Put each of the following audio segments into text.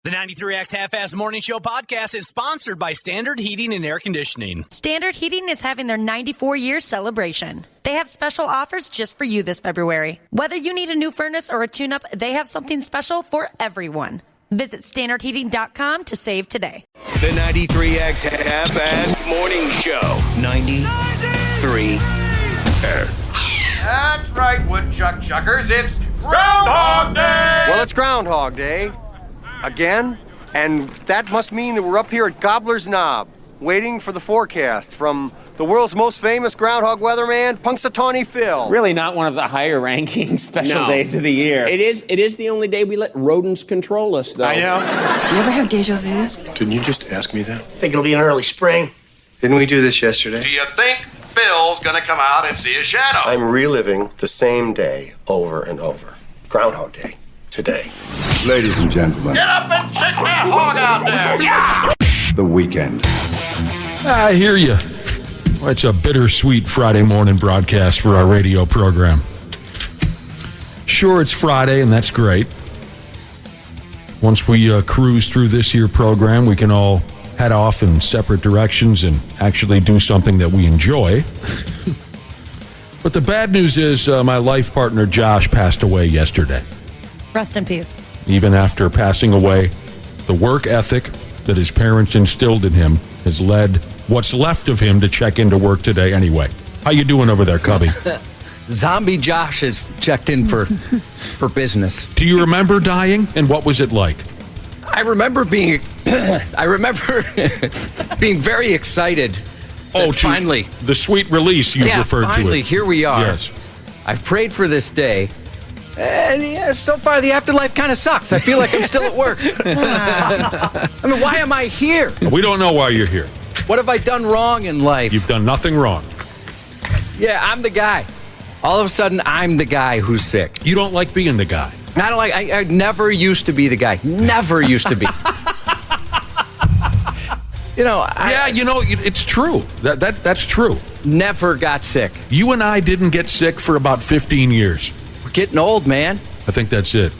The 93X Half-Ass Morning Show podcast is sponsored by Standard Heating and Air Conditioning. Standard Heating is having their 94-year celebration. They have special offers just for you this February. Whether you need a new furnace or a tune-up, they have something special for everyone. Visit standardheating.com to save today. The 93X Half-Ass Morning Show. 93X. That's right, woodchuck chuckers. It's Groundhog Day! Well, it's Groundhog Day. Again? And that must mean that we're up here at Gobbler's Knob, waiting for the forecast from the world's most famous groundhog weatherman, Punxsutawney Phil. Really not one of the higher-ranking special days of the year. It is the only day we let rodents control us, though. I know. Do you ever have deja vu? Didn't you just ask me that? I think it'll be in early spring. Didn't we do this yesterday? Do you think Phil's gonna come out and see a shadow? I'm reliving the same day over and over. Groundhog Day. Today. Ladies and gentlemen, Get up and check that hog out there! Yeah! the weekend. I hear you. Well, it's a bittersweet Friday morning broadcast for our radio program. Sure, it's Friday, and that's great. Once we cruise through this here program, we can all head off in separate directions and actually do something that we enjoy. But the bad news is my life partner, Josh, passed away yesterday. Rest in peace. Even after passing away, the work ethic that his parents instilled in him has led what's left of him to check into work today anyway. How you doing over there, Cubby? Zombie Josh has checked in for business. Do you remember dying, and what was it like? I remember being being very excited. Finally. The sweet release you've referred to it. Finally, here we are. Yes. I've prayed for this day. And so far, the afterlife kind of sucks. I feel like I'm still at work. I mean, why am I here? We don't know why you're here. What have I done wrong in life? You've done nothing wrong. Yeah, I'm the guy. All of a sudden, I'm the guy who's sick. You don't like being the guy. I don't like. I never used to be the guy. Never used to be. It's true. That's true. Never got sick. You and I didn't get sick for about 15 years. We're getting old, man. I think that's it.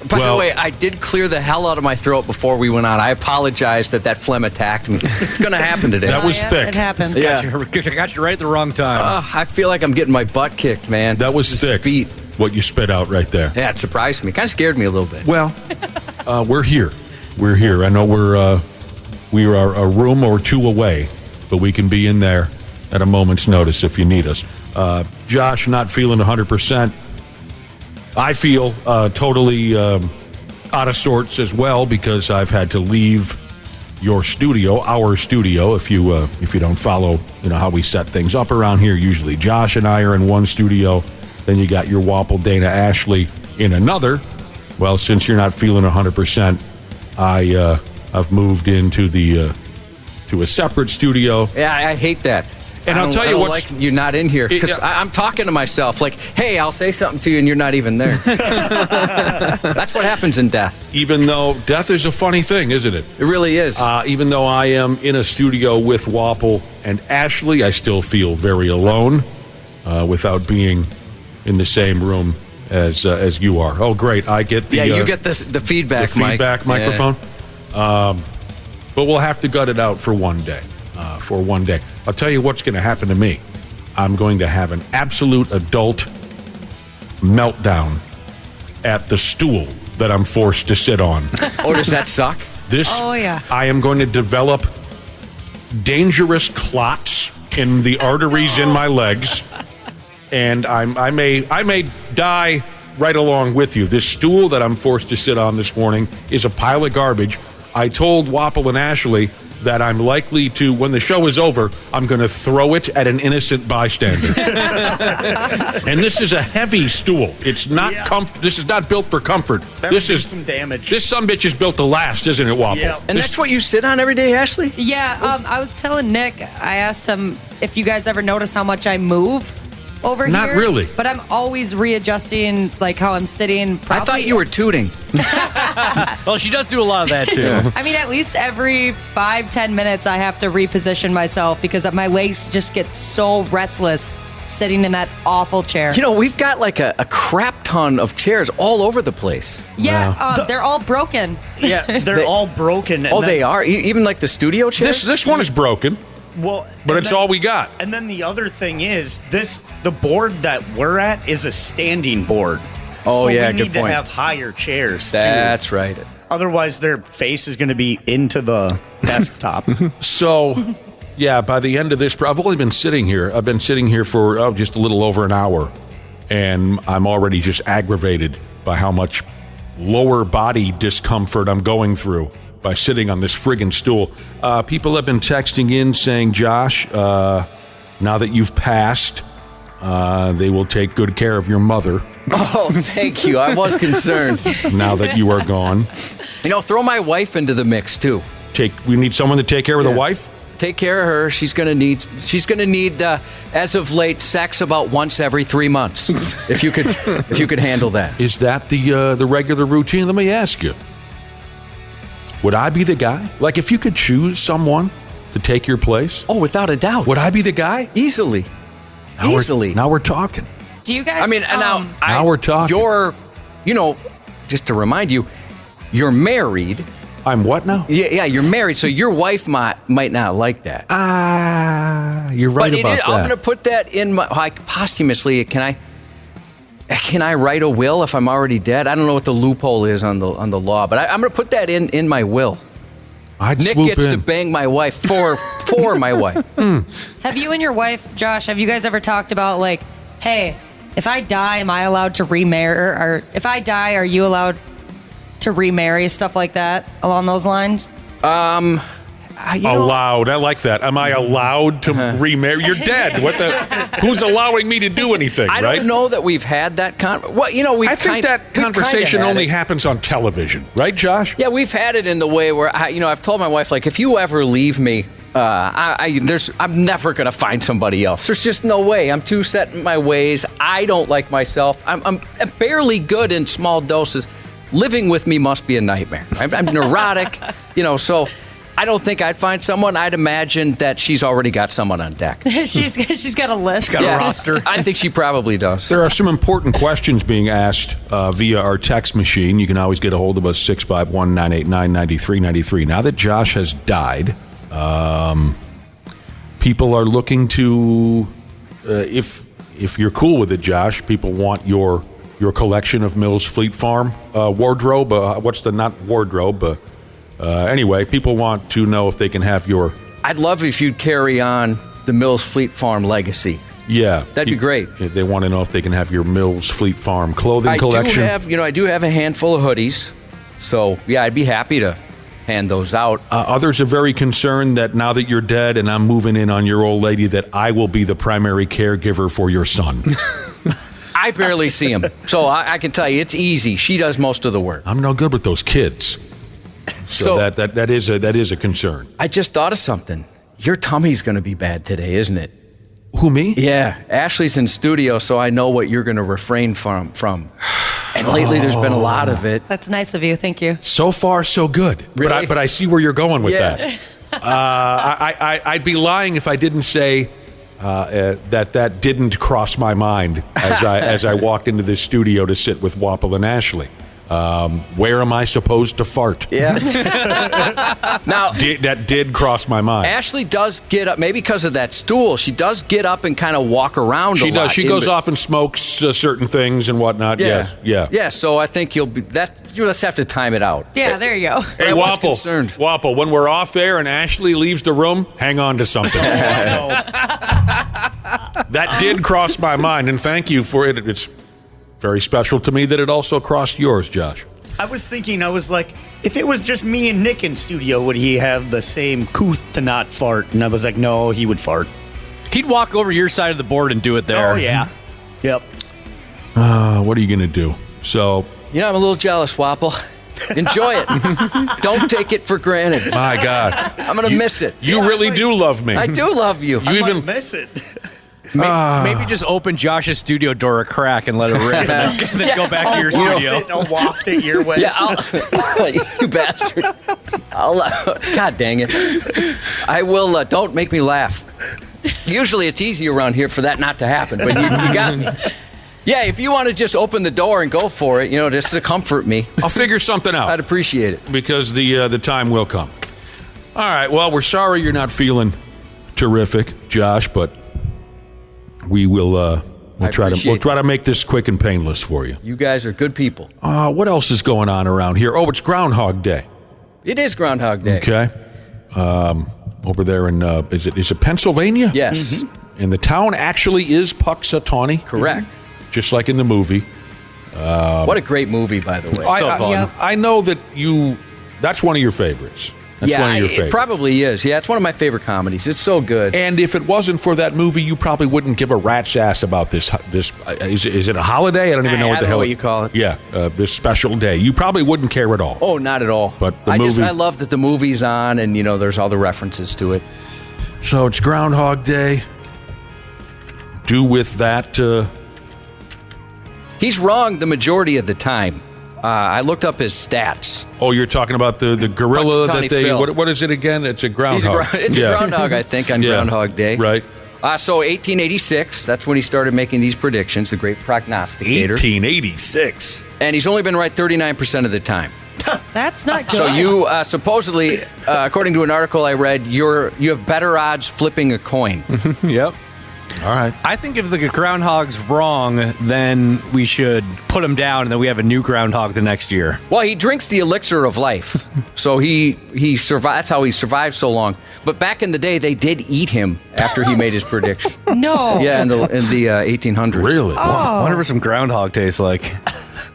By the way, I did clear the hell out of my throat before we went on. I apologize that phlegm attacked me. It's going to happen today. That was thick. It happens. Yeah. Got you right at the wrong time. I feel like I'm getting my butt kicked, man. That was thick. Beat. What you spit out right there. Yeah, it surprised me. Kind of scared me a little bit. Well, we're here. We're here. I know we are a room or two away, but we can be in there at a moment's notice if you need us. Josh, not feeling 100%. I feel totally out of sorts as well because I've had to leave your studio, our studio. If you don't follow, how we set things up around here. Usually, Josh and I are in one studio. Then you got your Wapple, Dana, Ashley in another. Well, since you're not feeling 100%, I've moved into to a separate studio. Yeah, I hate that. And I'll tell you what's... like you're not in here, because I'm talking to myself like, hey, I'll say something to you, and you're not even there. That's what happens in death. Even though death is a funny thing, isn't it? It really is. Even though I am in a studio with Wapple and Ashley, I still feel very alone without being in the same room as you are. Oh, great. I get the... Yeah, you get the feedback, the feedback microphone. Yeah. But we'll have to gut it out for one day. I'll tell you what's going to happen to me. I'm going to have an absolute adult meltdown at the stool that I'm forced to sit on. Oh, does that suck? I am going to develop dangerous clots in the arteries in my legs, and I may die right along with you. This stool that I'm forced to sit on this morning is a pile of garbage. I told Wapple and Ashley that I'm likely to, when the show is over, I'm going to throw it at an innocent bystander. And this is a heavy stool. It's not This is not built for comfort. This is some damage. This sumbitch is built to last, isn't it, Wapple? Yep. And that's what you sit on every day, Ashley? Yeah, I was telling Nick, I asked him if you guys ever notice how much I move over here. Not really. But I'm always readjusting, like, how I'm sitting. I thought you were tooting. Well, she does do a lot of that, too. I mean, at least every 5-10 minutes, I have to reposition myself because my legs just get so restless sitting in that awful chair. You know, we've got like a crap ton of chairs all over the place. Yeah, they're all broken. Yeah, they're all broken. And they are? Even like the studio chairs? This one is broken. Well, but it's all we got. And then the other thing is, the board that we're at is a standing board. Oh, so yeah, we good need point. to have higher chairs, too. That's right. Otherwise, their face is going to be into the desktop. So, yeah, by the end of this, I've only been sitting here. I've been sitting here for just a little over an hour, and I'm already just aggravated by how much lower body discomfort I'm going through by sitting on this friggin' stool. People have been texting in saying, Josh, now that you've passed, they will take good care of your mother. Oh, thank you. I was concerned. Now that you are gone. You know, throw my wife into the mix, too. We need someone to take care of the wife? Take care of her. She's going to need, as of late, sex about once every 3 months. if you could handle that. Is that the regular routine? Let me ask you. Would I be the guy? Like, if you could choose someone to take your place? Oh, without a doubt. Would I be the guy? Easily. Now we're talking. Do you guys... I mean, now we're talking. You're, just to remind you, you're married. I'm what now? Yeah, you're married, so your wife might not like that. You're right about that. I'm going to put that in my... posthumously, can I write a will if I'm already dead? I don't know what the loophole is on the law, but I'm going to put that in my will. Nick gets to bang my wife for my wife. Have you and your wife, Josh, have you guys ever talked about, like, hey, if I die, am I allowed to remarry? Or if I die, are you allowed to remarry? Stuff like that, along those lines? Allowed. I like that. Am I allowed to remarry? You're dead. Who's allowing me to do anything, I don't know that we've had that I think that conversation only happens on television, right, Josh? Yeah, we've had it in the way where I've told my wife, like, if you ever leave me, I'm never going to find somebody else. There's just no way. I'm too set in my ways. I don't like myself. I'm barely good in small doses. Living with me must be a nightmare. I'm neurotic, so I don't think I'd find someone. I'd imagine that she's already got someone on deck. she's got a list. She's got a roster. I think she probably does. There are some important questions being asked via our text machine. You can always get a hold of us, 651-989-9393. Now that Josh has died, people are looking to, if you're cool with it, Josh, people want your collection of Mills Fleet Farm wardrobe. Not wardrobe, anyway, people want to know if they can have your... I'd love if you'd carry on the Mills Fleet Farm legacy. Yeah. That'd be great. They want to know if they can have your Mills Fleet Farm clothing collection. I do have a handful of hoodies. So, yeah, I'd be happy to hand those out. Others are very concerned that now that you're dead and I'm moving in on your old lady, that I will be the primary caregiver for your son. I barely see him. So I can tell you, it's easy. She does most of the work. I'm no good with those kids. So that is a concern. I just thought of something. Your tummy's going to be bad today, isn't it? Who, me? Yeah. Ashley's in studio, so I know what you're going to refrain from. And lately there's been a lot of it. That's nice of you. Thank you. So far, so good. Really? But I see where you're going with that. I'd be lying if I didn't say that didn't cross my mind as I walked into this studio to sit with Wapple and Ashley. Where am I supposed to fart? Yeah. Now that did cross my mind. Ashley does get up, maybe because of that stool. She does get up and kind of walk around. She does. She goes off and smokes certain things and whatnot. Yeah. Yes. Yeah. Yeah. So I think you'll just have to time it out. Yeah. There you go. Hey, Wapple. When we're off air and Ashley leaves the room, hang on to something. That did cross my mind, and thank you for it. It's very special to me that it also crossed yours, Josh. I was like, if it was just me and Nick in studio, would he have the same couth to not fart? And I was like, no, he would fart. He'd walk over your side of the board and do it there. Oh, yeah. Yep. What are you going to do? So... I'm a little jealous, Wapple. Enjoy it. Don't take it for granted. My God. I'm going to miss it. You really do love me. I do love you. I might miss it. Maybe just open Josh's studio door a crack and let it rip, and then go back to your studio. I'll waft it your way. Yeah, you bastard. God dang it. I will. Don't make me laugh. Usually it's easy around here for that not to happen, but you got me. Yeah, if you want to just open the door and go for it, just to comfort me. I'll figure something out. I'd appreciate it. Because the time will come. All right, well, we're sorry you're not feeling terrific, Josh, but we'll try to make this quick and painless for you. You guys are good people. What else is going on around here? Oh, it's Groundhog Day. It is Groundhog Day. Okay. Over there in is it Pennsylvania? Yes. Mm-hmm. And the town actually is Punxsutawney. Correct. Just like in the movie. What a great movie, by the way. I know that that's one of your favorites. That's one of your favorites. It probably is. Yeah, it's one of my favorite comedies. It's so good. And if it wasn't for that movie, you probably wouldn't give a rat's ass about this. Is it a holiday? I don't even know what the hell you call it. Yeah, this special day. You probably wouldn't care at all. Oh, not at all. But the movie, I love that the movie's on, and there's all the references to it. So it's Groundhog Day. Do with that. He's wrong the majority of the time. I looked up his stats. Oh, you're talking about the gorilla that they... What is it again? It's a groundhog. It's a groundhog, I think, on Groundhog Day. Right. So 1886, that's when he started making these predictions, the great prognosticator. 1886. And he's only been right 39% of the time. That's not good. So you supposedly, according to an article I read, you have better odds flipping a coin. Yep. All right. I think if the groundhog's wrong, then we should put him down, and then we have a new groundhog the next year. Well, he drinks the elixir of life, so he survives. That's how he survived so long. But back in the day, they did eat him after he made his prediction. No. Yeah, in the 1800s. Really? Oh. I wonder what some groundhog tastes like.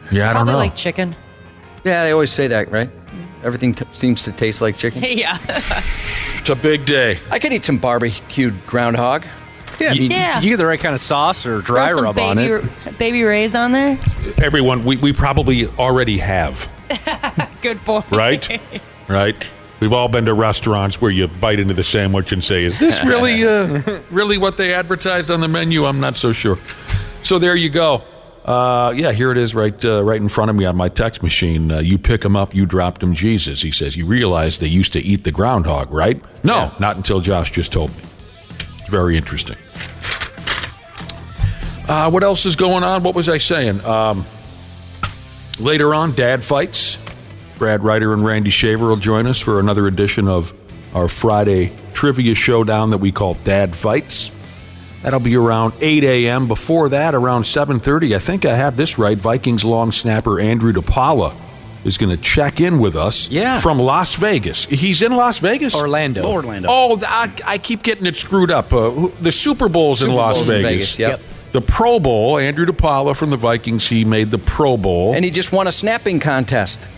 Yeah, I don't know. Probably like chicken. Yeah, they always say that, right? Everything seems to taste like chicken. Yeah. It's a big day. I could eat some barbecued groundhog. Yeah. You get the right kind of sauce or dry Throw some rub on it. Baby Ray's on there. Everyone, we probably already have. Good boy. Right? Right? We've all been to restaurants where you bite into the sandwich and say, is this really what they advertised on the menu? I'm not so sure. So there you go. Here it is right in front of me on my text machine. You pick them up, you dropped them, Jesus. He says, you realize they used to eat the groundhog, right? No, not until Josh just told me. It's very interesting. What else is going on? What was I saying? Later on, Dad Fights. Brad Ryder and Randy Shaver will join us for another edition of our Friday trivia showdown that we call Dad Fights. That'll be around 8 a.m. Before that, around 7:30, I think I have this right, Vikings Long-snapper Andrew DePaola is going to check in with us from Las Vegas. He's in Las Vegas? Orlando. Oh, I keep getting it screwed up. The Super Bowl's in Las Vegas. Yep. The Pro Bowl, Andrew DePaola from the Vikings, he made the Pro Bowl. And he just won a snapping contest.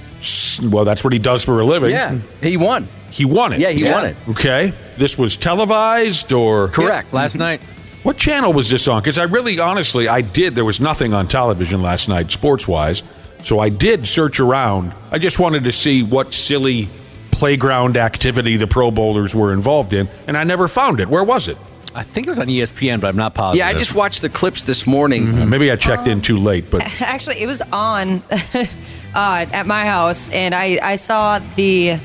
Well, that's what he does for a living. Yeah, he won. He won it? Yeah, he won it. Okay. This was televised or? Correct. Last night. What channel was this on? Because there was nothing on television last night, sports-wise. So I did search around. I just wanted to see what silly playground activity the Pro Bowlers were involved in, and I never found it. Where was it? I think it was on ESPN, but I'm not positive. Yeah, I just watched the clips this morning. Mm-hmm. Maybe I checked in too late, but... Actually, it was on at my house, and I saw the...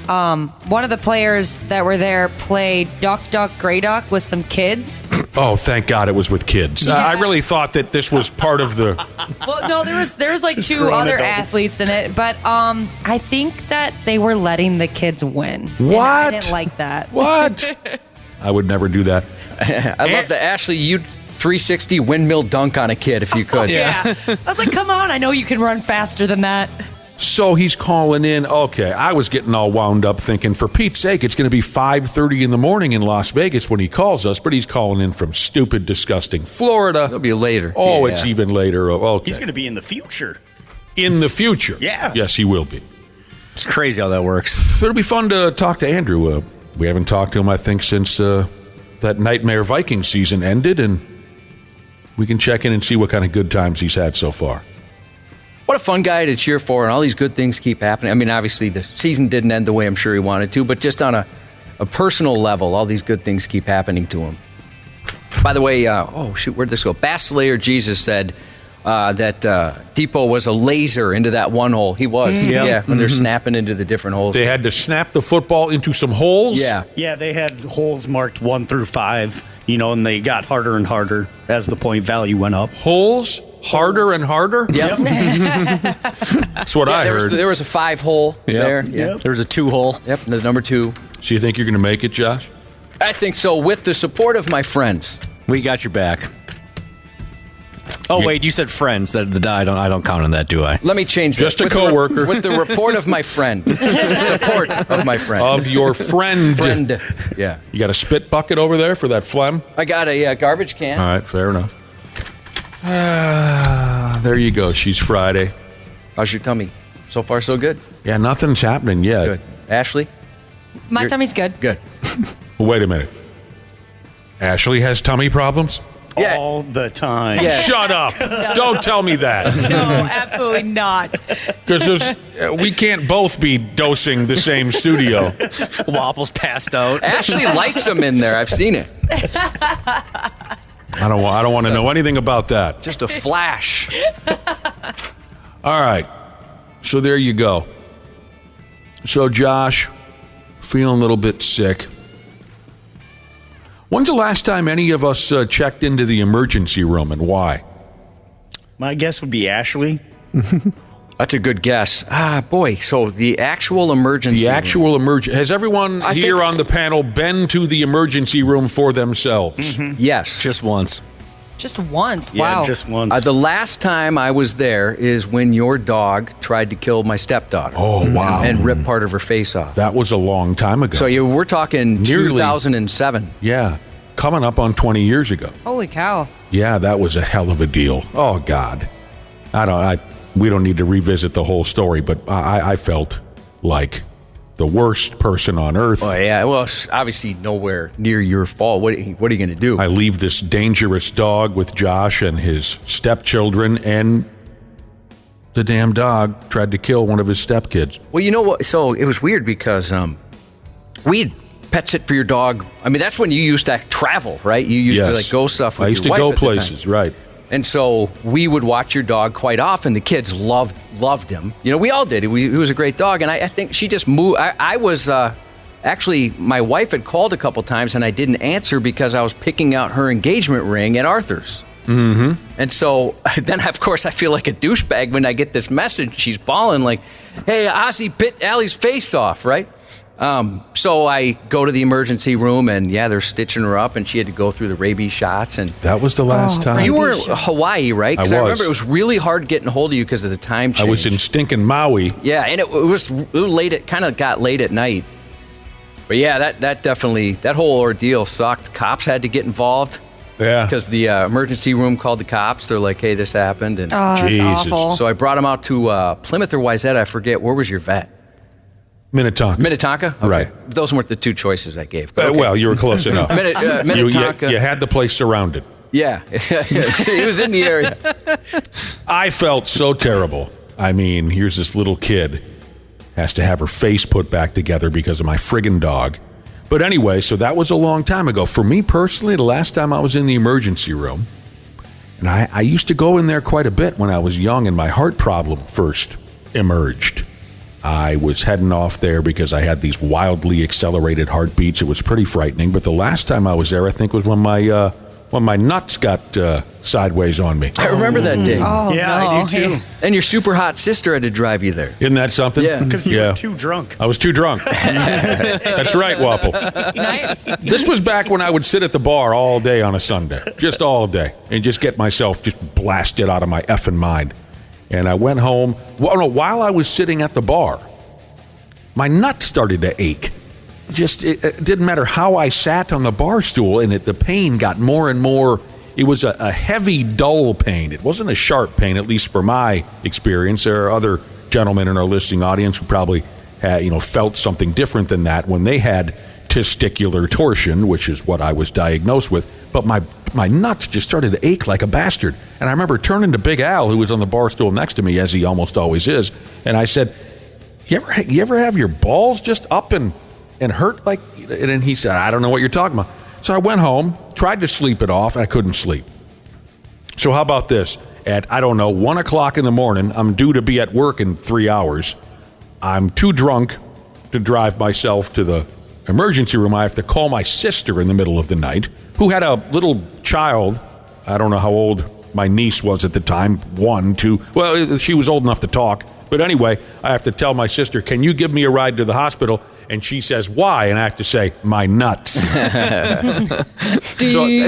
one of the players that were there play Duck, Duck, Grey Duck with some kids. Oh, thank God it was with kids. Yeah. I really thought that this was part of the... Well, no, there was like two other athletes in it, but I think that they were letting the kids win. What? I didn't like that. What? I would never do that. I love the Ashley, you'd 360 windmill dunk on a kid if you could. Yeah. I was like, come on, I know you can run faster than that. So he's calling in. Okay, I was getting all wound up thinking, for Pete's sake, it's going to be 5:30 in the morning in Las Vegas when he calls us, but he's calling in from stupid, disgusting Florida. It'll be later. Oh, yeah. It's even later. Oh, okay. He's going to be in the future. In the future? Yeah. Yes, he will be. It's crazy how that works. It'll be fun to talk to Andrew. We haven't talked to him, I think, since that Nightmare Viking season ended, and we can check in and see what kind of good times he's had so far. What a fun guy to cheer for, and all these good things keep happening. I mean, obviously, the season didn't end the way I'm sure he wanted to, but just on a personal level, all these good things keep happening to him. By the way, where'd this go? Bass Slayer Jesus said, that Depot was a laser into that one hole. He was. Yeah, when they're snapping into the different holes. They had to snap the football into some holes? Yeah. Yeah, they had holes marked 1 through 5, and they got harder and harder as the point value went up. Holes? Harder and harder? Yep. That's what I heard. There was a 5-hole there. Yeah. There was a 2-hole. Yep, the number 2. So you think you're going to make it, Josh? I think so, with the support of my friends. We got your back. Oh, wait, you said friends. I don't count on that, do I? Let me change that. Just a coworker. With the report of my friend. Support of my friend. Of your friend. Friend, yeah. You got a spit bucket over there for that phlegm? I got a garbage can. All right, fair enough. There you go. She's Friday. How's your tummy? So far, so good? Yeah, nothing's happening yet. Good. Ashley? My tummy's good. Good. Well, wait a minute. Ashley has tummy problems? Yeah. All the time. Yeah. Shut up. Don't tell me that. No, absolutely not. Because we can't both be dosing the same studio. Waffles passed out. Ashley likes them in there. I've seen it. I don't want to know anything about that. Just a flash. All right. So there you go. So Josh, feeling a little bit sick. When's the last time any of us checked into the emergency room, and why? My guess would be Ashley. That's a good guess. Boy, so the actual emergency Has everyone here on the panel been to the emergency room for themselves? Mm-hmm. Yes. Just once. Just once. Yeah, Wow. just once. The last time I was there is when your dog tried to kill my stepdaughter. Oh, wow. And rip part of her face off. That was a long time ago. So we're talking Nearly. 2007. Yeah. Coming up on 20 years ago. Holy cow. Yeah, that was a hell of a deal. Oh, God. We don't need to revisit the whole story, but I felt like the worst person on earth. Oh, yeah. Well, it's obviously nowhere near your fault. What are you going to do? I leave this dangerous dog with Josh and his stepchildren, and the damn dog tried to kill one of his stepkids. Well, you know what? So it was weird because we'd pet sit for your dog. I mean, that's when you used to travel, right? You used to go stuff with I used your to wife go at the time. places, right. And so we would watch your dog quite often. The kids loved him. We all did. He was a great dog. And I think she just moved. I was actually, my wife had called a couple times and I didn't answer because I was picking out her engagement ring at Arthur's. Mm-hmm. And so then, of course, I feel like a douchebag when I get this message. She's bawling like, hey, Ozzy bit Allie's face off, right? So I go to the emergency room and they're stitching her up and she had to go through the rabies shots. And that was the last time. You were in Hawaii, right? I was. I remember it was really hard getting a hold of you because of the time change. I was in stinking Maui. Yeah, and it was late. It kind of got late at night. But yeah, that definitely, that whole ordeal sucked. Cops had to get involved. Yeah. Because the emergency room called the cops. They're like, hey, this happened. And that's awful. So I brought him out to Plymouth or Wayzata. I forget. Where was your vet? Minnetonka. Minnetonka? Okay. Right. Those weren't the two choices I gave. Okay. Well, you were close enough. Minnetonka. You had the place surrounded. Yeah. He was in the area. I felt so terrible. I mean, here's this little kid. Has to have her face put back together because of my friggin' dog. But anyway, so that was a long time ago. For me personally, the last time I was in the emergency room, and I used to go in there quite a bit when I was young and my heart problem first emerged. I was heading off there because I had these wildly accelerated heartbeats. It was pretty frightening. But the last time I was there, I think, was when my nuts got sideways on me. I remember that day. Oh, yeah, no. I do too. And your super hot sister had to drive you there. Isn't that something? Yeah. Because you were too drunk. I was too drunk. That's right, Wapple. Nice. This was back when I would sit at the bar all day on a Sunday. Just all day. And just get myself just blasted out of my effing mind. And I went home. Well, no, while I was sitting at the bar, my nuts started to ache. It didn't matter how I sat on the bar stool, and the pain got more and more. It was a heavy, dull pain. It wasn't a sharp pain, at least for my experience. There are other gentlemen in our listening audience who probably had, felt something different than that when they had testicular torsion, which is what I was diagnosed with. But my nuts just started to ache like a bastard. And I remember turning to Big Al, who was on the bar stool next to me, as he almost always is, and I said, You ever have your balls just up and hurt like? And then he said, I don't know what you're talking about. So I went home, tried to sleep it off, and I couldn't sleep. So how about this? at, I don't know, 1 o'clock in the morning. I'm due to be at work in 3 hours. I'm too drunk to drive myself to the emergency room. I have to call my sister in the middle of the night, who had a little child. I don't know how old my niece was at the time, 1, 2. Well, she was old enough to talk. But anyway, I have to tell my sister, can you give me a ride to the hospital? And she says, why? And I have to say, my nuts. So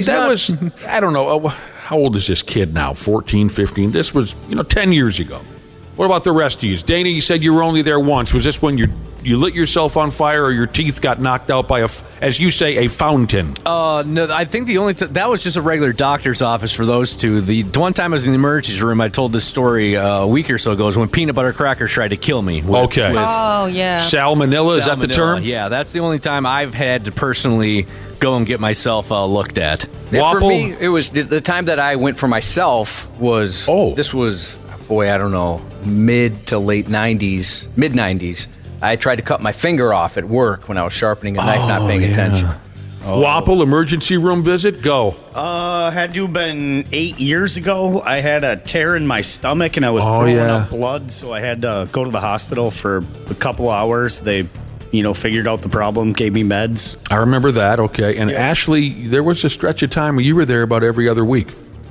that was, I don't know, how old is this kid now? 14, 15? This was, 10 years ago. What about the rest of you? Dana, you said you were only there once. Was this when you lit yourself on fire or your teeth got knocked out by, as you say, a fountain? No, I think the only that was just a regular doctor's office for those two. The one time I was in the emergency room, I told this story a week or so ago, is when peanut butter crackers tried to kill me. Okay. Oh, yeah. Salmonella, is that the term? Yeah, that's the only time I've had to personally go and get myself looked at. Yeah, for me, it was the time that I went for myself was, this was, boy, I don't know, mid to late 90s, mid 90s. I tried to cut my finger off at work when I was sharpening a knife, not paying attention. Wapple, emergency room visit, go. Had to have been 8 years ago. I had a tear in my stomach and I was throwing up blood, so I had to go to the hospital for a couple hours. They, figured out the problem, gave me meds. I remember that, okay. And Ashley, there was a stretch of time where you were there about every other week.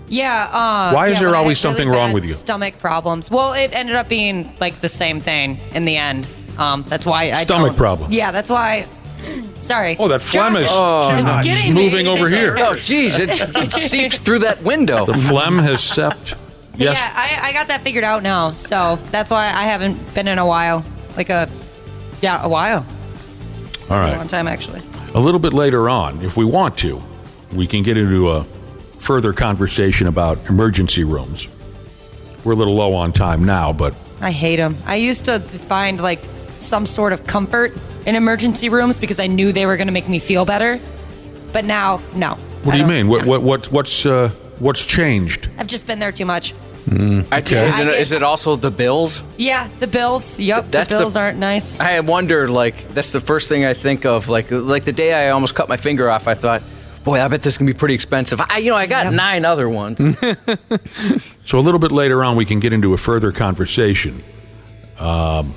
Yeah. Why is there when I always had really something wrong bad with you? Stomach problems. Well, it ended up being like the same thing in the end. That's why I Stomach problem. Yeah, that's why. Sorry. Oh, that phlegm is getting moving over here. Oh, geez, it seeped through that window. The phlegm has seeped. Yes. Yeah, I got that figured out now, so that's why I haven't been in a while. A while. All right. A long time, actually. A little bit later on, if we want to, we can get into a further conversation about emergency rooms. We're a little low on time now, but I hate them. I used to find some sort of comfort in emergency rooms because I knew they were going to make me feel better. But now, no. What do you mean? What's changed? I've just been there too much. Okay. Is it also the bills? Yeah, the bills. Yep, the bills aren't nice. I wonder, that's the first thing I think of. Like the day I almost cut my finger off, I thought, boy, I bet this is going to be pretty expensive. I got 9 other ones. So a little bit later on, we can get into a further conversation. Some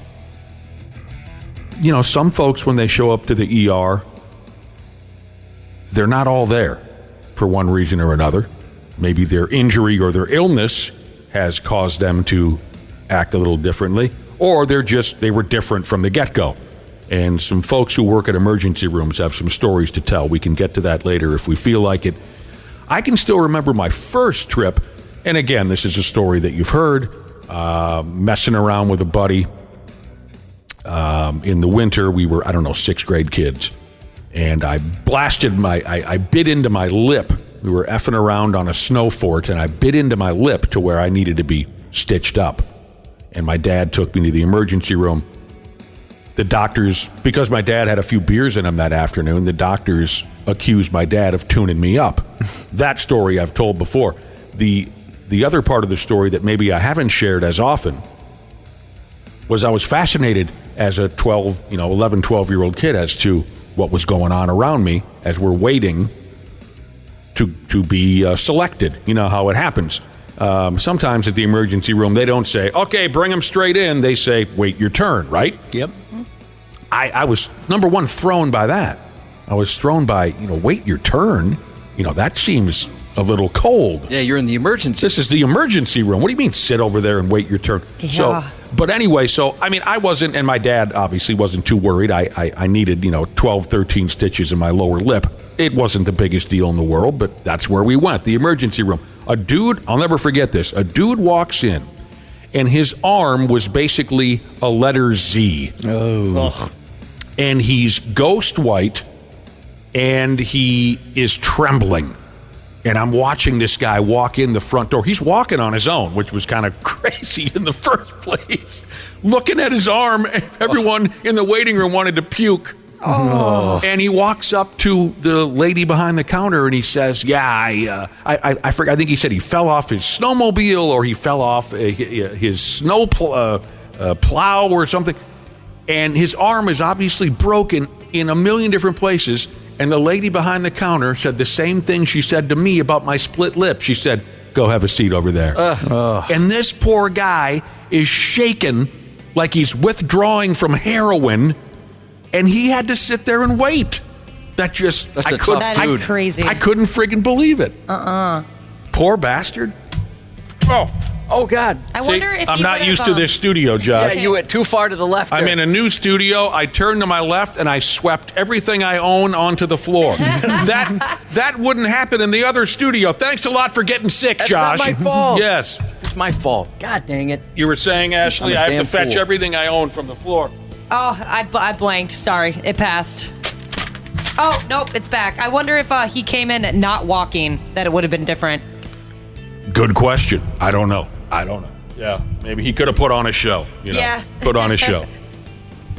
folks, when they show up to the ER, they're not all there for one reason or another. Maybe their injury or their illness has caused them to act a little differently, or they were different from the get-go. And some folks who work at emergency rooms have some stories to tell. We can get to that later if we feel like it. I can still remember my first trip, and again, this is a story that you've heard, messing around with a buddy. In the winter, we were, 6th grade kids, and I bit into my lip. We were effing around on a snow fort, and I bit into my lip to where I needed to be stitched up. And my dad took me to the emergency room. The doctors, because my dad had a few beers in him that afternoon, the doctors accused my dad of tuning me up. That story I've told before. The other part of the story that maybe I haven't shared as often was I was fascinated as a 11, 12-year-old kid as to what was going on around me as we're waiting to be selected. You know how it happens. Sometimes at the emergency room, they don't say, okay, bring them straight in. They say, wait your turn, right? Yep. I was, number one, thrown by that. I was thrown by, wait your turn. That seems a little cold. Yeah, you're in the emergency. This is the emergency room. What do you mean sit over there and wait your turn? Yeah. But anyway, I wasn't, and my dad obviously wasn't too worried. I needed, 12, 13 stitches in my lower lip. It wasn't the biggest deal in the world, but that's where we went, the emergency room. A dude, I'll never forget this, a dude walks in, and his arm was basically a letter Z. Oh. And he's ghost white, and he is trembling. And I'm watching this guy walk in the front door. He's walking on his own, which was kind of crazy in the first place. Looking at his arm, everyone in the waiting room wanted to puke. Oh. And he walks up to the lady behind the counter and he says, I forget, I think he said he fell off his snowmobile or he fell off his snow plow or something. And his arm is obviously broken in a million different places. And the lady behind the counter said the same thing she said to me about my split lip. She said, Go have a seat over there. And this poor guy is shaken like he's withdrawing from heroin, and he had to sit there and wait. That's crazy. I couldn't friggin' believe it. Poor bastard. Oh, God. I wonder if I'm he not would've, used to this studio, Josh. Yeah, you went too far to the left. I'm in a new studio. I turned to my left, and I swept everything I own onto the floor. That wouldn't happen in the other studio. Thanks a lot for getting sick, Josh. That's not my fault. Yes. It's my fault. God dang it. You were saying, Ashley, I have to fetch fool. everything I own from the floor. Oh, I blanked. Sorry. It passed. Oh, nope. It's back. I wonder if he came in not walking, that it would have been different. Good question. I don't know. Yeah, maybe he could have put on a show. Yeah. Put on a show.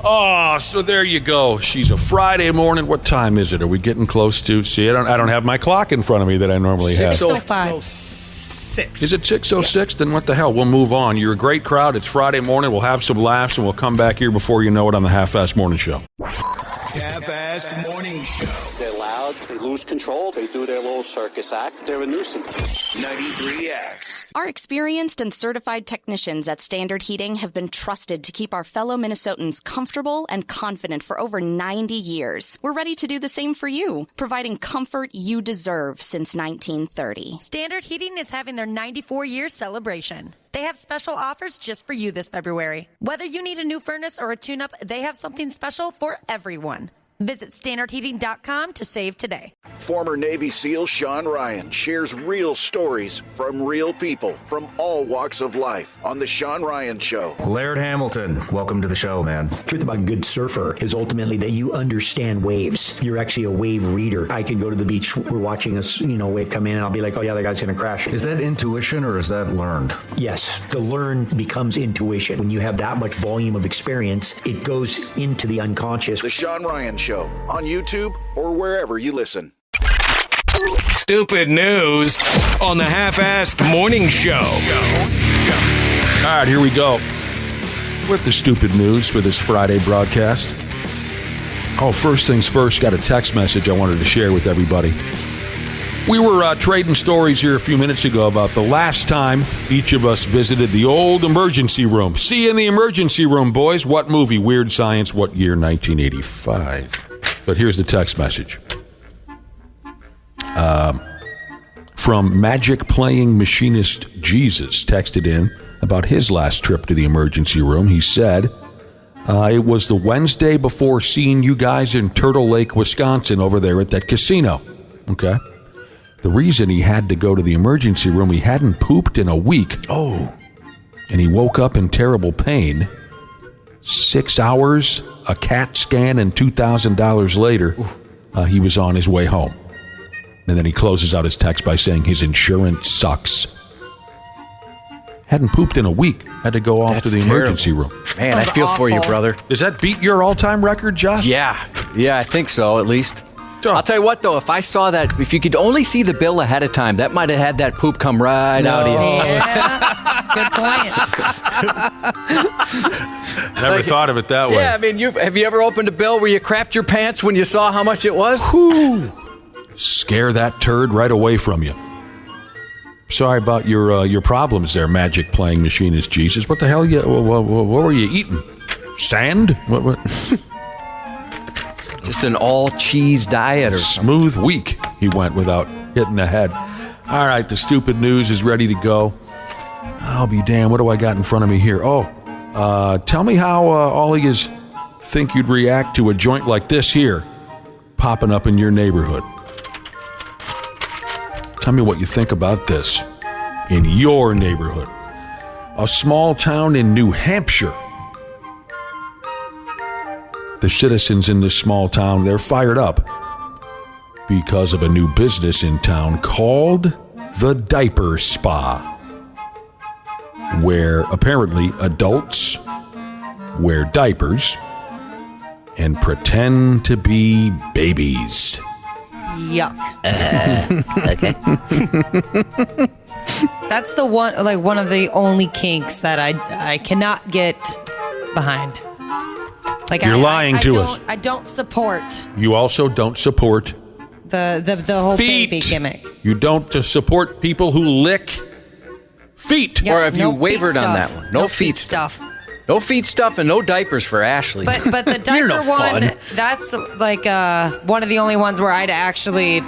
Oh, so there you go. She's a Friday morning. What time is it? Are we getting close to? See, I don't have my clock in front of me that I normally have. 6:06. Is it 6:06? Then what the hell? We'll move on. You're a great crowd. It's Friday morning. We'll have some laughs, and we'll come back here before you know it on the Half-Assed Morning Show. Half-Assed Morning Show. They're loud, they lose control, they do their little circus act, they're a nuisance. 93X. Our experienced and certified technicians at Standard Heating have been trusted to keep our fellow Minnesotans comfortable and confident for over 90 years. We're ready to do the same for you, providing comfort you deserve since 1930. Standard Heating is having their 94-year celebration. They have special offers just for you this February. Whether you need a new furnace or a tune-up, they have something special for everyone. Visit StandardHeating.com to save today. Former Navy SEAL Sean Ryan shares real stories from real people from all walks of life on The Sean Ryan Show. Laird Hamilton, welcome to the show, man. The truth about a good surfer is ultimately that you understand waves. You're actually a wave reader. I could go to the beach, we're watching a wave come in, and I'll be like, oh yeah, that guy's going to crash. Is that intuition or is that learned? Yes, the learned becomes intuition. When you have that much volume of experience, it goes into the unconscious. The Sean Ryan Show on YouTube or wherever you listen. Stupid news on the Half-Assed Morning Show. All right, here we go with the stupid news for this Friday broadcast. Oh, first things first, got a text message I wanted to share with everybody. We were trading stories here a few minutes ago about the last time each of us visited the old emergency room. See you in the emergency room, boys. What movie? Weird Science. What year? 1985. But here's the text message. From Magic Playing Machinist Jesus texted in about his last trip to the emergency room. He said, it was the Wednesday before seeing you guys in Turtle Lake, Wisconsin over there at that casino. Okay. The reason he had to go to the emergency room, he hadn't pooped in a week. Oh. And he woke up in terrible pain. 6 hours, a CAT scan, and $2,000 later, he was on his way home. And then he closes out his text by saying his insurance sucks. Hadn't pooped in a week. Had to go off to the emergency room. Man, I feel for you, brother. Does that beat your all-time record, Josh? Yeah, I think so, at least. I'll tell you what, though, if I saw that, if you could only see the bill ahead of time, that might have had that poop come right out of you. Yeah, good point. Never thought of it that way. Yeah, I mean, have you ever opened a bill where you crapped your pants when you saw how much it was? Whew. Scare that turd right away from you. Sorry about your problems there, Magic Playing Machinist Jesus. What the hell? What were you eating? Sand? What? Just an all-cheese diet or smooth week he went without hitting the head. All right, the stupid news is ready to go. I'll be damned. What do I got in front of me here? Tell me how all of you think you'd react to a joint like this here popping up in your neighborhood. Tell me what you think about this in your neighborhood. A small town in New Hampshire. The citizens in this small town, they're fired up because of a new business in town called the Diaper Spa, where apparently adults wear diapers and pretend to be babies. Yuck. Okay. That's the one of the only kinks that I cannot get behind. You're lying to us. I don't support. You also don't support The whole Feet. baby gimmick. You don't support people who lick feet. Yep, Or have no you wavered feet on stuff. that one? No feet stuff. No feet stuff and no diapers for Ashley. But the diaper no one, fun. that's like one of the only ones where I'd actually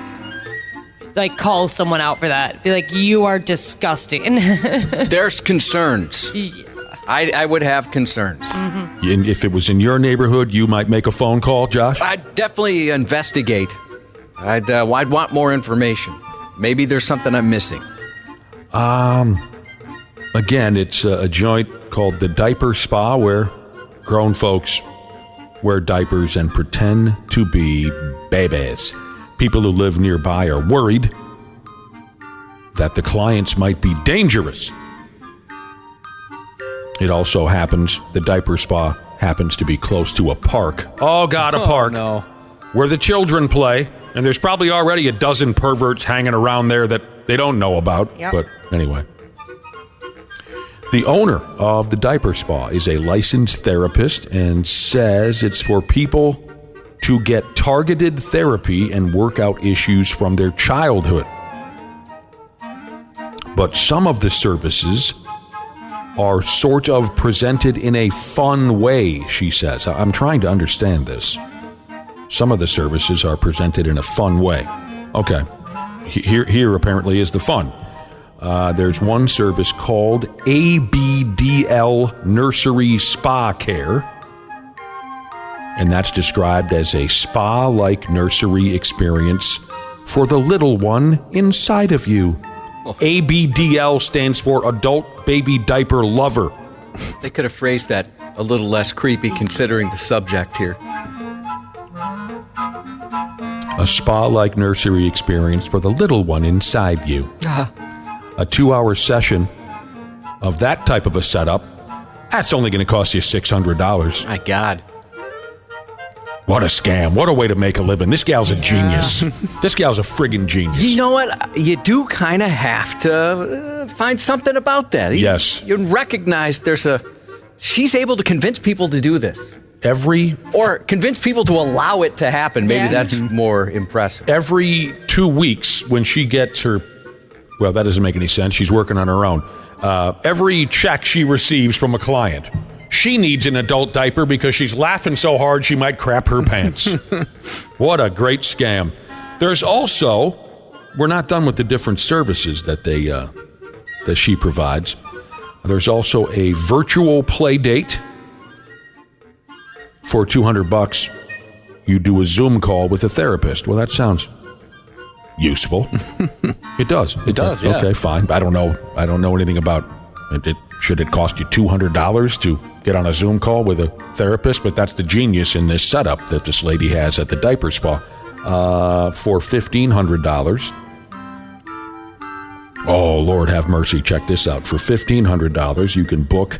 like call someone out for that. Be like, you are disgusting. There's concerns. I would have concerns. And if it was in your neighborhood, you might make a phone call, Josh? I'd definitely investigate. I'd want more information. Maybe there's something I'm missing. Again, it's a joint called the Diaper Spa where grown folks wear diapers and pretend to be babies. People who live nearby are worried that the clients might be dangerous. It also happens, the Diaper Spa happens to be close to a park. Oh, God, a park. No. Where the children play, and there's probably already a dozen perverts hanging around there that they don't know about. Yep. But anyway. The owner of the Diaper Spa is a licensed therapist and says it's for people to get targeted therapy and work out issues from their childhood. But some of the services are sort of presented in a fun way, she says. I'm trying to understand this. Some of the services are presented in a fun way. Okay. Here apparently is the fun. There's one service called ABDL Nursery Spa Care, and that's described as a spa-like nursery experience for the little one inside of you. ABDL stands for Adult Baby Diaper Lover. They could have phrased that a little less creepy considering the subject here. A spa-like nursery experience for the little one inside you. A 2-hour session of that type of a setup, that's only going to cost you $600. My God. What a scam. What a way to make a living. This gal's a genius. This gal's a friggin' genius. You know what? You do kind of have to find something about that. Yes. You recognize she's able to convince people to do this. Or convince people to allow it to happen. Maybe that's more impressive. Every 2 weeks when she gets her, well, that doesn't make any sense. She's working on her own. Every check she receives from a client, she needs an adult diaper because she's laughing so hard she might crap her pants. What a great scam. There's also, we're not done with the different services that that she provides. There's also a virtual play date. For $200, you do a Zoom call with a therapist. Well, that sounds useful. It does. It does, yeah. Okay, fine. I don't know anything about it. Should it cost you $200 to get on a Zoom call with a therapist? But that's the genius in this setup that this lady has at the Diaper Spa. For $1,500. Oh, Lord have mercy. Check this out. For $1,500, you can book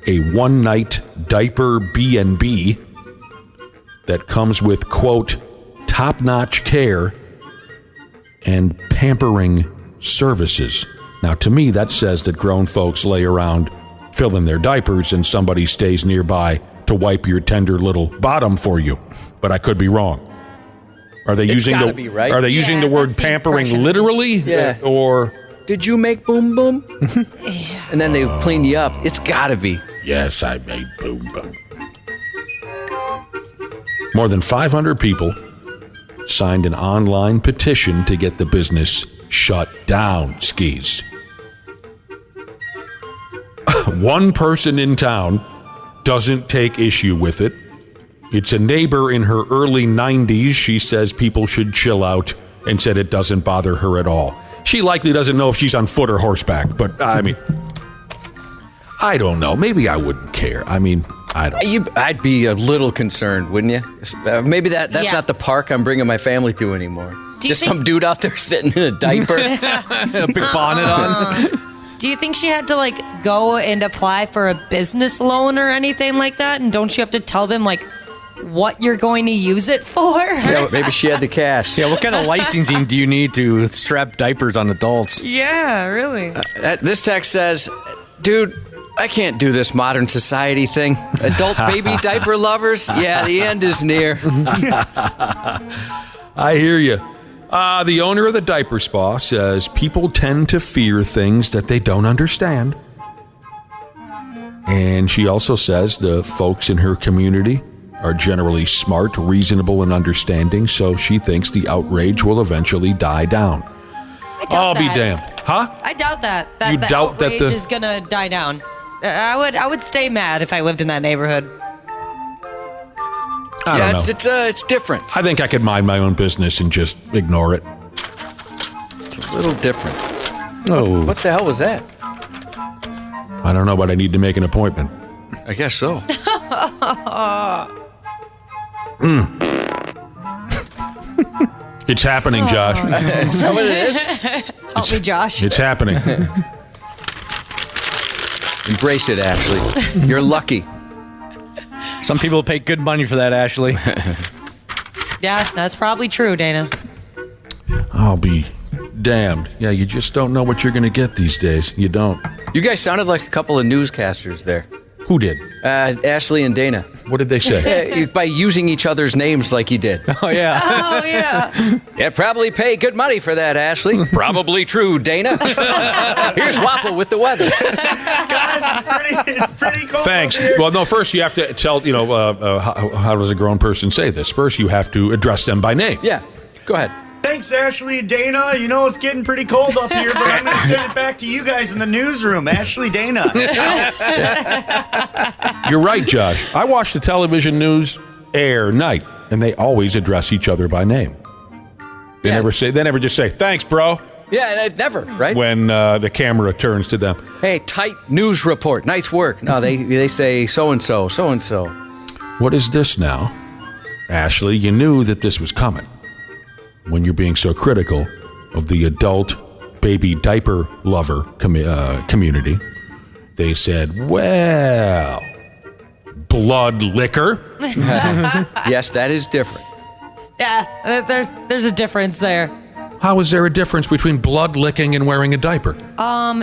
a one-night diaper B&B that comes with, quote, top-notch care and pampering services. Now, to me, that says that grown folks lay around filling their diapers and somebody stays nearby to wipe your tender little bottom for you. But I could be wrong. Are they using the word pampering literally? Yeah. Or did you make boom boom? And then they clean you up. It's gotta be. Yes, I made boom boom. More than 500 people signed an online petition to get the business shut down, skis. One person in town doesn't take issue with it. It's a neighbor in her early 90s. She says people should chill out and said it doesn't bother her at all. She likely doesn't know if she's on foot or horseback, but I mean, I don't know. Maybe I wouldn't care. I mean, I don't. I'd be a little concerned, wouldn't you? Maybe that's not the park I'm bringing my family to anymore. Just some dude out there sitting in a diaper, a big bonnet on. Do you think she had to go and apply for a business loan or anything like that? And don't you have to tell them what you're going to use it for? Yeah, maybe she had the cash. Yeah, what kind of licensing do you need to strap diapers on adults? Yeah, really. This text says, dude, I can't do this modern society thing. Adult baby diaper lovers? Yeah, the end is near. I hear you. The owner of the diaper spa says people tend to fear things that they don't understand. And she also says the folks in her community are generally smart, reasonable, and understanding, so she thinks the outrage will eventually die down. I'll be damned. Huh? I doubt that. You the doubt that outrage is gonna die down. I would stay mad if I lived in that neighborhood. I don't know. It's different. I think I could mind my own business and just ignore it. It's a little different. Oh. What the hell was that? I don't know, but I need to make an appointment. I guess so. It's happening, Josh. Is that what it is? Help me, Josh. It's happening. Embrace it, Ashley. You're lucky. Some people pay good money for that, Ashley. Yeah, that's probably true, Dana. I'll be damned. Yeah, you just don't know what you're going to get these days. You don't. You guys sounded like a couple of newscasters there. Who did? Ashley and Dana. What did they say? By using each other's names like you did. Oh, yeah. Oh, yeah. Yeah, probably pay good money for that, Ashley. Probably true, Dana. Here's Wapple with the weather. Guys, it's pretty cold. Thanks. Well, no, first you have to tell, how does a grown person say this? First, you have to address them by name. Yeah, go ahead. Thanks, Ashley and Dana. You know it's getting pretty cold up here, but I'm going to send it back to you guys in the newsroom. Ashley, Dana. You're right, Josh. I watch the television news night, and they always address each other by name. They never just say, thanks, bro. Yeah, never, right? When the camera turns to them. Hey, tight news report. Nice work. No, they say so-and-so, so-and-so. What is this now? Ashley, you knew that this was coming when you're being so critical of the adult baby diaper lover community. They said, well, blood liquor. Yes, that is different. Yeah, there's a difference there. How is there a difference between blood licking and wearing a diaper?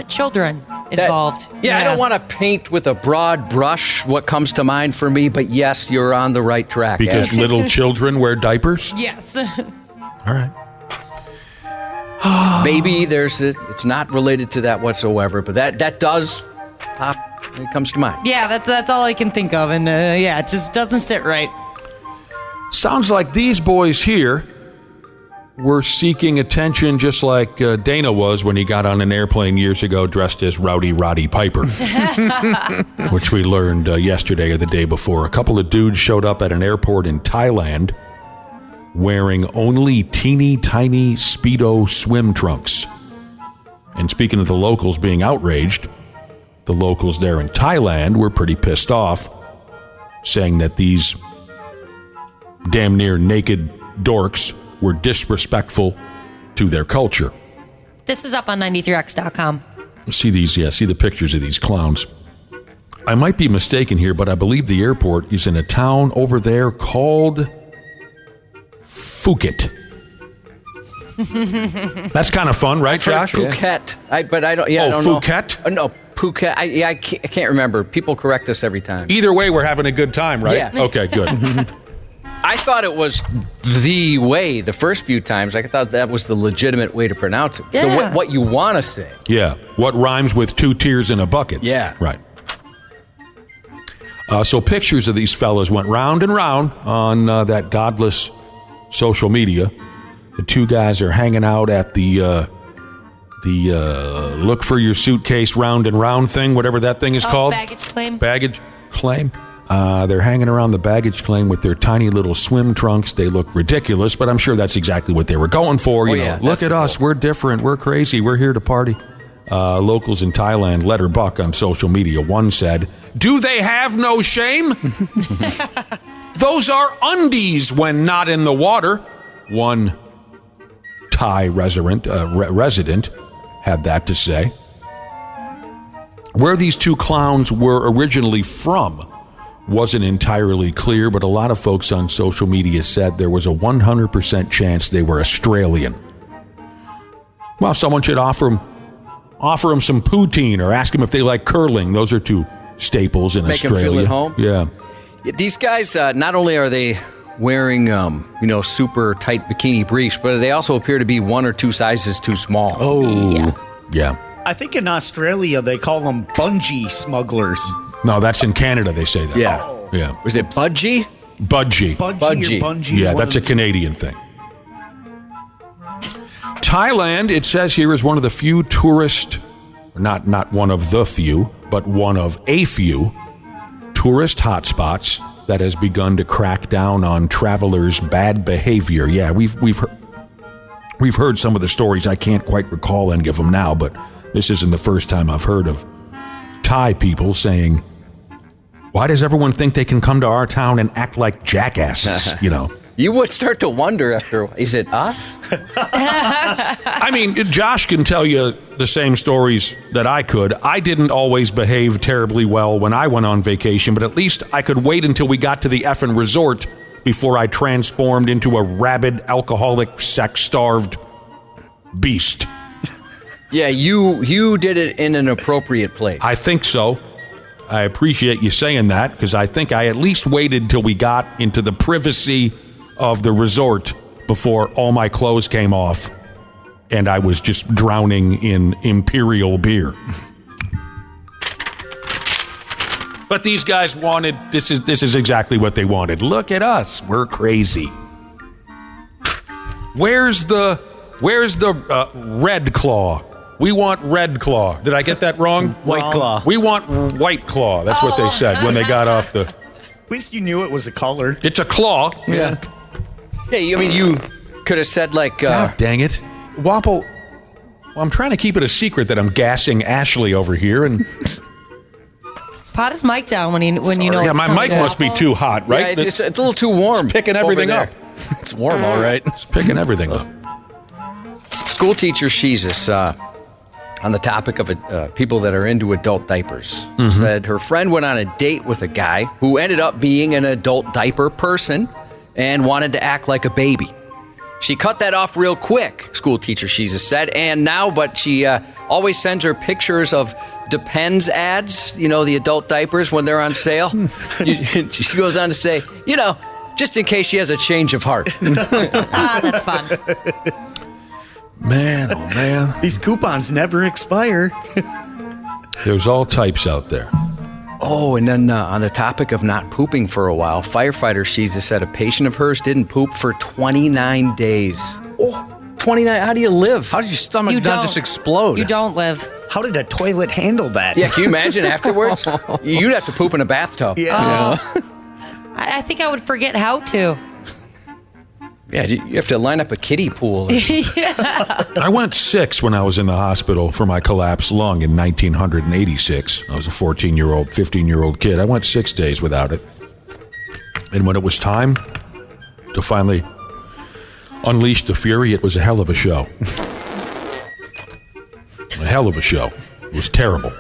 Children involved. I don't want to paint with a broad brush what comes to mind for me, but yes, you're on the right track. Because little children wear diapers? Yes. All right. Maybe it's not related to that whatsoever, but that does pop. It comes to mind. Yeah, that's all I can think of, and it just doesn't sit right. Sounds like these boys here were seeking attention just like Dana was when he got on an airplane years ago dressed as Rowdy Roddy Piper, which we learned yesterday or the day before. A couple of dudes showed up at an airport in Thailand wearing only teeny tiny Speedo swim trunks. And speaking of the locals being outraged, the locals there in Thailand were pretty pissed off, saying that these damn near naked dorks were disrespectful to their culture. This is up on 93x.com. See the pictures of these clowns. I might be mistaken here, but I believe the airport is in a town over there called Phuket. That's kind of fun, right, Josh? Phuket. I don't know. Phuket? No, Phuket. I can't remember. People correct us every time. Either way, we're having a good time, right? Yeah. Okay, good. I thought it was the way the first few times. I thought that was the legitimate way to pronounce it. Yeah. What you want to say. Yeah. What rhymes with 2 tears in a bucket. Yeah. Right. So pictures of these fellas went round and round on that godless social media. The 2 guys are hanging out at the look for your suitcase round and round thing, whatever that thing is called. Baggage claim. Baggage claim. They're hanging around the baggage claim with their tiny little swim trunks. They look ridiculous, but I'm sure that's exactly what they were going for. Look at us. We're different. We're crazy. We're here to party. Locals in Thailand let her buck on social media. One said, "Do they have no shame? Those are undies when not in the water." One Thai resident had that to say. Where these 2 clowns were originally from wasn't entirely clear, but a lot of folks on social media said there was a 100% chance they were Australian. Well, someone should offer them some poutine or ask them if they like curling. Those are 2 staples in Australia. Make them feel at home. Yeah. These guys, not only are they wearing, super tight bikini briefs, but they also appear to be 1 or 2 sizes too small. Oh, yeah. I think in Australia they call them bungee smugglers. No, that's in Canada. They say that. Yeah. Yeah. Was it budgie? Budgie. Budgie. Or bungee. Yeah, that's a Canadian thing. Thailand, it says here, is one of the few not one of the few, but one of a few tourist hotspots that has begun to crack down on travelers' bad behavior. Yeah, we've heard some of the stories. I can't quite recall any of them now, but this isn't the first time I've heard of Thai people saying, "Why does everyone think they can come to our town and act like jackasses?" You would start to wonder after, is it us? I mean, Josh can tell you the same stories that I could. I didn't always behave terribly well when I went on vacation, but at least I could wait until we got to the effing resort before I transformed into a rabid, alcoholic, sex-starved beast. Yeah, you did it in an appropriate place. I think so. I appreciate you saying that, because I think I at least waited till we got into the privacy of the resort before all my clothes came off and I was just drowning in imperial beer. But these guys wanted, this is exactly what they wanted. Look at us, we're crazy. Where's the Red Claw? We want Red Claw. Did I get that wrong? White Claw. We want White Claw. That's what they said when they got off the... At least you knew it was a color. It's a claw. Yeah. Hey, I mean, you could have said like... God dang it. Wapple, I'm trying to keep it a secret that I'm gassing Ashley over here, and... Pot his mic down when you know. Yeah, it's my coming mic must be too hot, right? Yeah, it's a little too warm. It's picking everything up. It's warm, all right. It's picking everything up. School teacher Jesus, on the topic of people that are into adult diapers, said her friend went on a date with a guy who ended up being an adult diaper person and wanted to act like a baby. She cut that off real quick, school teacher Jesus said, but she always sends her pictures of Depends ads, the adult diapers when they're on sale. She goes on to say, just in case she has a change of heart. That's fun. Man, oh man. These coupons never expire. There's all types out there. Oh, and then on the topic of not pooping for a while, firefighter Jesus said a patient of hers didn't poop for 29 days. Oh, 29, how do you live? How does your stomach not just explode? You don't live. How did a toilet handle that? Yeah, can you imagine afterwards? You'd have to poop in a bathtub. Yeah. I think I would forget how to. Yeah, you have to line up a kiddie pool. Yeah. I went 6 when I was in the hospital for my collapsed lung in 1986. I was a 14-year-old, 15-year-old kid. I went 6 days without it. And when it was time to finally unleash the fury, it was a hell of a show. A hell of a show. It was terrible.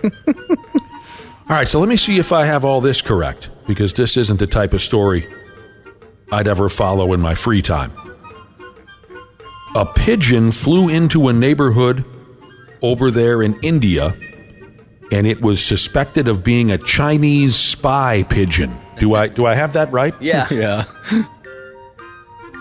All right, so let me see if I have all this correct, because this isn't the type of story I'd ever follow in my free time. A pigeon flew into a neighborhood over there in India, and it was suspected of being a Chinese spy pigeon. Do I have that right? Yeah. Yeah.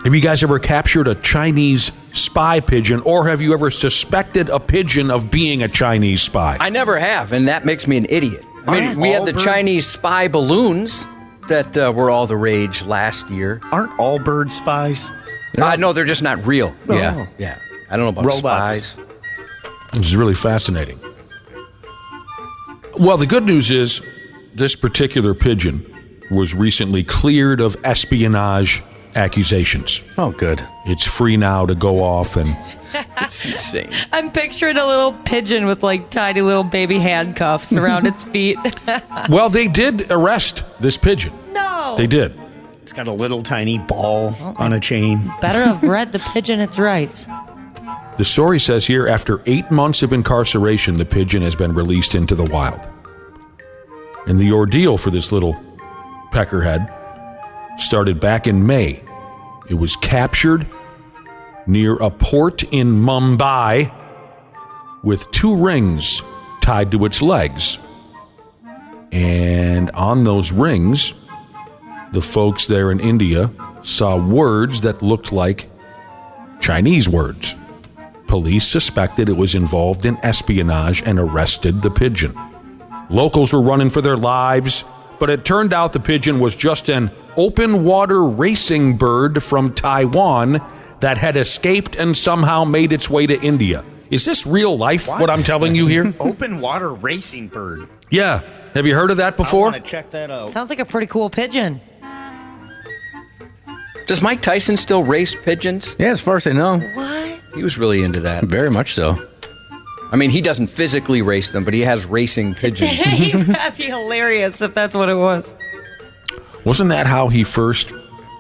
Have you guys ever captured a Chinese spy pigeon, or have you ever suspected a pigeon of being a Chinese spy? I never have, and that makes me an idiot. I mean, we had the Chinese spy balloons that were all the rage last year. Aren't all birds spies? No, they're just not real. Oh. Yeah. I don't know about Robots. spies. This is really fascinating. Well, the good news is this particular pigeon was recently cleared of espionage accusations. Oh, good. It's free now to go off and... It's insane. I'm picturing a little pigeon with like tiny little baby handcuffs around its feet. Well, they did arrest this pigeon. No. They did. It's got a little tiny ball on a chain. Better have read the pigeon its rights. The story says here, after 8 months of incarceration, the pigeon has been released into the wild. And the ordeal for this little peckerhead started back in May. It was captured near a port in Mumbai with 2 rings tied to its legs. And on those rings, the folks there in India saw words that looked like Chinese words. Police suspected it was involved in espionage and arrested the pigeon. Locals were running for their lives, but it turned out the pigeon was just an open water racing bird from Taiwan that had escaped and somehow made its way to India. Is this real life, what I'm telling you here? Open water racing bird. Yeah. Have you heard of that before? I want to check that out. Sounds like a pretty cool pigeon. Does Mike Tyson still race pigeons? Yeah, as far as I know. What? He was really into that. Very much so. I mean, he doesn't physically race them, but he has racing pigeons. That'd be hilarious if that's what it was. Wasn't that how he first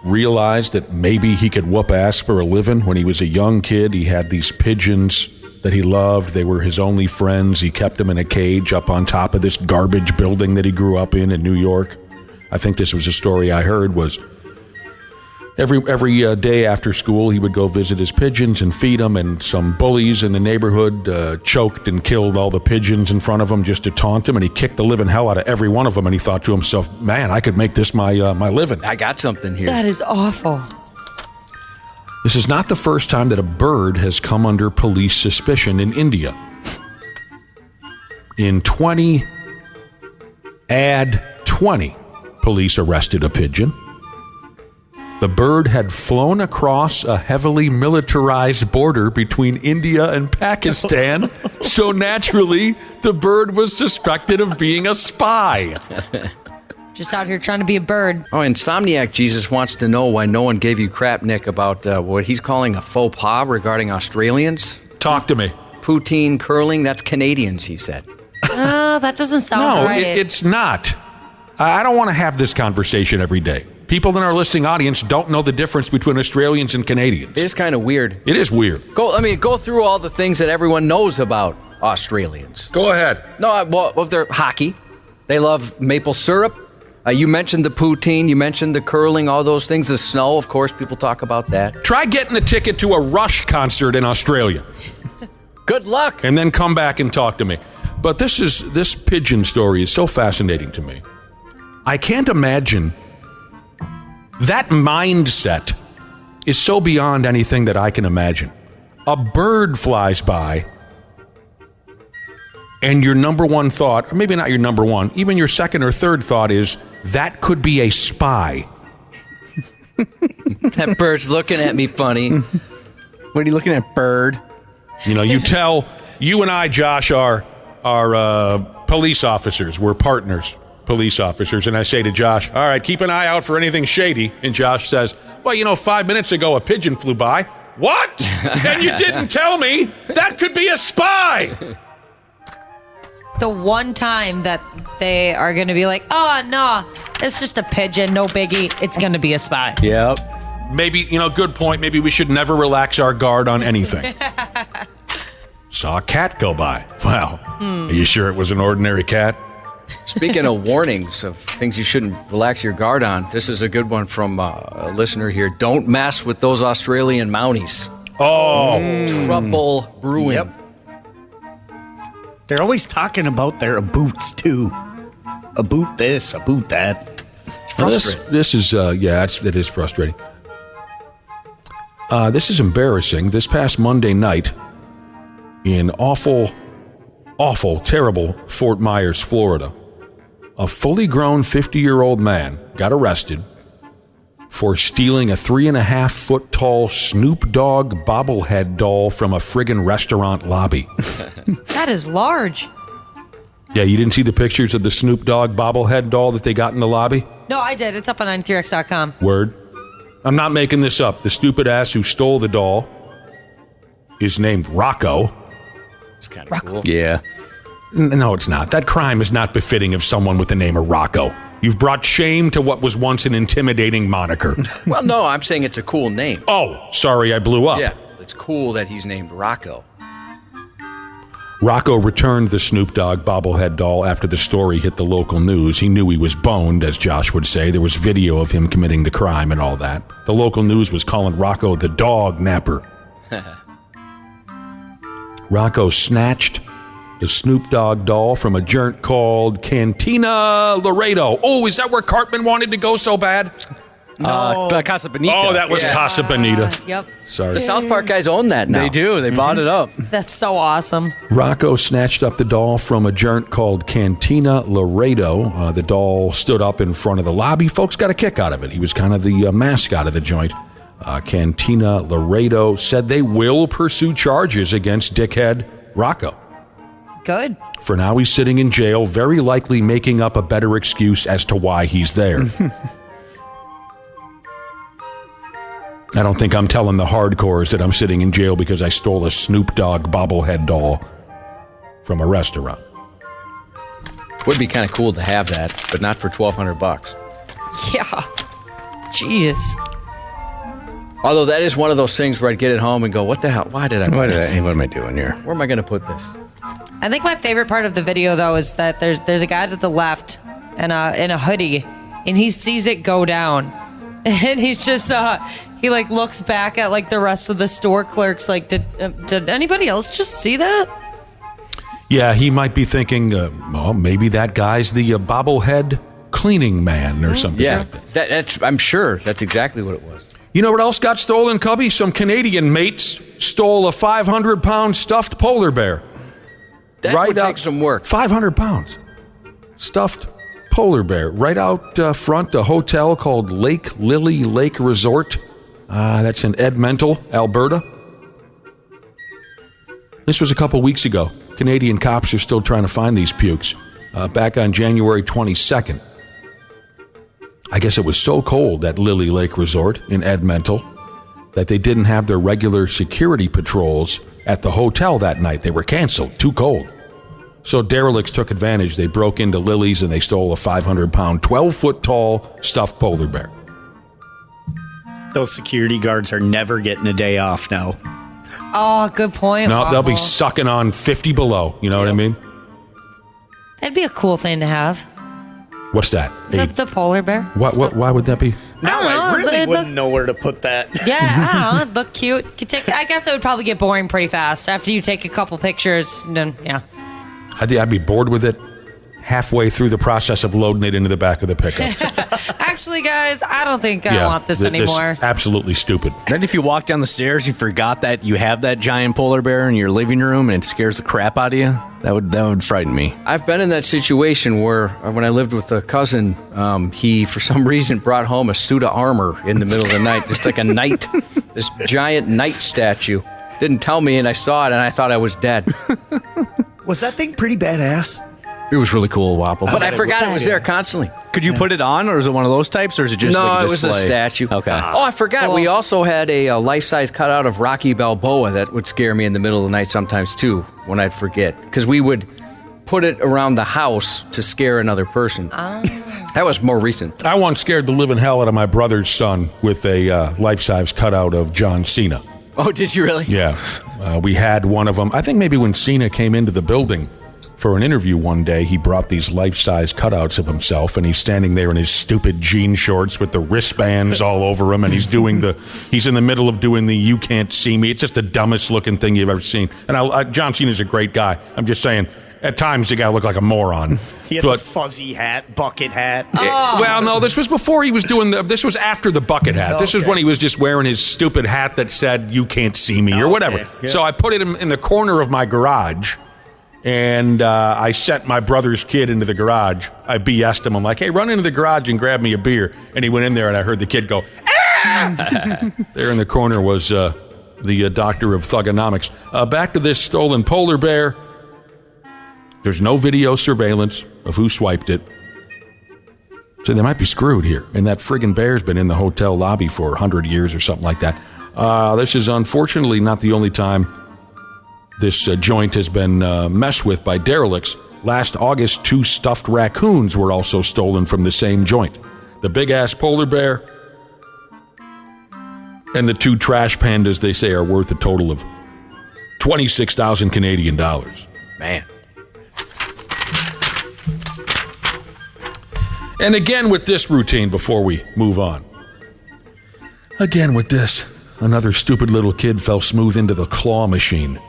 realized that maybe he could whoop ass for a living? When he was a young kid, he had these pigeons that he loved. They were his only friends. He kept them in a cage up on top of this garbage building that he grew up in New York. I think this was a story I heard was every day after school he would go visit his pigeons and feed them, and some bullies in the neighborhood choked and killed all the pigeons in front of him just to taunt him, and he kicked the living hell out of every one of them, and he thought to himself, man, I could make this my living. I got something here. That is awful. This is not the first time that a bird has come under police suspicion in India. In 2020, police arrested a pigeon. The bird had flown across a heavily militarized border between India and Pakistan, so naturally, the bird was suspected of being a spy. Just out here trying to be a bird. Oh, Insomniac Jesus wants to know why no one gave you crap, Nick, about what he's calling a faux pas regarding Australians. Talk to me. Poutine curling, that's Canadians, he said. That doesn't sound right. No, it's not. I don't want to have this conversation every day. People in our listening audience don't know the difference between Australians and Canadians. It is kind of weird. It is weird. Go through all the things that everyone knows about Australians. Go ahead. No, well, they're hockey. They love maple syrup. You mentioned the poutine. You mentioned the curling, all those things. The snow, of course, people talk about that. Try getting a ticket to a Rush concert in Australia. Good luck. And then come back and talk to me. But this pigeon story is so fascinating to me. I can't imagine. That mindset is so beyond anything that I can imagine. A bird flies by, and your number one thought, or maybe not your number one, even your second or third thought is, that could be a spy. That bird's looking at me funny. What are you looking at, bird? You and I, Josh, are police officers. We're partners. Police officers, and I say to Josh, all right, keep an eye out for anything shady. And Josh says, well, 5 minutes ago a pigeon flew by. What? And you didn't tell me? That could be a spy. The one time that they are going to be like, oh, no, it's just a pigeon, no biggie, it's going to be a spy. Yep. Maybe, good point. Maybe we should never relax our guard on anything. Saw a cat go by. Wow. Are you sure it was an ordinary cat? Speaking of warnings of things you shouldn't relax your guard on, this is a good one from a listener here. Don't mess with those Australian Mounties. Oh. Trouble brewing. Yep. They're always talking about their boots, too. A boot this, a boot that. Frustrating. This is, it is frustrating. This is embarrassing. This past Monday night in awful, terrible Fort Myers, Florida, a fully grown 50-year-old man got arrested for stealing a 3.5-foot tall Snoop Dogg bobblehead doll from a friggin' restaurant lobby. That is large. Yeah, you didn't see the pictures of the Snoop Dogg bobblehead doll that they got in the lobby? No, I did. It's up on 93x.com. Word. I'm not making this up. The stupid ass who stole the doll is named Rocco. It's kind of cool. Yeah. No, it's not. That crime is not befitting of someone with the name of Rocco. You've brought shame to what was once an intimidating moniker. Well, no, I'm saying it's a cool name. Oh, sorry, I blew up. Yeah, it's cool that he's named Rocco. Rocco returned the Snoop Dogg bobblehead doll after the story hit the local news. He knew he was boned, as Josh would say. There was video of him committing the crime and all that. The local news was calling Rocco the dog napper. Rocco snatched The Snoop Dogg doll from a joint called Cantina Laredo. Oh, is that where Cartman wanted to go so bad? Casa Bonita. Oh, that was Casa Bonita. Yep. Sorry. The South Park guys own that now. They do. They bought it up. That's so awesome. Rocco snatched up the doll from a joint called Cantina Laredo. The doll stood up in front of the lobby. Folks got a kick out of it. He was kind of the mascot of the joint. Cantina Laredo said they will pursue charges against dickhead Rocco. Good. For now, he's sitting in jail, very likely making up a better excuse as to why he's there. I don't think I'm telling the hardcores that I'm sitting in jail because I stole a Snoop Dogg bobblehead doll from a restaurant. Would be kind of cool to have that, but not for $1,200. Yeah. Jeez. Although that is one of those things where I'd get it home and go, what the hell? What am I doing here? Where am I going to put this? I think my favorite part of the video, though, is that there's a guy to the left in a hoodie, and he sees it go down. And he's just, he like looks back at like the rest of the store clerks like, did anybody else just see that? Yeah, he might be thinking, well, maybe that guy's the bobblehead cleaning man or something like that. That's, I'm sure that's exactly what it was. You know what else got stolen, Cubby? Some Canadian mates stole a 500-pound stuffed polar bear. That would take some work. 500 pounds. Stuffed polar bear. Right out front, a hotel called Lake Lily Lake Resort. That's in Edmonton, Alberta. This was a couple weeks ago. Canadian cops are still trying to find these pukes. Back on January 22nd. I guess it was so cold at Lily Lake Resort in Edmonton that they didn't have their regular security patrols at the hotel that night. They were canceled. Too cold. So derelicts took advantage. They broke into Lily's and they stole a 500-pound, 12-foot-tall stuffed polar bear. Those security guards are never getting a day off now. Oh, good point. No, they'll be Waffle. sucking on 50 below. You know what I mean? That'd be a cool thing to have. What's that? The polar bear. Why would that be? Now I really wouldn't know where to put that. Yeah, I don't know. Look cute. I guess it would probably get boring pretty fast after you take a couple pictures. Then, yeah. I'd be bored with it halfway through the process of loading it into the back of the pickup. Actually, guys, I don't think I want this anymore. This absolutely stupid. Then if you walk down the stairs, you forgot that you have that giant polar bear in your living room and it scares the crap out of you. That would frighten me. I've been in that situation where when I lived with a cousin, he, for some reason, brought home a suit of armor in the middle of the night, just like a knight, this giant knight statue. Didn't tell me, and I saw it, and I thought I was dead. Was that thing pretty badass? It was really cool, Wapple. But I forgot it was there constantly. Could you put it on, or is it one of those types, or is it just like a display? No, it was a statue. Okay. Oh, I forgot. Cool. We also had a life-size cutout of Rocky Balboa that would scare me in the middle of the night sometimes, too, when I'd forget. Because we would put it around the house to scare another person. That was more recent. I once scared the living hell out of my brother's son with a life-size cutout of John Cena. Oh, did you really? Yeah. We had one of them. I think maybe when Cena came into the building for an interview one day, he brought these life-size cutouts of himself, and he's standing there in his stupid jean shorts with the wristbands all over him, and he's in the middle of doing the "You Can't See Me." It's just the dumbest looking thing you've ever seen. And John Cena's a great guy. I'm just saying, at times the guy looked like a moron. He had the fuzzy hat, bucket hat. Well, no, this was before he was doing this was after the bucket hat. This was when he was just wearing his stupid hat that said, "You can't see me," or whatever. Yeah. So I put it in the corner of my garage, and I sent my brother's kid into the garage. I BS'd him. I'm like, "Hey, run into the garage and grab me a beer." And he went in there, and I heard the kid go, "Ah!" There in the corner was the doctor of thugonomics. Back to this stolen polar bear. There's no video surveillance of who swiped it. So they might be screwed here. And that friggin' bear's been in the hotel lobby for 100 years or something like that. This is unfortunately not the only time this joint has been messed with by derelicts. Last August, 2 stuffed raccoons were also stolen from the same joint. The big-ass polar bear and the 2 trash pandas, they say, are worth a total of 26,000 Canadian dollars. Man. And again with this routine before we move on. Again with this. Another stupid little kid fell smooth into the claw machine.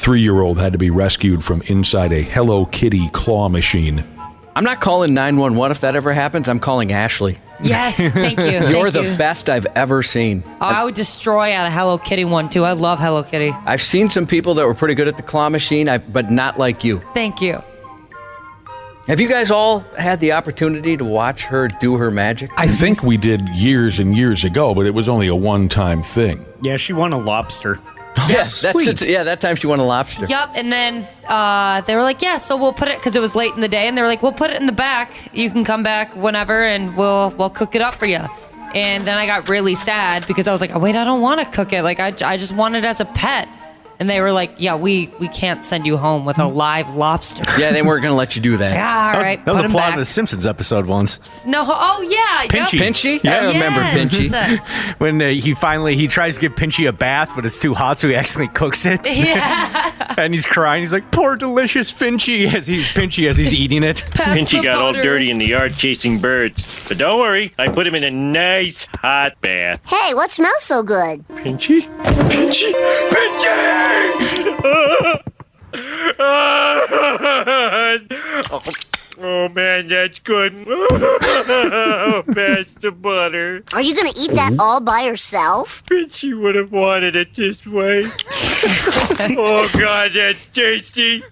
3-year-old had to be rescued from inside a Hello Kitty claw machine. I'm not calling 911 if that ever happens. I'm calling Ashley. Yes, thank you. You're the best I've ever seen. Oh, I would destroy at a Hello Kitty one, too. I love Hello Kitty. I've seen some people that were pretty good at the claw machine, but not like you. Thank you. Have you guys all had the opportunity to watch her do her magic? I think we did years and years ago, but it was only a one-time thing. Yeah, she won a lobster. That time she won a lobster. Yep, and then they were like, yeah, so we'll put it, because it was late in the day, and they were like, we'll put it in the back. You can come back whenever, and we'll cook it up for you. And then I got really sad, because I was like, oh, wait, I don't want to cook it. Like, I just want it as a pet. And they were like, yeah, we can't send you home with a live lobster. Yeah, they weren't going to let you do that. Yeah, all right, That was put a him plot back. of the Simpsons episode once. No, oh, yeah. Pinchy. Yep. Pinchy? Yeah, I remember Pinchy. When he tries to give Pinchy a bath, but it's too hot, so he actually cooks it. Yeah. And he's crying. He's like, poor delicious Pinchy as he's eating it. Pinchy got all dirty in the yard chasing birds. But don't worry, I put him in a nice hot bath. Hey, what smells so good? Pinchy? Pinchy! Pinchy! Oh man, that's good. Pass the butter. Are you gonna eat that all by yourself? Pinchy would have wanted it this way. Oh God, that's tasty.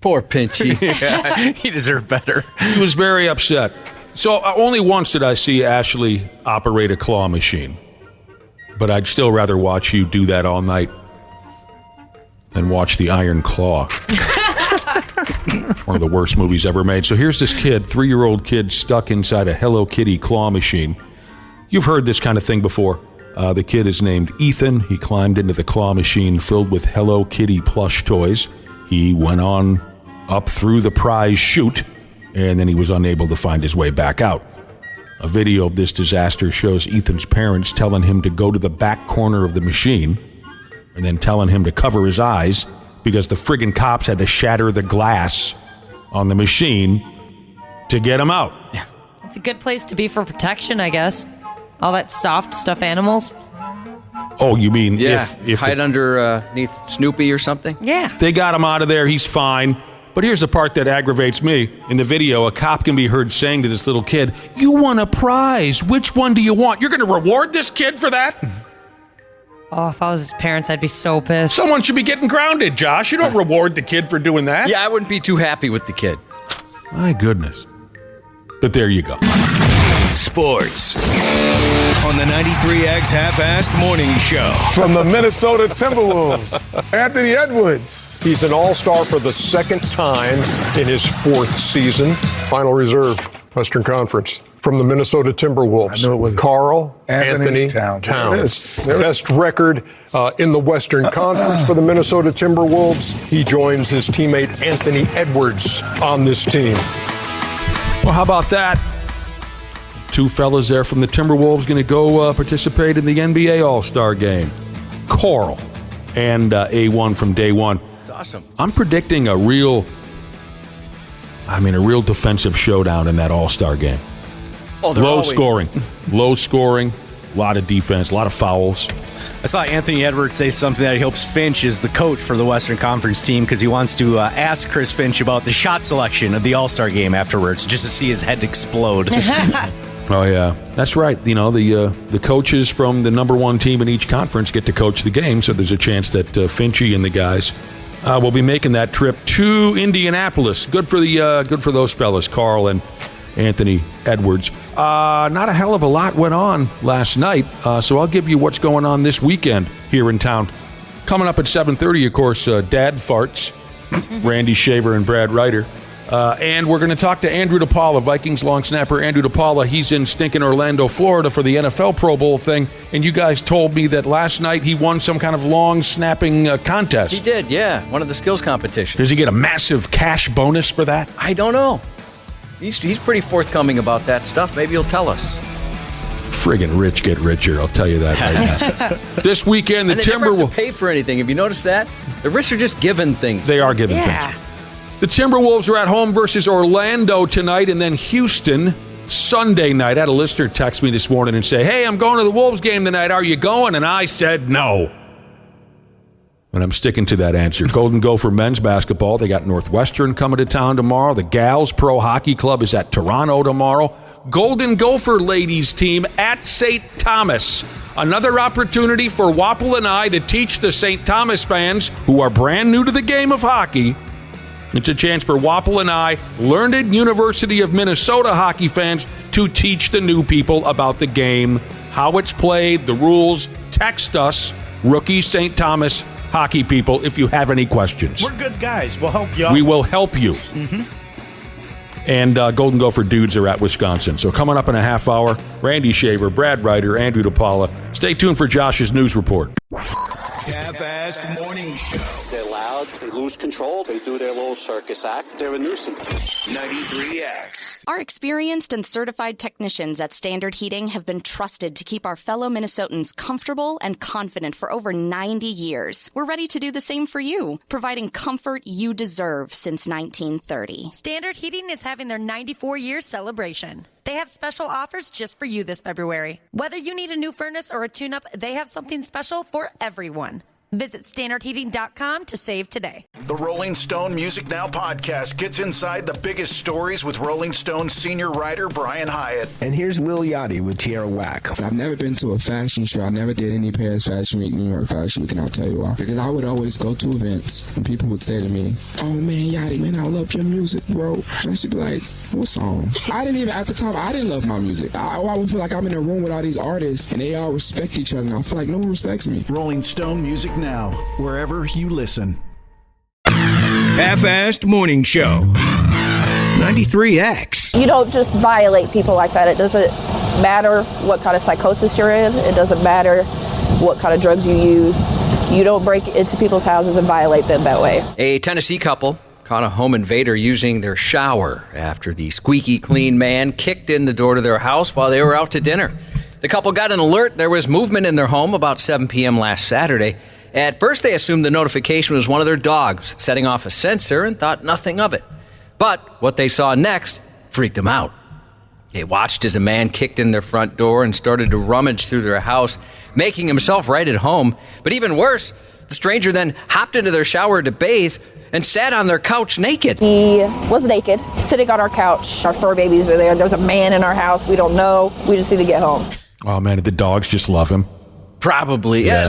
Poor Pinchy. Yeah, he deserved better. He was very upset. So only once did I see Ashley operate a claw machine. But I'd still rather watch you do that all night than watch The Iron Claw. One of the worst movies ever made. So here's this kid, 3-year-old kid, stuck inside a Hello Kitty claw machine. You've heard this kind of thing before. The kid is named Ethan. He climbed into the claw machine filled with Hello Kitty plush toys. He went on up through the prize chute, and then he was unable to find his way back out. A video of this disaster shows Ethan's parents telling him to go to the back corner of the machine and then telling him to cover his eyes because the friggin' cops had to shatter the glass on the machine to get him out. It's a good place to be for protection, I guess. All that soft stuffed animals. Oh, you mean if hide underneath Snoopy or something? Yeah. They got him out of there, he's fine. But here's the part that aggravates me. In the video, a cop can be heard saying to this little kid, "You won a prize. Which one do you want?" You're going to reward this kid for that? Oh, if I was his parents, I'd be so pissed. Someone should be getting grounded, Josh. You don't reward the kid for doing that. Yeah, I wouldn't be too happy with the kid. My goodness. But there you go. Sports on the 93X Half-Assed Morning Show. From the Minnesota Timberwolves, Anthony Edwards. He's an all-star for the second time in his 4th season. Final reserve, Western Conference. From the Minnesota Timberwolves, I knew it was Carl Anthony Towns. Best record in the Western Conference for the Minnesota Timberwolves. He joins his teammate Anthony Edwards on this team. Well, how about that? 2 fellas there from the Timberwolves going to go participate in the NBA All-Star Game. Carl and A1 from day one. It's awesome. I'm predicting a real defensive showdown in that All-Star Game. Oh, low scoring, a lot of defense, a lot of fouls. I saw Anthony Edwards say something that he hopes Finch is the coach for the Western Conference team because he wants to ask Chris Finch about the shot selection of the All-Star Game afterwards, just to see his head explode. Oh, yeah. That's right. You know, the coaches from the number 1 team in each conference get to coach the game, so there's a chance that Finchy and the guys will be making that trip to Indianapolis. Good for those fellas, Carl and Anthony Edwards. Not a hell of a lot went on last night, so I'll give you what's going on this weekend here in town. Coming up at 7:30, of course, Dad Farts, Randy Shaver and Brad Ryder. And we're going to talk to Andrew DePaola, Vikings long-snapper Andrew DePaola. He's in stinking Orlando, Florida for the NFL Pro Bowl thing. And you guys told me that last night he won some kind of long-snapping contest. He did, yeah. One of the skills competitions. Does he get a massive cash bonus for that? I don't know. He's pretty forthcoming about that stuff. Maybe he'll tell us. Friggin' rich get richer, I'll tell you that right now. This weekend, the Timberwolves never have Timberwolves to pay for anything. Have you noticed that? The rich are just given things. They are given things. The Timberwolves are at home versus Orlando tonight, and then Houston Sunday night. I had a listener text me this morning and say, "Hey, I'm going to the Wolves game tonight. Are you going?" And I said no. And I'm sticking to that answer. Golden Gopher men's basketball, they got Northwestern coming to town tomorrow. The Gals Pro Hockey Club is at Toronto tomorrow. Golden Gopher ladies team at St. Thomas. Another opportunity for Wapple and I to teach the St. Thomas fans who are brand new to the game of hockey. It's a chance for Wapple and I, learned University of Minnesota hockey fans, to teach the new people about the game, how it's played, the rules. Text us, Rookie St. Thomas hockey people, if you have any questions. We're good guys. We'll help you out. We will help you. And Golden Gopher dudes are at Wisconsin. So coming up in a half hour, Randy Shaver, Brad Ryder, Andrew DePaola. Stay tuned for Josh's news report. Half-assed morning show. They're loud, they lose control, they do their little circus act, they're a nuisance. 93X. Our experienced and certified technicians at Standard Heating have been trusted to keep our fellow Minnesotans comfortable and confident for over 90 years. We're ready to do the same for you, providing comfort you deserve since 1930. Standard Heating is having their 94-year celebration. They have special offers just for you this February. Whether you need a new furnace or a tune-up, they have something special for everyone. Visit standardheating.com to save today. The Rolling Stone Music Now podcast gets inside the biggest stories with Rolling Stone senior writer Brian Hyatt. And here's Lil Yachty with Tierra Whack. I've never been to a fashion show. I never did any Paris Fashion Week, New York Fashion Week, and I'll tell you why. Because I would always go to events and people would say to me, "Oh man, Yachty, man, I love your music, bro." And I should be like, "What song?" I didn't even, at the time, I didn't love my music. I would feel like I'm in a room with all these artists and they all respect each other, and I feel like no one respects me. Rolling Stone Music Now, wherever you listen. Half-assed morning show. 93X. You don't just violate people like that. It doesn't matter what kind of psychosis you're in. It doesn't matter what kind of drugs you use. You don't break into people's houses and violate them that way. A Tennessee couple caught a home invader using their shower after the squeaky clean man kicked in the door to their house while they were out to dinner. The couple got an alert there was movement in their home about 7 p.m. last Saturday. At first, they assumed the notification was one of their dogs setting off a sensor and thought nothing of it. But what they saw next freaked them out. They watched as a man kicked in their front door and started to rummage through their house, making himself right at home. But even worse, the stranger then hopped into their shower to bathe and sat on their couch naked. He was naked, sitting on our couch. Our fur babies are there. There's a man in our house. We don't know. We just need to get home. Oh, man, did the dogs just love him? Probably. Yeah,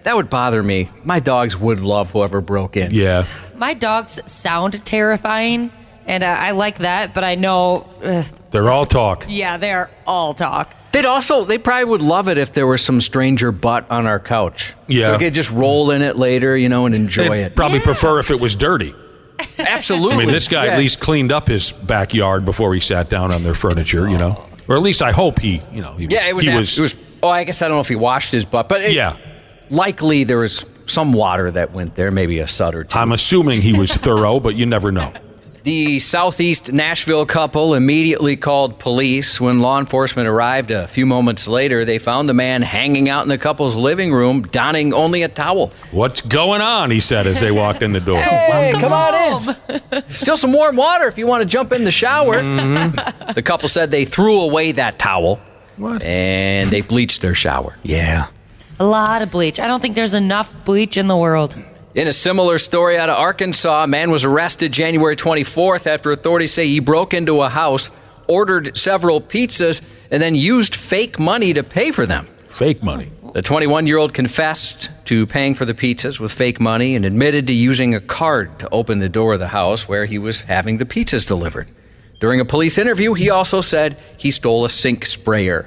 that would bother me. My dogs would love whoever broke in. Yeah. My dogs sound terrifying, and I like that, but I know... They're all talk. Yeah, they are all talk. They probably would love it if there was some stranger butt on our couch. Yeah. So we could just roll in it later, and enjoy it. Probably prefer if it was dirty. Absolutely. I mean, this guy at least cleaned up his backyard before he sat down on their furniture, Or at least I hope he was... Oh, I guess I don't know if he washed his butt, but likely there was some water that went there, maybe a sud or two. I'm assuming he was thorough, but you never know. The Southeast Nashville couple immediately called police. When law enforcement arrived a few moments later, they found the man hanging out in the couple's living room, donning only a towel. "What's going on?" he said as they walked in the door. "Hey, come on in. Still some warm water if you want to jump in the shower." Mm-hmm. The couple said they threw away that towel. What? And they bleached their shower. Yeah. A lot of bleach. I don't think there's enough bleach in the world. In a similar story out of Arkansas, a man was arrested January 24th after authorities say he broke into a house, ordered several pizzas, and then used fake money to pay for them. Fake money? The 21-year-old confessed to paying for the pizzas with fake money and admitted to using a card to open the door of the house where he was having the pizzas delivered. During a police interview, he also said he stole a sink sprayer.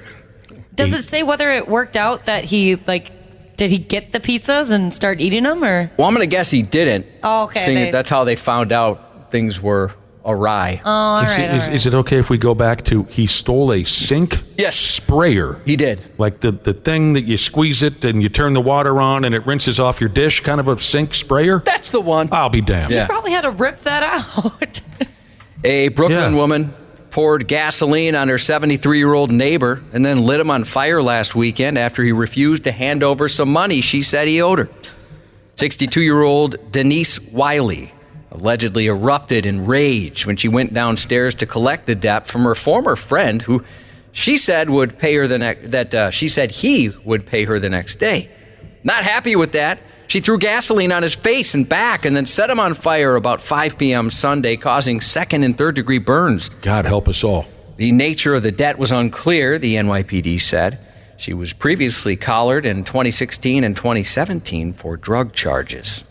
Does it say whether it worked out that he, did he get the pizzas and start eating them, or? Well, I'm going to guess he didn't. Oh, okay. Seeing that that's how they found out things were awry. Oh, all right. Is it okay if we go back to he stole a sink sprayer? He did. Like the thing that you squeeze it and you turn the water on and it rinses off your dish, kind of a sink sprayer? That's the one. I'll be damned. You probably had to rip that out. A Brooklyn woman poured gasoline on her 73-year-old neighbor and then lit him on fire last weekend after he refused to hand over some money she said he owed her. 62-year-old Denise Wiley allegedly erupted in rage when she went downstairs to collect the debt from her former friend, who she said would pay her he would pay her the next day. Not happy with that, she threw gasoline on his face and back and then set him on fire about 5 p.m. Sunday, causing second- and third-degree burns. God help us all. The nature of the debt was unclear, the NYPD said. She was previously collared in 2016 and 2017 for drug charges.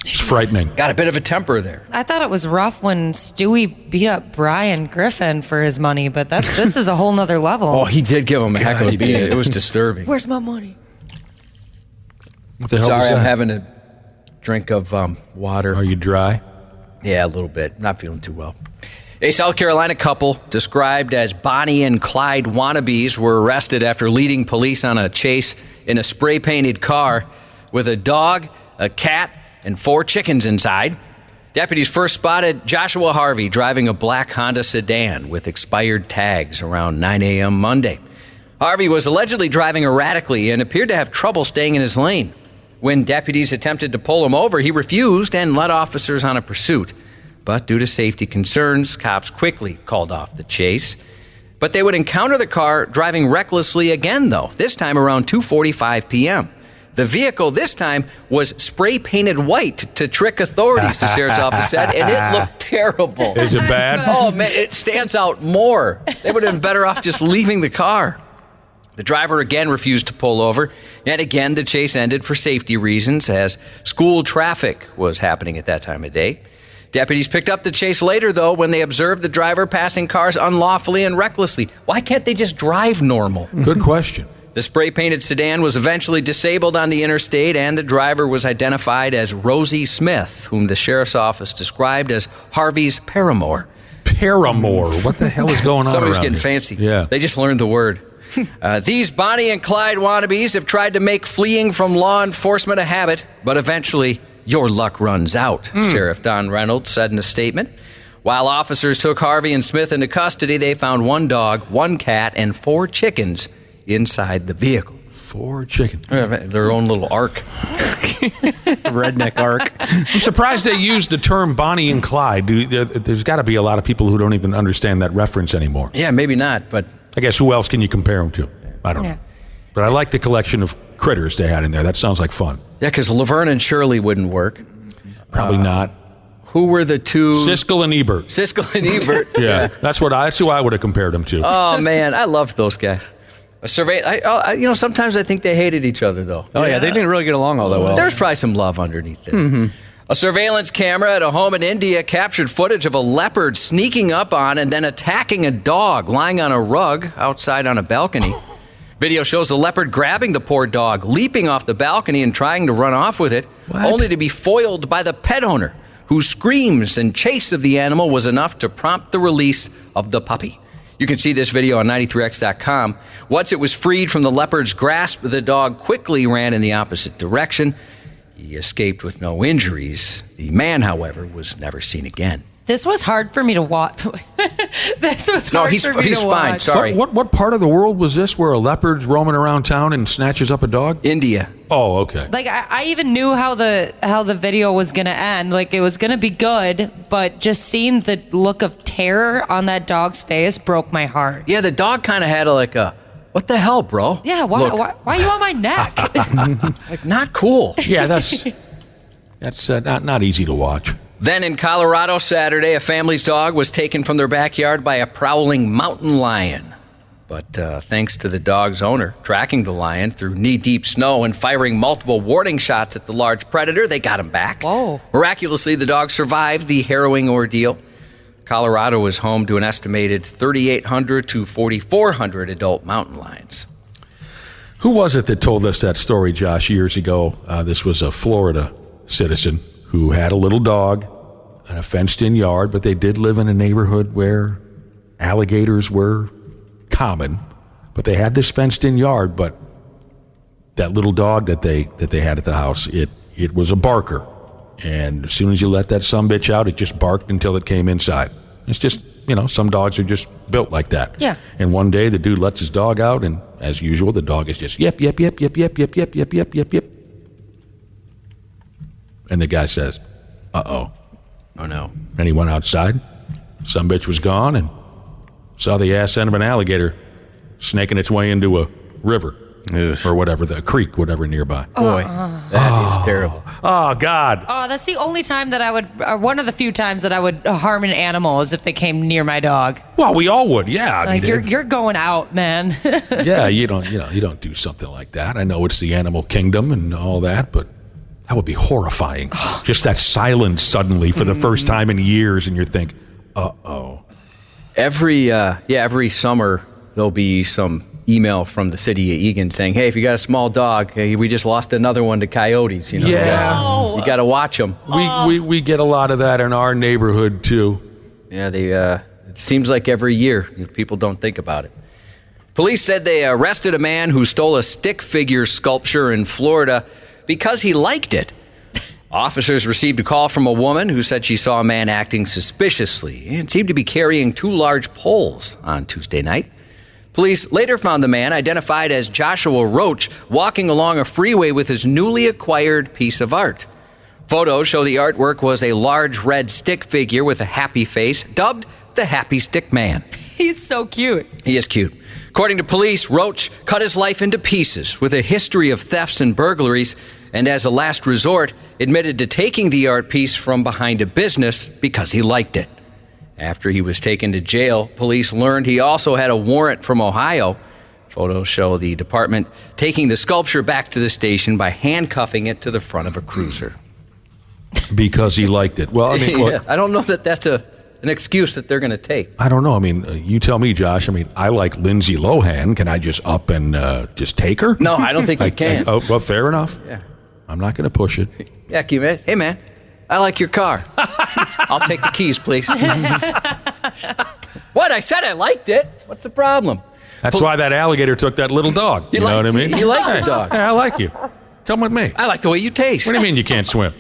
It's frightening. Got a bit of a temper there. I thought it was rough when Stewie beat up Brian Griffin for his money, but this is a whole nother level. Oh, he did give him a heck of a beating. It was disturbing. Where's my money? What the hell was Sorry, that? I'm having a drink of water. Are you dry? Yeah, a little bit. Not feeling too well. A South Carolina couple described as Bonnie and Clyde wannabes were arrested after leading police on a chase in a spray-painted car with a dog, a cat, and 4 chickens inside. Deputies first spotted Joshua Harvey driving a black Honda sedan with expired tags around 9 a.m. Monday. Harvey was allegedly driving erratically and appeared to have trouble staying in his lane. When deputies attempted to pull him over, he refused and led officers on a pursuit. But due to safety concerns, cops quickly called off the chase. But they would encounter the car driving recklessly again, though, this time around 2:45 p.m. The vehicle this time was spray-painted white to trick authorities, the sheriff's office said, and it looked terrible. Is it bad? Oh, man, it stands out more. They would have been better off just leaving the car. The driver again refused to pull over, and again the chase ended for safety reasons as school traffic was happening at that time of day. Deputies picked up the chase later, though, when they observed the driver passing cars unlawfully and recklessly. Why can't they just drive normal? Good question. The spray-painted sedan was eventually disabled on the interstate, and the driver was identified as Rosie Smith, whom the sheriff's office described as Harvey's paramour. Paramour? What the hell is going on Somebody's around getting here? fancy. Yeah. They just learned the word. These Bonnie and Clyde wannabes have tried to make fleeing from law enforcement a habit, but eventually your luck runs out, Sheriff Don Reynolds said in a statement. While officers took Harvey and Smith into custody, they found 1 dog, 1 cat, and 4 chickens inside the vehicle. 4 chickens. Their own little ark. Redneck ark. I'm surprised they used the term Bonnie and Clyde. There's got to be a lot of people who don't even understand that reference anymore. Yeah, maybe not, but I guess who else can you compare them to? I don't know. But I like the collection of critters they had in there. That sounds like fun. Yeah, because Laverne and Shirley wouldn't work. Probably not. Who were the two? Siskel and Ebert. Siskel and Ebert. Yeah, that's who I would have compared them to. Oh, man, I loved those guys. A survey. Sometimes I think they hated each other, though. Oh, yeah, they didn't really get along all that well. There's probably some love underneath there. Mm-hmm. A surveillance camera at a home in India captured footage of a leopard sneaking up on and then attacking a dog lying on a rug outside on a balcony. Video shows the leopard grabbing the poor dog, leaping off the balcony and trying to run off with it, only to be foiled by the pet owner, whose screams and chase of the animal was enough to prompt the release of the puppy. You can see this video on 93x.com. Once it was freed from the leopard's grasp, the dog quickly ran in the opposite direction. He escaped with no injuries. The man, however, was never seen again. This was hard for me to watch. He's fine. Sorry. What part of the world was this where a leopard's roaming around town and snatches up a dog? India. Oh, okay. Like I even knew how the video was gonna end. Like it was gonna be good, but just seeing the look of terror on that dog's face broke my heart. Yeah, the dog kind of had what the hell, bro? Yeah, why are you on my neck? Like, not cool. Yeah, that's not easy to watch. Then in Colorado Saturday, a family's dog was taken from their backyard by a prowling mountain lion. But thanks to the dog's owner tracking the lion through knee-deep snow and firing multiple warning shots at the large predator, they got him back. Whoa. Miraculously, the dog survived the harrowing ordeal. Colorado is home to an estimated 3,800 to 4,400 adult mountain lions. Who was it that told us that story, Josh, years ago? This was a Florida citizen who had a little dog in a fenced-in yard, but they did live in a neighborhood where alligators were common. But they had this fenced-in yard, but that little dog that they had at the house, it was a barker. And as soon as you let that sumbitch out, it just barked until it came inside. It's just, some dogs are just built like that. Yeah. And one day the dude lets his dog out, and as usual, the dog is just yep, yep, yep, yep, yep, yep, yep, yep, yep, yep, yep. And the guy says, uh-oh. Oh, no. And he went outside. Some bitch was gone and saw the ass end of an alligator snaking its way into a river. or whatever, the creek, whatever nearby. Boy, that is terrible. Oh, God. Oh, that's the only time that I would, one of the few times that I would harm an animal is if they came near my dog. Well, we all would, yeah. Like you're going out, man. Yeah, you don't do something like that. I know it's the animal kingdom and all that, but that would be horrifying. Just that silence suddenly for the first time in years, and you think, uh-oh. Every summer there'll be some email from the city of Egan saying, hey, if you got a small dog, hey, we just lost another one to coyotes. You got to watch them. We get a lot of that in our neighborhood, too. Yeah, it seems like every year. People don't think about it. Police said they arrested a man who stole a stick figure sculpture in Florida because he liked it. Officers received a call from a woman who said she saw a man acting suspiciously and seemed to be carrying 2 large poles on Tuesday night. Police later found the man, identified as Joshua Roach, walking along a freeway with his newly acquired piece of art. Photos show the artwork was a large red stick figure with a happy face, dubbed the Happy Stick Man. He's so cute. He is cute. According to police, Roach cut his life into pieces with a history of thefts and burglaries, and as a last resort, admitted to taking the art piece from behind a business because he liked it. After he was taken to jail, police learned he also had a warrant from Ohio. Photos show the department taking the sculpture back to the station by handcuffing it to the front of a cruiser. Because he liked it. Well, I mean, I don't know that that's an excuse that they're going to take. I don't know. I mean, you tell me, Josh. I mean, I like Lindsay Lohan. Can I just up and just take her? No, I don't think you can. Oh, well, fair enough. Yeah. I'm not going to push it. Yeah, hey, man, I like your car. I'll take the keys, please. What? I said I liked it. What's the problem? That's why that alligator took that little dog. You know what I mean? You like the dog. Hey, I like you. Come with me. I like the way you taste. What do you mean you can't swim?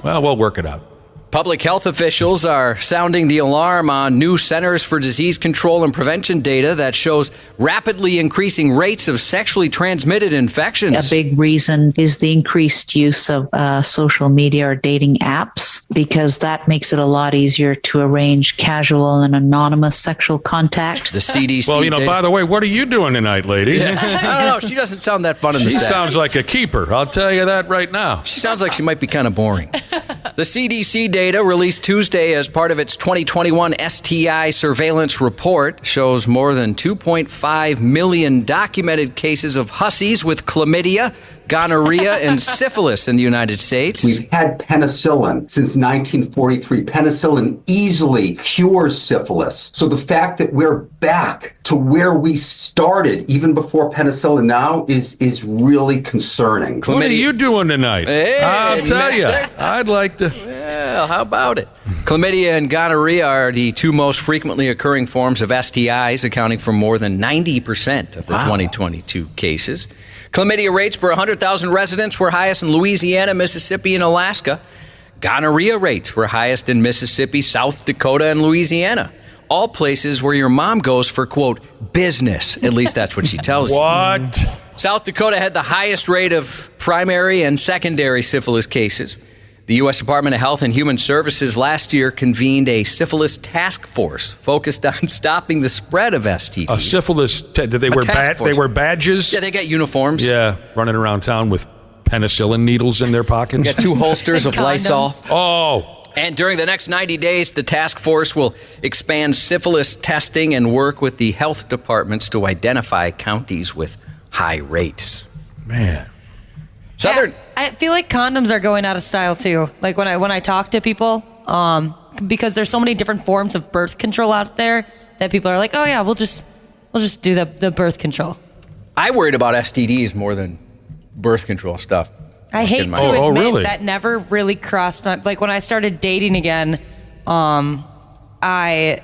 Well, we'll work it out. Public health officials are sounding the alarm on new Centers for Disease Control and Prevention data that shows rapidly increasing rates of sexually transmitted infections. A big reason is the increased use of social media or dating apps, because that makes it a lot easier to arrange casual and anonymous sexual contact. The CDC. Well, by the way, what are you doing tonight, lady? Yeah. I don't know. She doesn't sound that fun in the She set. sounds like a keeper. I'll tell you that right now. She sounds like she might be kind of boring. The CDC data released Tuesday as part of its 2021 STI surveillance report shows more than 2.5 million documented cases of hussies with chlamydia, gonorrhea, and syphilis in the United States. We've had penicillin since 1943. Penicillin easily cures syphilis. So the fact that we're back to where we started even before penicillin now is really concerning. What are you doing tonight? Hey, I'll tell you. mister. I'd like to. Well, how about it? Chlamydia and gonorrhea are the 2 most frequently occurring forms of STIs, accounting for more than 90% of the 2022 cases. Chlamydia rates per 100,000 residents were highest in Louisiana, Mississippi, and Alaska. Gonorrhea rates were highest in Mississippi, South Dakota, and Louisiana. All places where your mom goes for, quote, business. At least that's what she tells you. What? South Dakota had the highest rate of primary and secondary syphilis cases. The U.S. Department of Health and Human Services last year convened a syphilis task force focused on stopping the spread of STDs. A syphilis, did they wear badges? Yeah, they got uniforms. Yeah, running around town with penicillin needles in their pockets. Got 2 holsters of Lysol. Oh. And during the next 90 days, the task force will expand syphilis testing and work with the health departments to identify counties with high rates. Man. Southern. I feel like condoms are going out of style too. Like when I talk to people, because there's so many different forms of birth control out there that people are like, oh yeah, we'll just do the birth control. I worried about STDs more than birth control stuff. I hate to admit that never really crossed my, like when I started dating again, I'd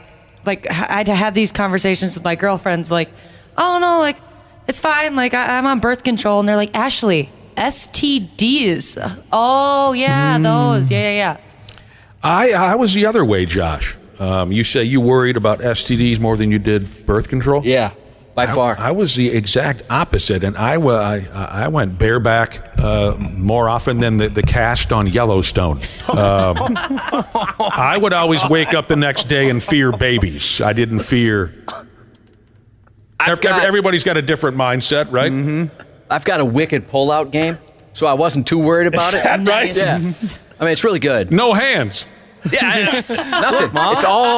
had these conversations with my girlfriends like, oh no, like it's fine, like I'm on birth control, and they're like, Ashley, STDs. Oh yeah, those. Yeah. I was the other way, Josh. You say you worried about STDs more than you did birth control? Yeah, by far. I was the exact opposite, and I went bareback more often than the cast on Yellowstone. I would always wake up the next day and fear babies. I didn't fear... Everybody's got a different mindset, right? Mm-hmm. I've got a wicked pullout game, so I wasn't too worried about it. Is that right? Yeah. I mean, it's really good. No hands. Yeah, nothing.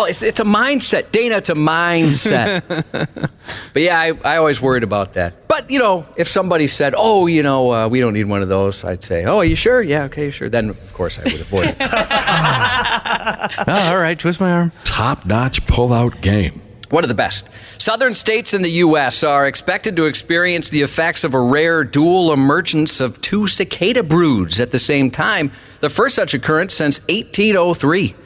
It's a mindset. Dana, it's a mindset. But yeah, I always worried about that. But, if somebody said, we don't need one of those, I'd say, are you sure? Yeah, okay, sure. Then, of course, I would avoid it. All right, twist my arm. Top-notch pull-out game. One of the best. Southern states in the U.S. are expected to experience the effects of a rare dual emergence of 2 cicada broods at the same time, the first such occurrence since 1803.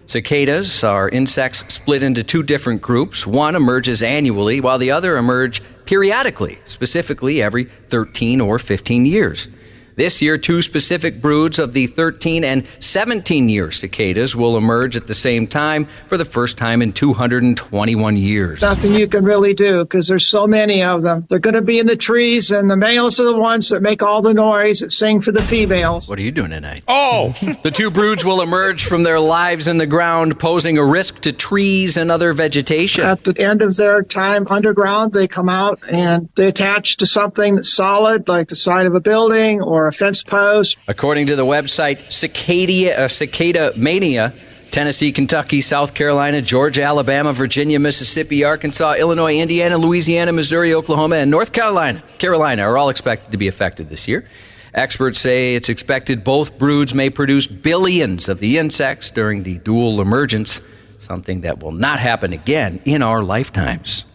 Cicadas are insects split into 2 different groups. One emerges annually, while the other emerge periodically, specifically every 13 or 15 years. This year, 2 specific broods of the 13 and 17-year cicadas will emerge at the same time for the first time in 221 years. Nothing you can really do because there's so many of them. They're going to be in the trees, and the males are the ones that make all the noise that sing for the females. What are you doing tonight? Oh! The 2 broods will emerge from their lives in the ground, posing a risk to trees and other vegetation. At the end of their time underground, they come out and they attach to something that's solid, like the side of a building or a fence post. According to the website Cicada Mania, Tennessee, Kentucky, South Carolina, Georgia, Alabama, Virginia, Mississippi, Arkansas, Illinois, Indiana, Louisiana, Missouri, Oklahoma, and North Carolina are all expected to be affected this year. Experts say it's expected both broods may produce billions of the insects during the dual emergence, something that will not happen again in our lifetimes.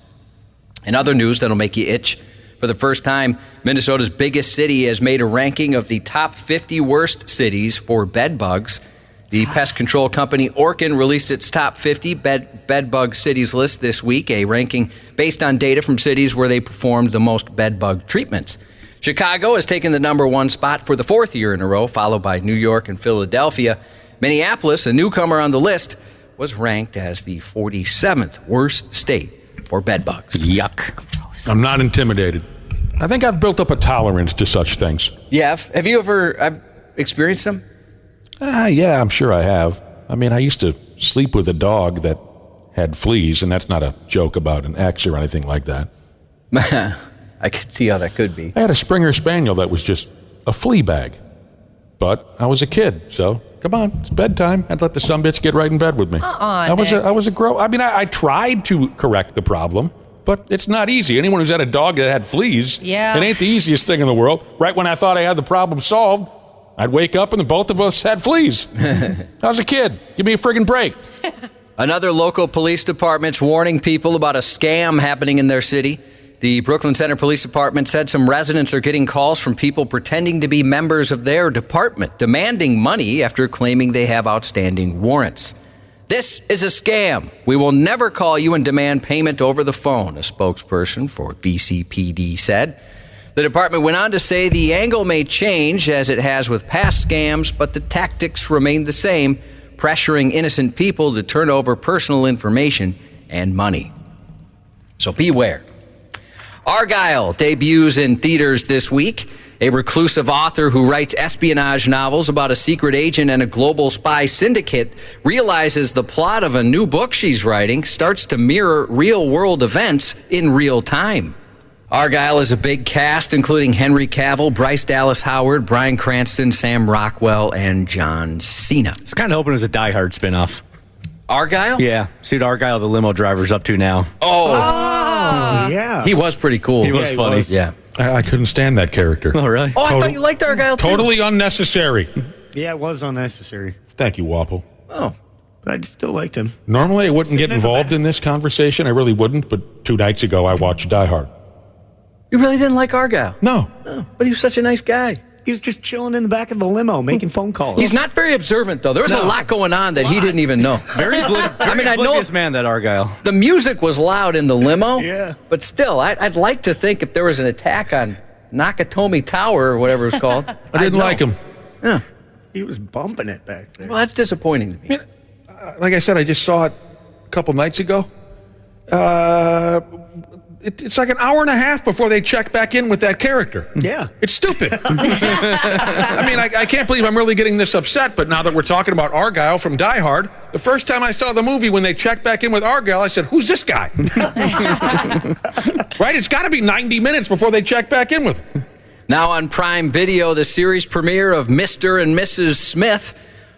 In other news that'll make you itch, for the first time, Minnesota's biggest city has made a ranking of the top 50 worst cities for bed bugs. The pest control company Orkin released its top 50 bed bug cities list this week, a ranking based on data from cities where they performed the most bed bug treatments. Chicago has taken the number 1 spot for the 4th year in a row, followed by New York and Philadelphia. Minneapolis, a newcomer on the list, was ranked as the 47th worst state for bed bugs. Yuck. I'm not intimidated. I think I've built up a tolerance to such things. Yeah. Have you ever experienced them? Yeah, I'm sure I have. I mean, I used to sleep with a dog that had fleas, and that's not a joke about an ex or anything like that. I could see how that could be. I had a Springer Spaniel that was just a flea bag. But I was a kid, so come on, it's bedtime. I'd let the sumbitch get right in bed with me. I was a grown. I mean, I tried to correct the problem, but it's not easy. Anyone who's had a dog that had fleas, it ain't the easiest thing in the world. Right when I thought I had the problem solved, I'd wake up and the both of us had fleas. I was a kid. Give me a friggin' break. Another local police department's warning people about a scam happening in their city. The Brooklyn Center Police Department said some residents are getting calls from people pretending to be members of their department, demanding money after claiming they have outstanding warrants. This is a scam. We will never call you and demand payment over the phone, a spokesperson for BCPD said. The department went on to say the angle may change as it has with past scams, but the tactics remain the same, pressuring innocent people to turn over personal information and money. So beware. Argyle debuts in theaters this week. A reclusive author who writes espionage novels about a secret agent and a global spy syndicate realizes the plot of a new book she's writing starts to mirror real-world events in real time. Argyle is a big cast, including Henry Cavill, Bryce Dallas Howard, Bryan Cranston, Sam Rockwell, and John Cena. It's kind of hoping it was a Die Hard spinoff. Argyle? Yeah. See what Argyle, the limo driver's up to now. Oh, yeah. He was pretty cool. He was funny. Yeah. I couldn't stand that character. Oh, really? Oh, I thought you liked Argyle, too. Totally unnecessary. Yeah, it was unnecessary. Thank you, Wapple. Oh. But I still liked him. Normally, I wouldn't get involved in this conversation. I really wouldn't. But 2 nights ago, I watched Die Hard. You really didn't like Argyle? No. Oh, but he was such a nice guy. He was just chilling in the back of the limo, making phone calls. He's not very observant, though. There was a lot going on that he didn't even know. Very oblivious man, that Argyle. The music was loud in the limo. Yeah. But still, I'd like to think if there was an attack on Nakatomi Tower or whatever it's called. I didn't like him. Yeah. He was bumping it back there. Well, that's disappointing to me. Like I said, I just saw it a couple nights ago. It's like an hour and a half before they check back in with that character. Yeah. It's stupid. I mean, I can't believe I'm really getting this upset, but now that we're talking about Argyle from Die Hard, the first time I saw the movie, when they checked back in with Argyle, I said, who's this guy? Right? It's got to be 90 minutes before they check back in with him. Now on Prime Video, the series premiere of Mr. and Mrs. Smith.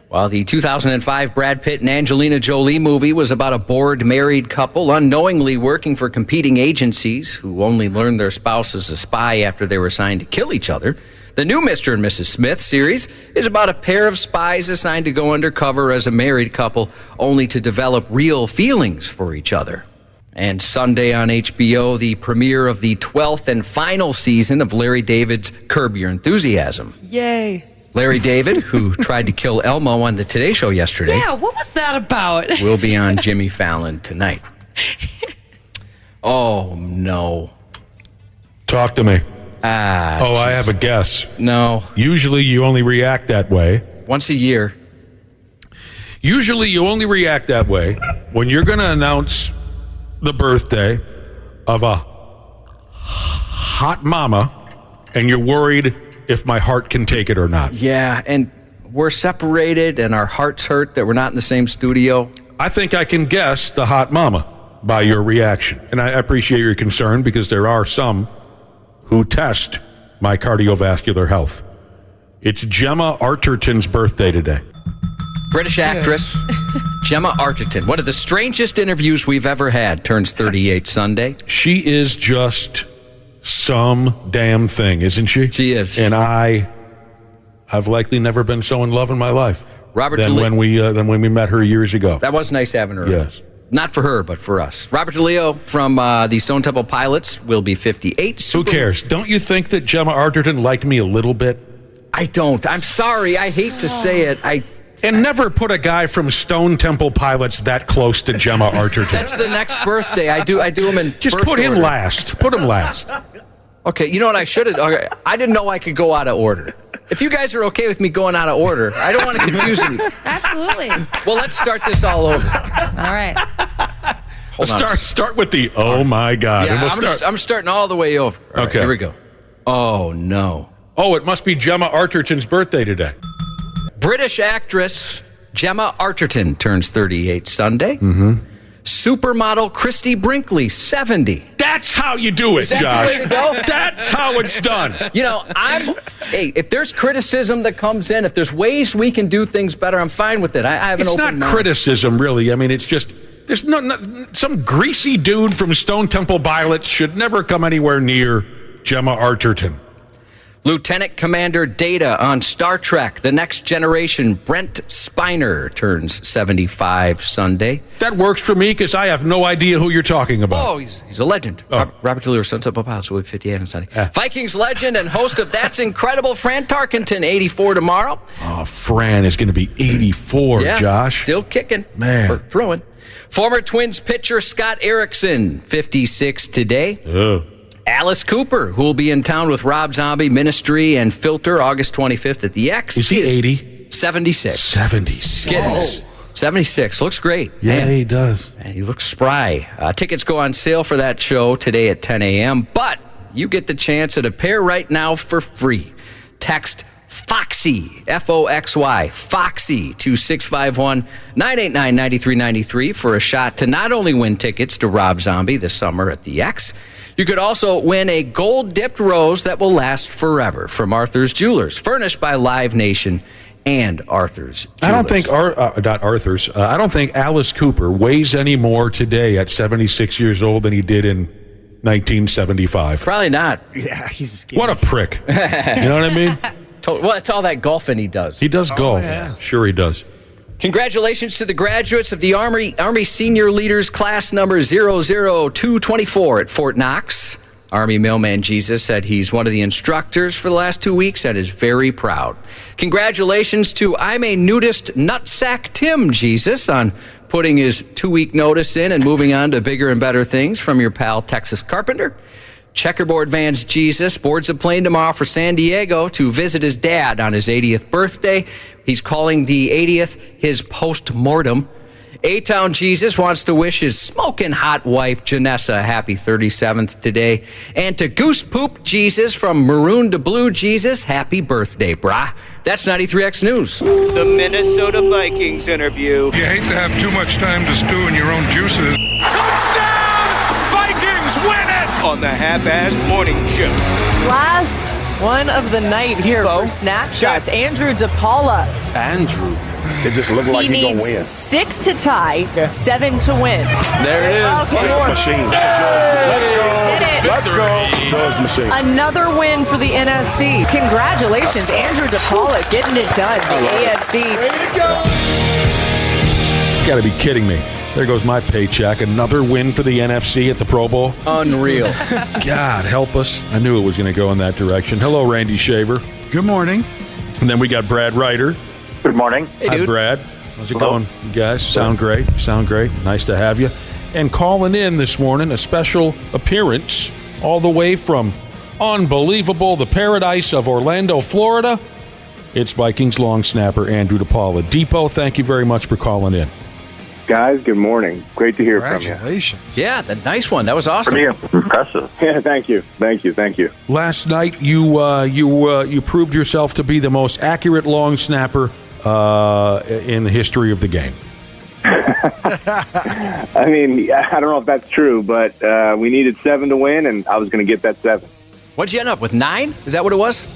While the 2005 Brad Pitt and Angelina Jolie movie was about a bored married couple unknowingly working for competing agencies who only learned their spouse is a spy after they were assigned to kill each other, the new Mr. and Mrs. Smith series is about a pair of spies assigned to go undercover as a married couple only to develop real feelings for each other. And Sunday on HBO, the premiere of the 12th and final season of Larry David's Curb Your Enthusiasm. Yay. Larry David, who tried to kill Elmo on the Today Show yesterday. Yeah, what was that about? Will be on Jimmy Fallon tonight. Oh, no. Talk to me. I have a guess. No. Usually you only react that way. Once a year. Usually you only react that way when you're going to announce the birthday of a hot mama and you're worried if my heart can take it or not. Yeah, and we're separated and our hearts hurt that we're not in the same studio. I think I can guess the hot mama by your reaction. And I appreciate your concern because there are some who test my cardiovascular health. It's Gemma Arterton's birthday today. British actress Gemma Arterton, one of the strangest interviews we've ever had, turns 38 Sunday. She is just some damn thing, isn't she? She is. And I've likely never been so in love in my life than when we met her years ago. That was nice having her. Yes. Not for her, but for us. Robert DeLeo from the Stone Temple Pilots will be 58. Who cares? Don't you think that Gemma Arterton liked me a little bit? I don't. I'm sorry. I hate to say it. And never put a guy from Stone Temple Pilots that close to Gemma Arterton. That's the next birthday. I do them in Just birth put him order. last. Put him last. Okay, you know what I should have... Okay, I didn't know I could go out of order. If you guys are okay with me going out of order, I don't want to confuse you. Absolutely. Well, let's start this all over. All right. Start with the oh my God. Yeah, And we'll I'm starting all the way over. All right, Okay. here we go. Oh, no. Oh, it must be Gemma Arterton's birthday today. British actress Gemma Arterton turns 38 Sunday. Mm-hmm. Supermodel Christy Brinkley, 70. That's how you do it, Is that Josh. the way to go? That's how it's done. You know, hey, if there's criticism that comes in, if there's ways we can do things better, I'm fine with it. I have an It's open not mind. criticism, really. I mean, it's just, there's no some greasy dude from Stone Temple Pilots should never come anywhere near Gemma Arterton. Lieutenant Commander Data on Star Trek, The Next Generation, Brent Spiner, turns 75 Sunday. That works for me because I have no idea who you're talking about. Oh, he's a legend. Robert DeLeo, Sons of Pilots, will be 58 on Sunday. Vikings legend and host of That's Incredible, Fran Tarkenton, 84 tomorrow. Oh, Fran is going to be 84, Yeah, Josh. still kicking. Man. Or throwing. Former Twins pitcher Scott Erickson, 56 today. Oh. Alice Cooper, who will be in town with Rob Zombie, Ministry, and Filter August 25th at the X. Is he 80? 76. 76. 76. Looks great. Yeah, Man. he does. And he looks spry. Tickets go on sale for that show today at 10 a.m., but you get the chance at a pair right now for free. Text FOXY, F-O-X-Y, FOXY to 651-989-9393 for a shot to not only win tickets to Rob Zombie this summer at the X, you could also win a gold-dipped rose that will last forever from Arthur's Jewelers, furnished by Live Nation and Arthur's Jewelers. I don't think not Arthur's. I don't think Alice Cooper weighs any more today at 76 years old than he did in 1975. Probably not. Yeah, he's skinny. What a prick. You know what I mean? Well, it's all that golfing he does. He does golf. Yeah. Sure he does. Congratulations to the graduates of the Army Senior Leaders Class number 00224 at Fort Knox. Army Mailman Jesus said he's one of the instructors for the last 2 weeks and is very proud. Congratulations to I'm a Nudist Nutsack Tim Jesus on putting his 2-week notice in and moving on to bigger and better things from your pal Texas Carpenter. Checkerboard Vans Jesus boards a plane tomorrow for San Diego to visit his dad on his 80th birthday. He's calling the 80th his post-mortem. A-Town Jesus wants to wish his smoking hot wife, Janessa, a happy 37th today. And to Goose Poop Jesus from Maroon to Blue Jesus, happy birthday, brah. That's 93X News. The Minnesota Vikings interview. You hate to have too much time to stew in your own juices. Touchdown! Vikings win it! On the Half-Assed Morning Show. Last One of the night here for snapshots. Andrew DePaola. Andrew. It just looked like he's going to win. 6 to tie, 7 to win. There it is. Okay. It's a machine. Let's go. Does machine. Another win for the NFC. Congratulations, Andrew DePaola getting it done. The AFC. Way to go. You got to be kidding me. There goes my paycheck. Another win for the NFC at the Pro Bowl. Unreal. God help us. I knew it was going to go in that direction. Hello, Randy Shaver. Good morning. And then we got Brad Ryder. Good morning. Hey, Hi, Brad. How's it going, you guys? Sound great. Nice to have you. And calling in this morning, a special appearance all the way from unbelievable, the paradise of Orlando, Florida. It's Vikings long-snapper Andrew DePaola. Depot, thank you very much for calling in. Guys, good morning. Great to hear from you. Congratulations. Yeah, that nice one. That was awesome. Pretty impressive. Yeah, thank you. Last night, you proved yourself to be the most accurate long snapper in the history of the game. I mean, I don't know if that's true, but we needed 7 to win, and I was going to get that 7. What'd you end up with, 9? Is that what it was?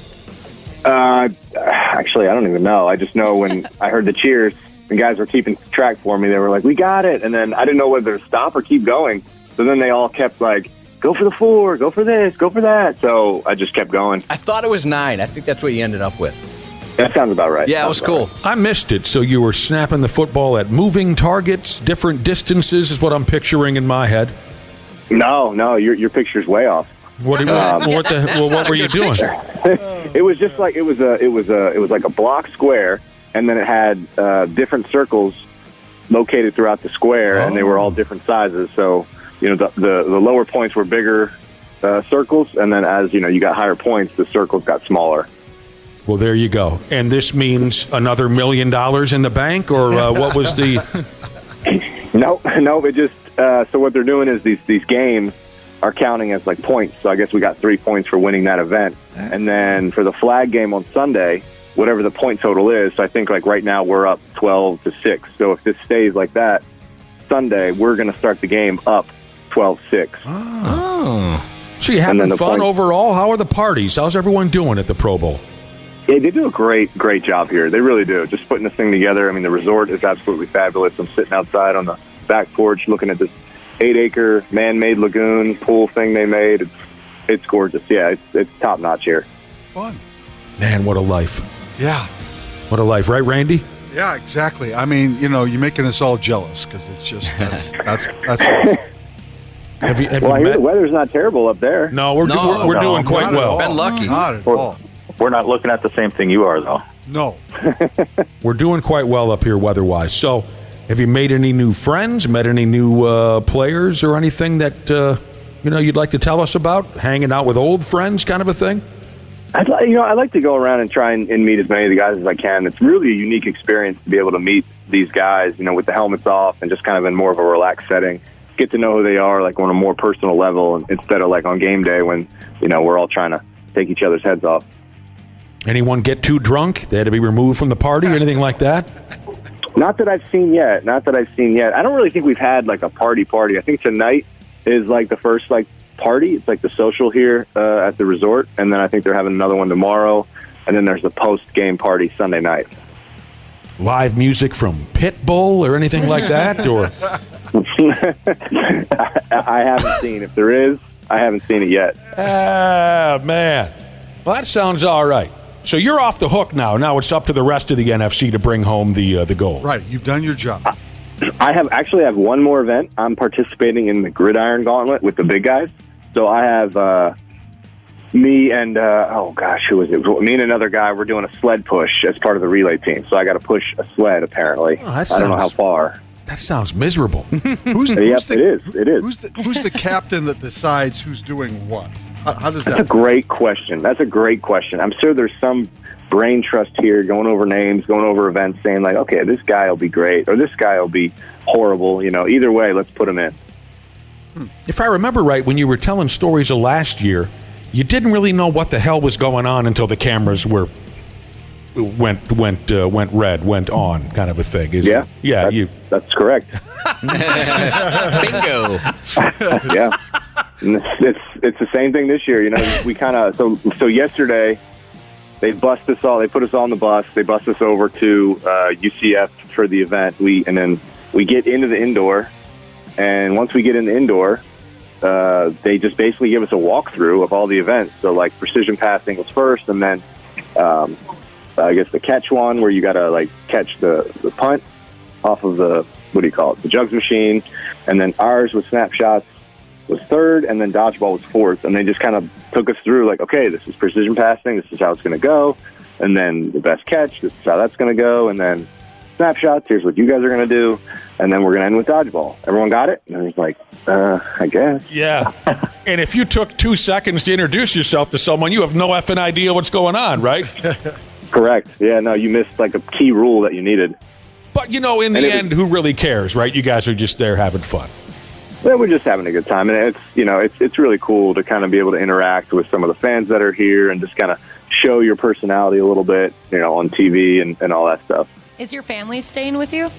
Actually, I don't even know. I just know when I heard the cheers, the guys were keeping track for me. They were like, we got it. And then I didn't know whether to stop or keep going. So then they all kept like, go for the 4, go for this, go for that. So I just kept going. I thought it was 9. I think that's what you ended up with. That sounds about right. Yeah, it was cool. I missed it. So you were snapping the football at moving targets, different distances is what I'm picturing in my head. No, your picture's way off. What were you doing? It was just like it was like a block square, and then it had different circles located throughout the square, and they were all different sizes. So the lower points were bigger circles, and then as you got higher points, the circles got smaller. Well, there you go. And this means another $1 million in the bank, or what was the? No. It just so what they're doing is these games are counting as like points. So I guess we got 3 points for winning that event, and then for the flag game on Sunday, whatever the point total is. So I think like right now we're up 12-6. So if this stays like that, Sunday we're going to start the game up 12-6. Oh. So you having fun overall? How are the parties? How's everyone doing at the Pro Bowl? Yeah, they do a great job here. They really do. Just putting this thing together. I mean, the resort is absolutely fabulous. I'm sitting outside on the back porch looking at this 8-acre man-made lagoon pool thing they made. It's gorgeous. Yeah, it's top-notch here. Fun. Man, what a life. Yeah. What a life, right, Randy? Yeah, exactly. I mean, you're making us all jealous because it's just that's awesome. Have you met? The weather's not terrible up there. No, we're doing quite well. Been lucky. Not at all. We're not looking at the same thing you are, though. No. We're doing quite well up here weather-wise. So, have you made any new friends, met any new players or anything that, you'd like to tell us about? Hanging out with old friends kind of a thing? I'd like to go around and try and meet as many of the guys as I can. It's really a unique experience to be able to meet these guys, with the helmets off and just kind of in more of a relaxed setting. Get to know who they are, like on a more personal level, instead of like on game day when, we're all trying to take each other's heads off. Anyone get too drunk? They had to be removed from the party, anything like that? Not that I've seen yet. I don't really think we've had like a party. I think tonight is like the first like party. It's like the social here at the resort, and then I think they're having another one tomorrow, and then there's the post-game party Sunday night. Live music from Pitbull or anything like that, or? I haven't seen. If there is, I haven't seen it yet. Ah, man. Well, that sounds all right. So you're off the hook now. Now it's up to the rest of the NFC to bring home the gold. Right. You've done your job. I have one more event. I'm participating in the Gridiron Gauntlet with the big guys. So I have me and, who is it? Me and another guy, we're doing a sled push as part of the relay team. So I got to push a sled, apparently. I don't know how far. That sounds miserable. It is. Who's the captain that decides who's doing what? How does that That's a great question. I'm sure there's some brain trust here going over names, going over events, saying like, okay, this guy will be great or this guy will be horrible. Either way, let's put him in. If I remember right, when you were telling stories of last year, you didn't really know what the hell was going on until the cameras went red, went on, kind of a thing. That's correct. Bingo. Yeah. And it's the same thing this year. We kind of so yesterday they put us all on the bus. They bus us over to UCF for the event. And then we get into the indoor, and once we get in the indoor, they just basically give us a walkthrough of all the events. So like precision passing was first, and then I guess the catch one where you got to catch the punt off of the the jugs machine, and then ours with snapshots was third, and then dodgeball was fourth. And they just kind of took us through okay, this is precision passing, this is how it's going to go, and then the best catch, this is how that's going to go, and then snapshots, here's what you guys are going to do, and then we're going to end with dodgeball. Everyone got it? And I was like, I guess. Yeah. And if you took 2 seconds to introduce yourself to someone, you have no effing idea what's going on, right? Correct. Yeah, no, you missed a key rule that you needed. But, in the end, who really cares, right? You guys are just there having fun. Well, we're just having a good time, and it's really cool to kind of be able to interact with some of the fans that are here and just kind of show your personality a little bit, on TV and all that stuff. Is your family staying with you?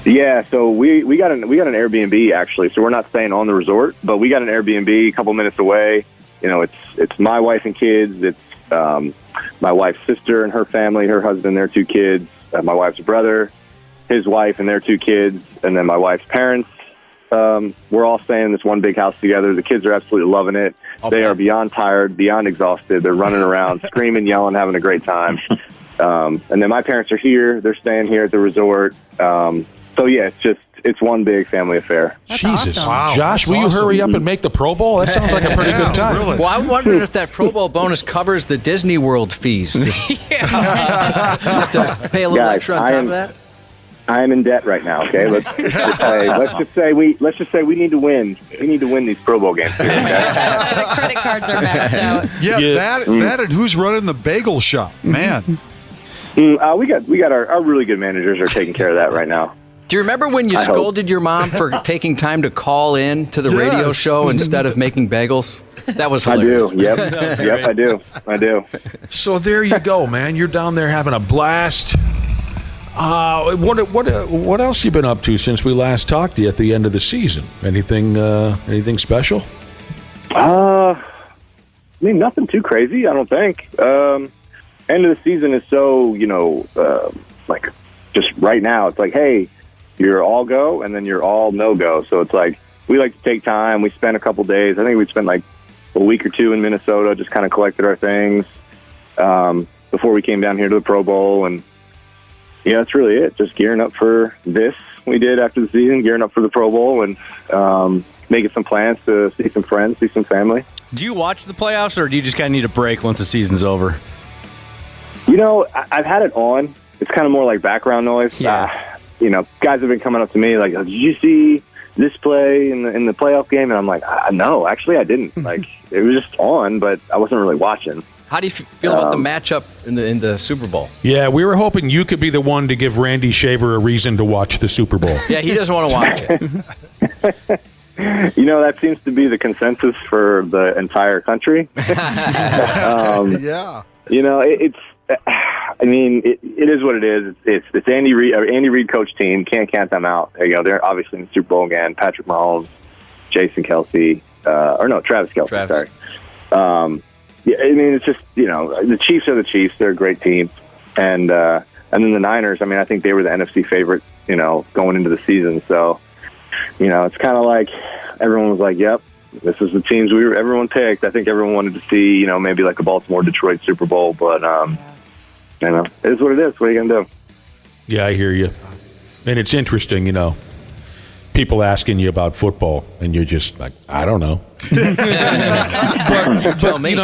Yeah, so we got an Airbnb actually. So we're not staying on the resort, but we got an Airbnb a couple minutes away. It's my wife and kids. It's my wife's sister and her family, her husband, their 2 kids, my wife's brother, his wife and their 2 kids, and then my wife's parents. We're all staying in this one big house together. The kids are absolutely loving it. They are beyond tired, beyond exhausted. They're running around, screaming, yelling, having a great time. And then my parents are here. They're staying here at the resort. So yeah, it's one big family affair. That's Jesus. Awesome. Wow, Josh, will you hurry up and make the Pro Bowl? That sounds like a pretty good time. Really. Well, I'm wondering if that Pro Bowl bonus covers the Disney World fees. Have to pay a little extra on top of that? I am in debt right now. Okay, let's just say we need to win. We need to win these Pro Bowl games. Here, okay? The credit cards are maxed out. Yeah. That and who's running the bagel shop, man. We got our really good managers are taking care of that right now. Do you remember when you scolded your mom for taking time to call in to the radio show instead of making bagels? That was hilarious. I do. Yep. I do. So there you go, man. You're down there having a blast. What else you been up to since we last talked to you at the end of the season? Anything special? Nothing too crazy, I don't think. End of the season is so, just right now, it's hey, you're all go and then you're all no go. So it's we like to take time. We spent a couple days. I think we spent a week or 2 in Minnesota, just kind of collected our things before we came down here to the Pro Bowl. And yeah, that's really it. Just gearing up for this. We did after the season, gearing up for the Pro Bowl and making some plans to see some friends, see some family. Do you watch the playoffs, or do you just kind of need a break once the season's over? I've had it on. It's kind of more like background noise. Yeah. Guys have been coming up to me did you see this play in the playoff game? And I'm like, no, actually I didn't. It was just on, but I wasn't really watching. How do you feel about the matchup in the Super Bowl? Yeah, we were hoping you could be the one to give Randy Shaver a reason to watch the Super Bowl. Yeah, he doesn't want to watch it. That seems to be the consensus for the entire country. Yeah. It is what it is. It's Andy Reid coach team. Can't count them out. There you go. They're obviously in the Super Bowl again. Patrick Mahomes, Jason Kelce, Travis Kelce. Sorry. It's just the Chiefs are the Chiefs. They're a great team, and then the Niners. I think they were the NFC favorite. Going into the season. So, it's kind of everyone was like, "Yep, this is the teams everyone picked." I think everyone wanted to see maybe a Baltimore Detroit Super Bowl, but it is what it is. What are you gonna do? Yeah, I hear you, and it's interesting. People asking you about football, and you're just like, I don't know.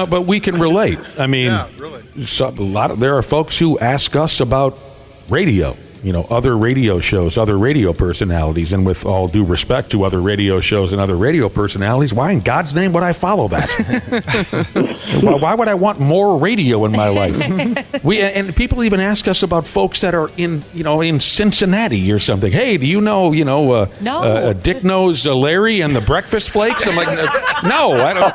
but we can relate. Really. There are folks who ask us about radio, other radio shows, other radio personalities, and with all due respect to other radio shows and other radio personalities, why in God's name would I follow that? Why would I want more radio in my life? And people even ask us about folks that are in Cincinnati or something. Hey, do you know Dick Knows Larry and the Breakfast Flakes? I'm like, no, I don't.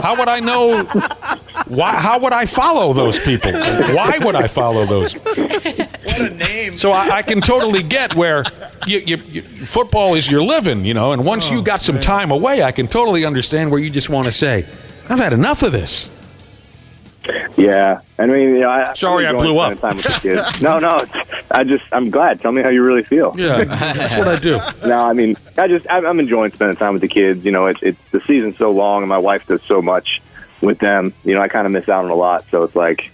How would I know? How would I follow those people? Why would I follow those? What a name. So I can totally get where you football is your living, and once you got some time away, I can totally understand where you just want to say, I've had enough of this. Yeah, I mean, Sorry, I blew up. Time with the kids. No, I'm glad. Tell me how you really feel. Yeah, that's what I do. No, I mean, I'm enjoying spending time with the kids. It's the season's so long, and my wife does so much with them. I kind of miss out on a lot, so it's like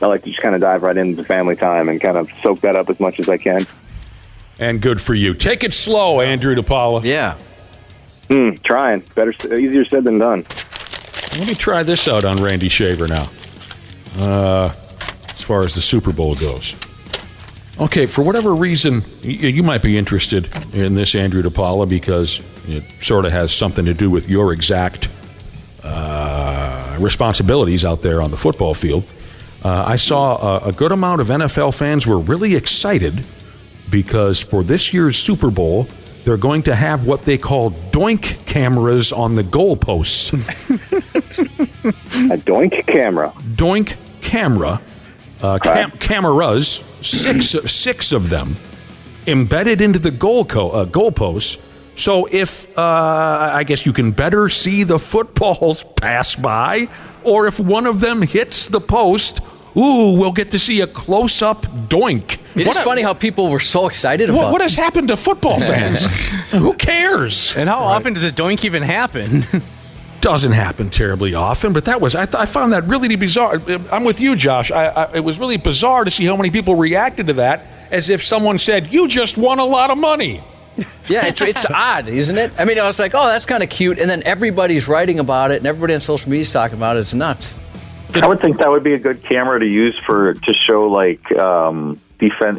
I like to just kind of dive right into family time and kind of soak that up as much as I can. And good for you. Take it slow, Andrew DePaola. Yeah. Trying. Easier said than done. Let me try this out on Randy Shaver now. As far as the Super Bowl goes. Okay, for whatever reason, you might be interested in this, Andrew DePaola, because it sort of has something to do with your exact responsibilities out there on the football field. I saw a good amount of NFL fans were really excited because for this year's Super Bowl, they're going to have what they call doink cameras on the goalposts. A doink camera? Doink camera. Cameras, six of them, embedded into the goalposts. So if, I guess you can better see the footballs pass by, or if one of them hits the post, we'll get to see a close-up doink. It's funny how people were so excited about it. What has happened to football fans? Who cares? And how often does a doink even happen? Doesn't happen terribly often, but that was I found that really bizarre. I'm with you, Josh. It was really bizarre to see how many people reacted to that as if someone said, "You just won a lot of money." Yeah, it's odd, isn't it? I mean, I was like, oh, that's kind of cute, and then everybody's writing about it, and everybody on social media is talking about it. It's nuts. I would think that would be a good camera to use to show like defense,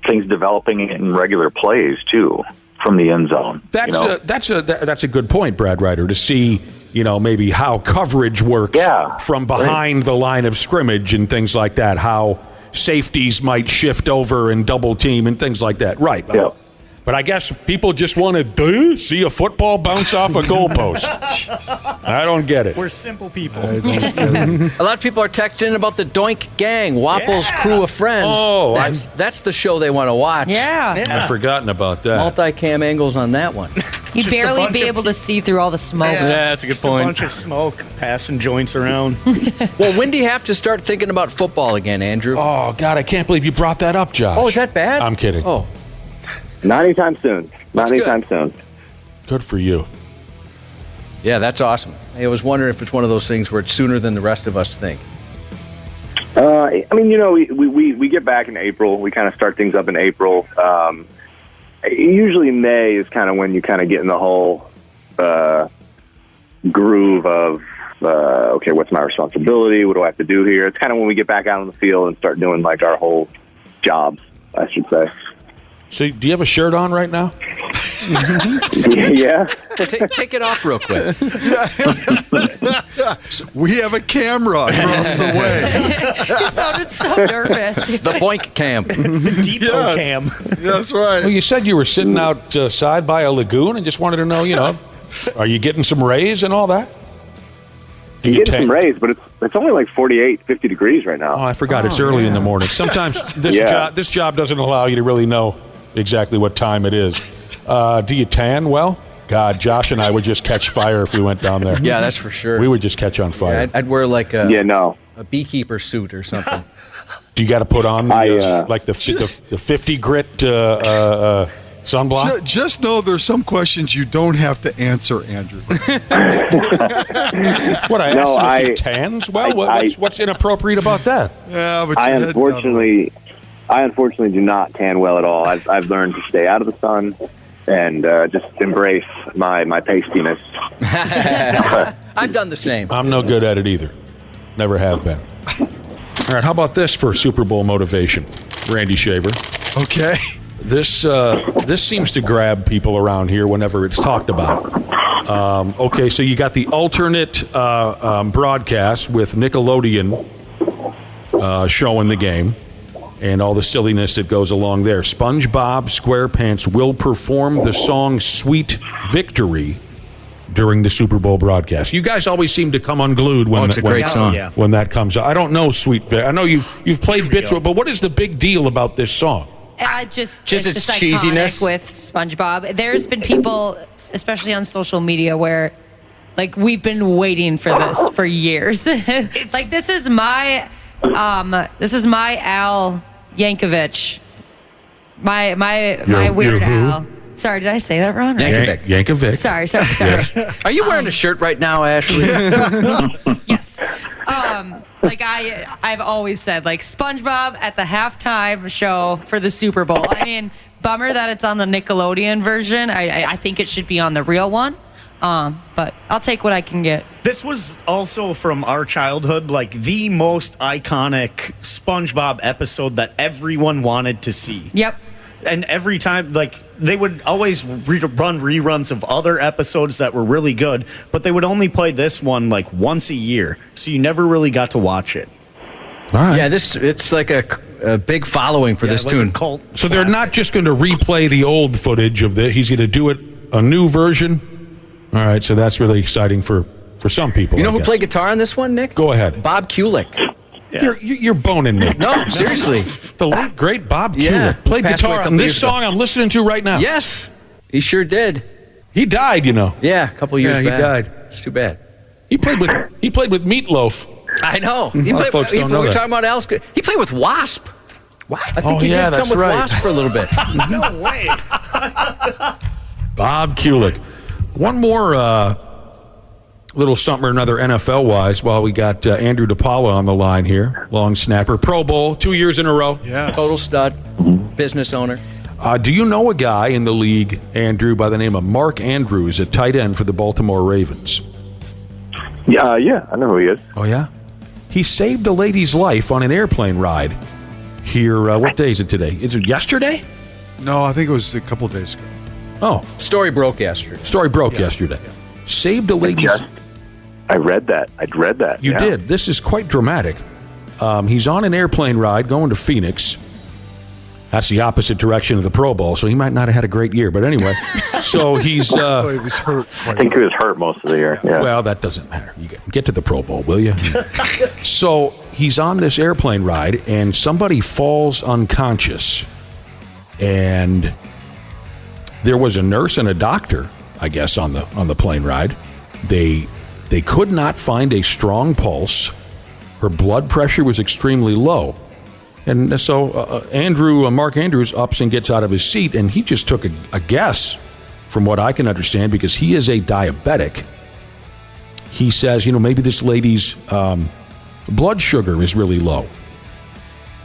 things developing in regular plays too from the end zone. That's a good point, Brad Ryder, to see maybe how coverage works from behind the line of scrimmage and things like that. How safeties might shift over and double team and things like that. Right. Yeah. But I guess people just want to see a football bounce off a goalpost. I don't get it. We're simple people. A lot of people are texting about the Doink Gang, Wapple's crew of friends. Oh, that's the show they want to watch. Yeah. I've forgotten about that. Multi-cam angles on that one. You'd barely be able to see through all the smoke. Yeah, that's a good point. A bunch of smoke, passing joints around. Well, when do you have to start thinking about football again, Andrew? Oh, God, I can't believe you brought that up, Josh. Oh, is that bad? I'm kidding. Oh. Not anytime soon. Not anytime soon. Good for you. Yeah, that's awesome. I was wondering if it's one of those things where it's sooner than the rest of us think. I mean, we get back in April. We kind of start things up in April. Usually May is kind of when you kind of get in the whole groove of, okay, what's my responsibility? What do I have to do here? It's kind of when we get back out on the field and start doing like our whole jobs, I should say. So do you have a shirt on right now? Yeah. Take it off real quick. We have a camera across the way. He sounded so nervous. The Boink Cam. Depot Cam. That's right. Well, you said you were sitting outside by a lagoon and just wanted to know, are you getting some rays and all that? You get some rays, but it's only like 48, 50 degrees right now. Oh, I forgot. It's early in the morning. Sometimes this job doesn't allow you to really know exactly what time it is. Do you tan well? God, Josh and I would just catch fire if we went down there. Yeah, that's for sure. We would just catch on fire. Yeah, I'd wear like a beekeeper suit or something. Do you got to put on like the 50 grit sunblock? Just know there's some questions you don't have to answer, Andrew. What, I asked him if he tans well? What's inappropriate about that? Yeah, but I unfortunately do not tan well at all. I've learned to stay out of the sun and just embrace my pastiness. I've done the same. I'm no good at it either. Never have been. All right, how about this for Super Bowl motivation? Randy Shaver. Okay. This seems to grab people around here whenever it's talked about. Okay, so you got the alternate broadcast with Nickelodeon showing the game and all the silliness that goes along there. SpongeBob SquarePants will perform the song Sweet Victory during the Super Bowl broadcast. You guys always seem to come unglued when it's a great song. When that comes out. I don't know, Sweet Vic. I know you've played bits, but what is the big deal about this song? Just its cheesiness with SpongeBob. There's been people, especially on social media, where like we've been waiting for this for years. Like this is my Al Yankovic. My Weird Al. Sorry, did I say that wrong? Yankovic. Sorry. Yes. Are you wearing a shirt right now, Ashley? Yes. Like I've always said, like SpongeBob at the halftime show for the Super Bowl. I mean, bummer that it's on the Nickelodeon version. I think it should be on the real one. But I'll take what I can get. This was also from our childhood, like the most iconic SpongeBob episode that everyone wanted to see. Yep. And every time, like, they would always run reruns of other episodes that were really good, but they would only play this one, like, once a year. So you never really got to watch it. All right. Yeah, it's like a big following for this like tune. A cult so they're not just going to replay the old footage of the. He's going to do it a new version. All right, so that's really exciting for some people. You know who played guitar on this one, Nick? Go ahead. Bob Kulick. Yeah. You're boning me. No, seriously. The late, great Bob Kulick played guitar on this song I'm listening to right now. Yes, he sure did. He died, you know. Yeah, a couple years back. He died. It's too bad. He played with Meatloaf. I know. We're talking about Alice. He played with Wasp. What? I think he did some with Wasp for a little bit. No way. Bob Kulick. One more little something or another NFL-wise while we got Andrew DePaola on the line here. Long snapper. Pro Bowl, 2 years in a row. Yes. Total stud. Business owner. Do you know a guy in the league, Andrew, by the name of Mark Andrews, a tight end for the Baltimore Ravens? Yeah, I know who he is. Oh, yeah? He saved a lady's life on an airplane ride here. What day is it today? Is it yesterday? No, I think it was a couple days ago. Oh. Story broke yesterday. Yesterday. Saved a lady's... I read that. I'd read that. You did. This is quite dramatic. He's on an airplane ride going to Phoenix. That's the opposite direction of the Pro Bowl, so he might not have had a great year. But anyway, so he's... he was hurt. I think he was hurt most of the year. Yeah. Well, that doesn't matter. You get to the Pro Bowl, will you? So he's on this airplane ride, and somebody falls unconscious. And there was a nurse and a doctor, I guess, on the plane ride. They could not find a strong pulse. Her blood pressure was extremely low. And so Mark Andrews ups and gets out of his seat, and he just took a guess, from what I can understand, because he is a diabetic. He says, maybe this lady's blood sugar is really low.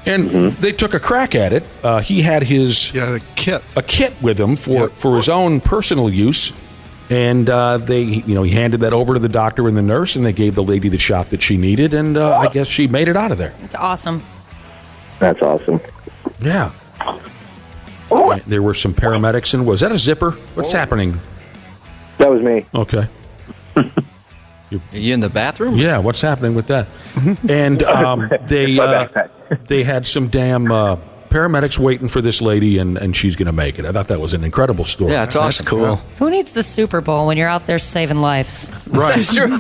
And they took a crack at it. He had a kit with him for his own personal use. And he handed that over to the doctor and the nurse, and they gave the lady the shot that she needed, and I guess she made it out of there. It's awesome. That's awesome. Yeah. There were some paramedics, and was that a zipper? What's happening? That was me. Okay. Are you in the bathroom? Yeah, what's happening with that? And they had some damn paramedics waiting for this lady, and she's going to make it. I thought that was an incredible story. Yeah, it's awesome. That's cool. Who needs the Super Bowl when you're out there saving lives? Right. That's true.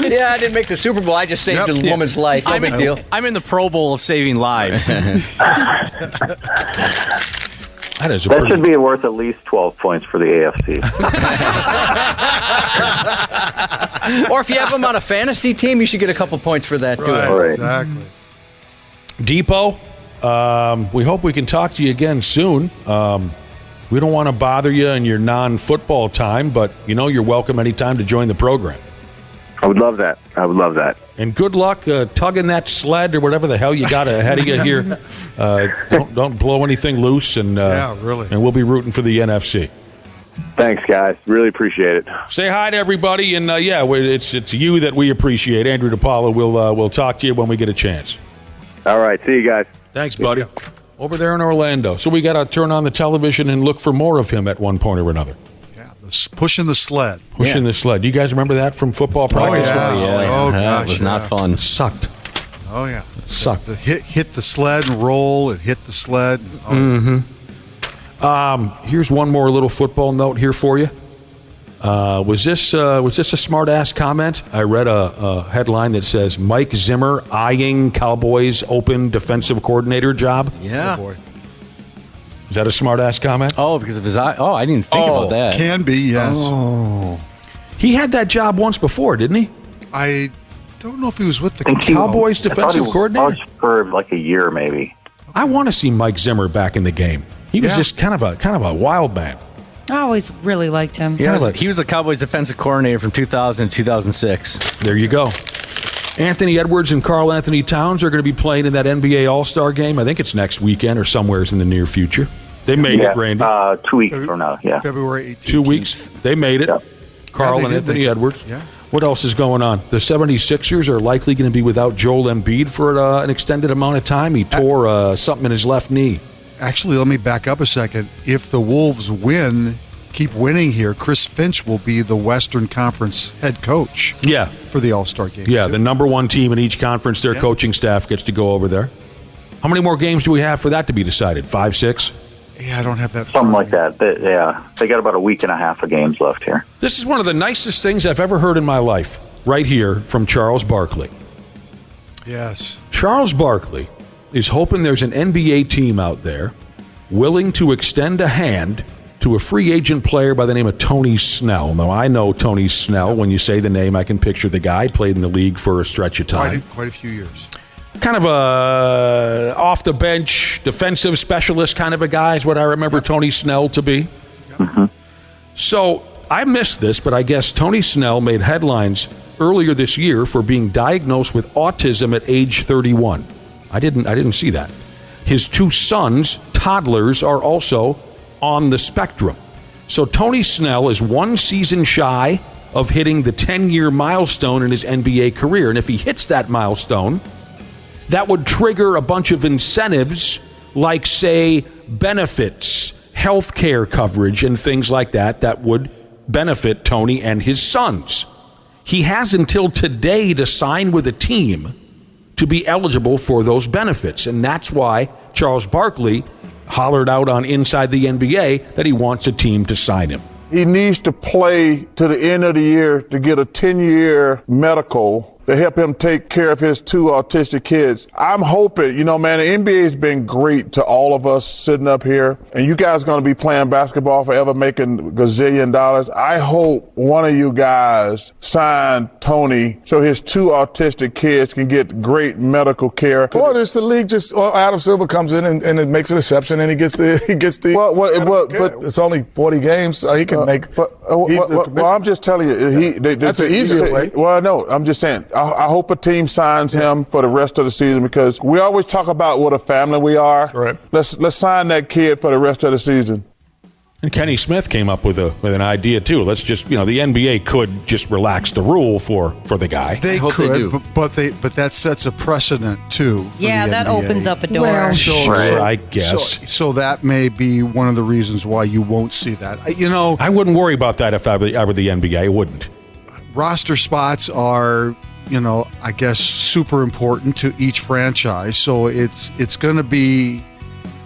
Yeah, I didn't make the Super Bowl. I just saved a woman's life. No big deal. I'm in the Pro Bowl of saving lives. That should be worth at least 12 points for the AFC. Or if you have them on a fantasy team, you should get a couple points for that, too. Right, exactly. Depot, we hope we can talk to you again soon. We don't want to bother you in your non-football time, but, you're welcome anytime to join the program. I would love that. And good luck tugging that sled or whatever the hell you got ahead of you here. Don't blow anything loose, and really. And we'll be rooting for the NFC. Thanks, guys. Really appreciate it. Say hi to everybody, and it's you that we appreciate. Andrew DePaola. We'll talk to you when we get a chance. All right. See you guys. Thanks, buddy. Over there in Orlando. So we got to turn on the television and look for more of him at one point or another. Pushing the sled. Pushing the sled. Do you guys remember that from football practice? Oh, gosh. It was not fun. It sucked. Oh, yeah. It sucked. The hit the sled and roll and hit the sled. Here's one more little football note here for you. Was this a smart-ass comment? I read a headline that says Mike Zimmer eyeing Cowboys open defensive coordinator job. Yeah. Oh, boy. Is that a smart-ass comment? Oh, because of his eye. Oh, I didn't think about that. Can be, yes. Oh. He had that job once before, didn't he? I don't know if he was with the Cowboys defensive coordinator for like a year, maybe. I want to see Mike Zimmer back in the game. He was just kind of a wild man. I always really liked him. He was the Cowboys defensive coordinator from 2000 to 2006. There you go. Anthony Edwards and Karl Anthony Towns are going to be playing in that NBA All-Star game. I think it's next weekend or somewhere in the near future. They made it, Randy. 2 weeks from now, yeah. February 18th. 2 weeks. They made it. Yep. Karl and Anthony Edwards. Yeah. What else is going on? The 76ers are likely going to be without Joel Embiid for an extended amount of time. He tore something in his left knee. Actually, let me back up a second. If the Wolves keep winning here, Chris Finch will be the Western Conference head coach. Yeah. For the All-Star game. Yeah, too. the number one team in each conference, their coaching staff gets to go over there. How many more games do we have for that to be decided? 5, 6? Yeah, I don't have that. Something like that. They got about a week and a half of games left here. This is one of the nicest things I've ever heard in my life, right here from Charles Barkley. Yes. Charles Barkley is hoping there's an NBA team out there willing to extend a hand to a free agent player by the name of Tony Snell. Now, I know Tony Snell. When you say the name, I can picture the guy. Played in the league for a stretch of time. Quite a few years. Kind of a off-the-bench defensive specialist kind of a guy is what I remember Tony Snell to be. Mm-hmm. So I missed this, but I guess Tony Snell made headlines earlier this year for being diagnosed with autism at age 31. I didn't see that. His 2 sons, toddlers, are also on the spectrum. So Tony Snell is 1 season shy of hitting the 10-year milestone in his NBA career. And if he hits that milestone, that would trigger a bunch of incentives like, say, benefits, health care coverage, and things like that would benefit Tony and his sons. He has until today to sign with a team to be eligible for those benefits. And that's why Charles Barkley hollered out on Inside the NBA that he wants a team to sign him. He needs to play to the end of the year to get a 10-year medical to help him take care of his 2 autistic kids. I'm hoping, man, the NBA has been great to all of us sitting up here, and you guys are going to be playing basketball forever, making gazillion dollars. I hope one of you guys sign Tony so his 2 autistic kids can get great medical care. Or the league Adam Silver comes in and it makes an exception and he gets the. But it's only 40 games, so he can make. Well, I'm just telling you, that's an easier way. Well, no, I'm just saying. I hope a team signs him for the rest of the season because we always talk about what a family we are. Right. Let's sign that kid for the rest of the season. And Kenny Smith came up with an idea too. Let's just, the NBA could just relax the rule for the guy. They could, but that sets a precedent too. Yeah, that opens up a door. Well, sure, I guess. So that may be one of the reasons why you won't see that. I wouldn't worry about that if I were the NBA. I wouldn't. Roster spots are, I guess super important to each franchise. So it's going to be.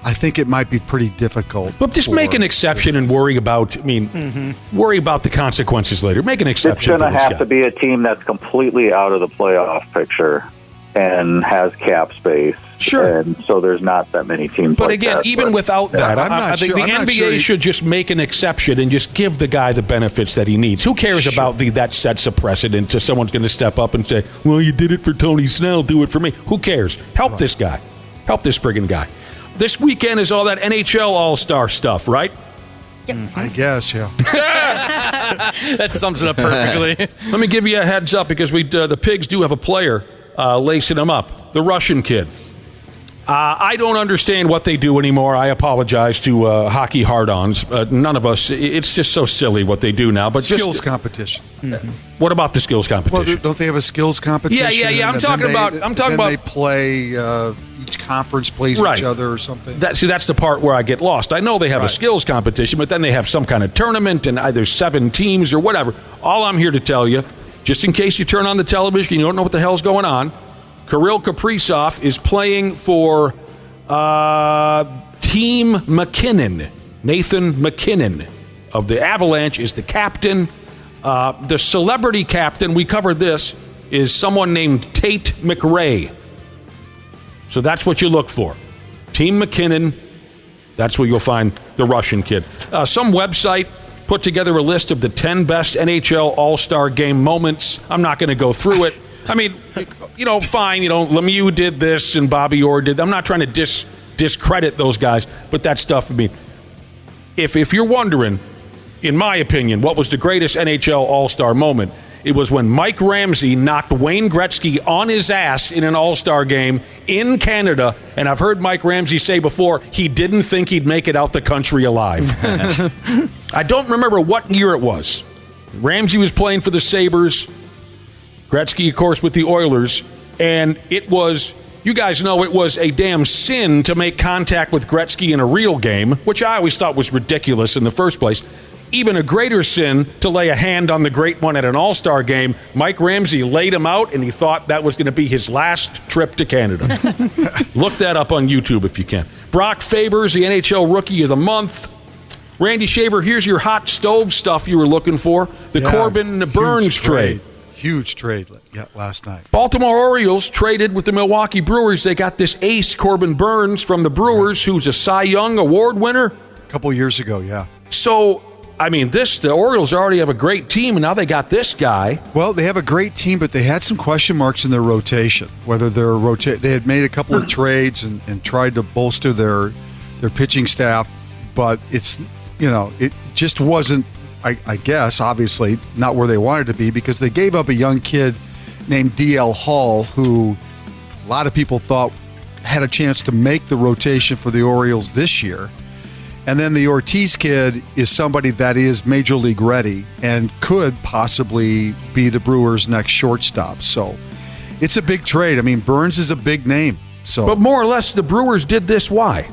I think it might be pretty difficult. But just make an exception and worry about. Worry about the consequences later. Make an exception. It's going to have to be a team that's completely out of the playoff picture and has cap space. Sure. And so there's not that many teams. But like again, that, without that, I think the NBA should just make an exception and just give the guy the benefits that he needs. Who cares about that sets a precedent to someone's going to step up and say, "Well, you did it for Tony Snell, do it for me." Who cares? Help this guy. Help this friggin' guy. This weekend is all that NHL All-Star stuff, right? I guess, yeah. That sums it up perfectly. Let me give you a heads up because the Pigs do have a player lacing them up, the Russian kid. I don't understand what they do anymore. I apologize to hockey hard-ons. None of us. It's just so silly what they do now. But skills competition. What about the skills competition? Well, don't they have a skills competition? Yeah. I'm talking about. They play. Each conference plays each other or something. That's the part where I get lost. I know they have a skills competition, but then they have some kind of tournament and either 7 teams or whatever. All I'm here to tell you, just in case you turn on the television and you don't know what the hell's going on, Kirill Kaprizov is playing for Team McKinnon. Nathan McKinnon of the Avalanche is the captain. The celebrity captain, we covered this, is someone named Tate McRae. So that's what you look for. Team McKinnon, that's where you'll find the Russian kid. Some website put together a list of the 10 best NHL All-Star Game moments. I'm not going to go through it. I mean, fine, Lemieux did this and Bobby Orr did. I'm not trying to discredit those guys, but that stuff, I mean, if you're wondering, in my opinion, what was the greatest NHL All-Star moment, it was when Mike Ramsey knocked Wayne Gretzky on his ass in an All-Star game in Canada, and I've heard Mike Ramsey say before he didn't think he'd make it out the country alive. I don't remember what year it was. Ramsey was playing for the Sabres, Gretzky, of course, with the Oilers, and it was, you guys know, it was a damn sin to make contact with Gretzky in a real game, which I always thought was ridiculous in the first place. Even a greater sin to lay a hand on the great one at an All-Star game. Mike Ramsey laid him out, and he thought that was going to be his last trip to Canada. Look that up on YouTube if you can. Brock Faber's the NHL Rookie of the Month. Randy Shaver, here's your hot stove stuff you were looking for. The Corbin Burns trade. Huge trade last night. Baltimore Orioles traded with the Milwaukee Brewers. They got this ace, Corbin Burns, from the Brewers, who's a Cy Young Award winner. A couple years ago, yeah. So, I mean, the Orioles already have a great team, and now they got this guy. Well, they have a great team, but they had some question marks in their rotation. Whether they had made a couple of trades and tried to bolster their pitching staff, but it just wasn't, I guess, obviously, not where they wanted to be, because they gave up a young kid named D.L. Hall, who a lot of people thought had a chance to make the rotation for the Orioles this year. And then the Ortiz kid is somebody that is major league ready and could possibly be the Brewers' next shortstop. So it's a big trade. I mean, Burns is a big name. But more or less, the Brewers did this. Why?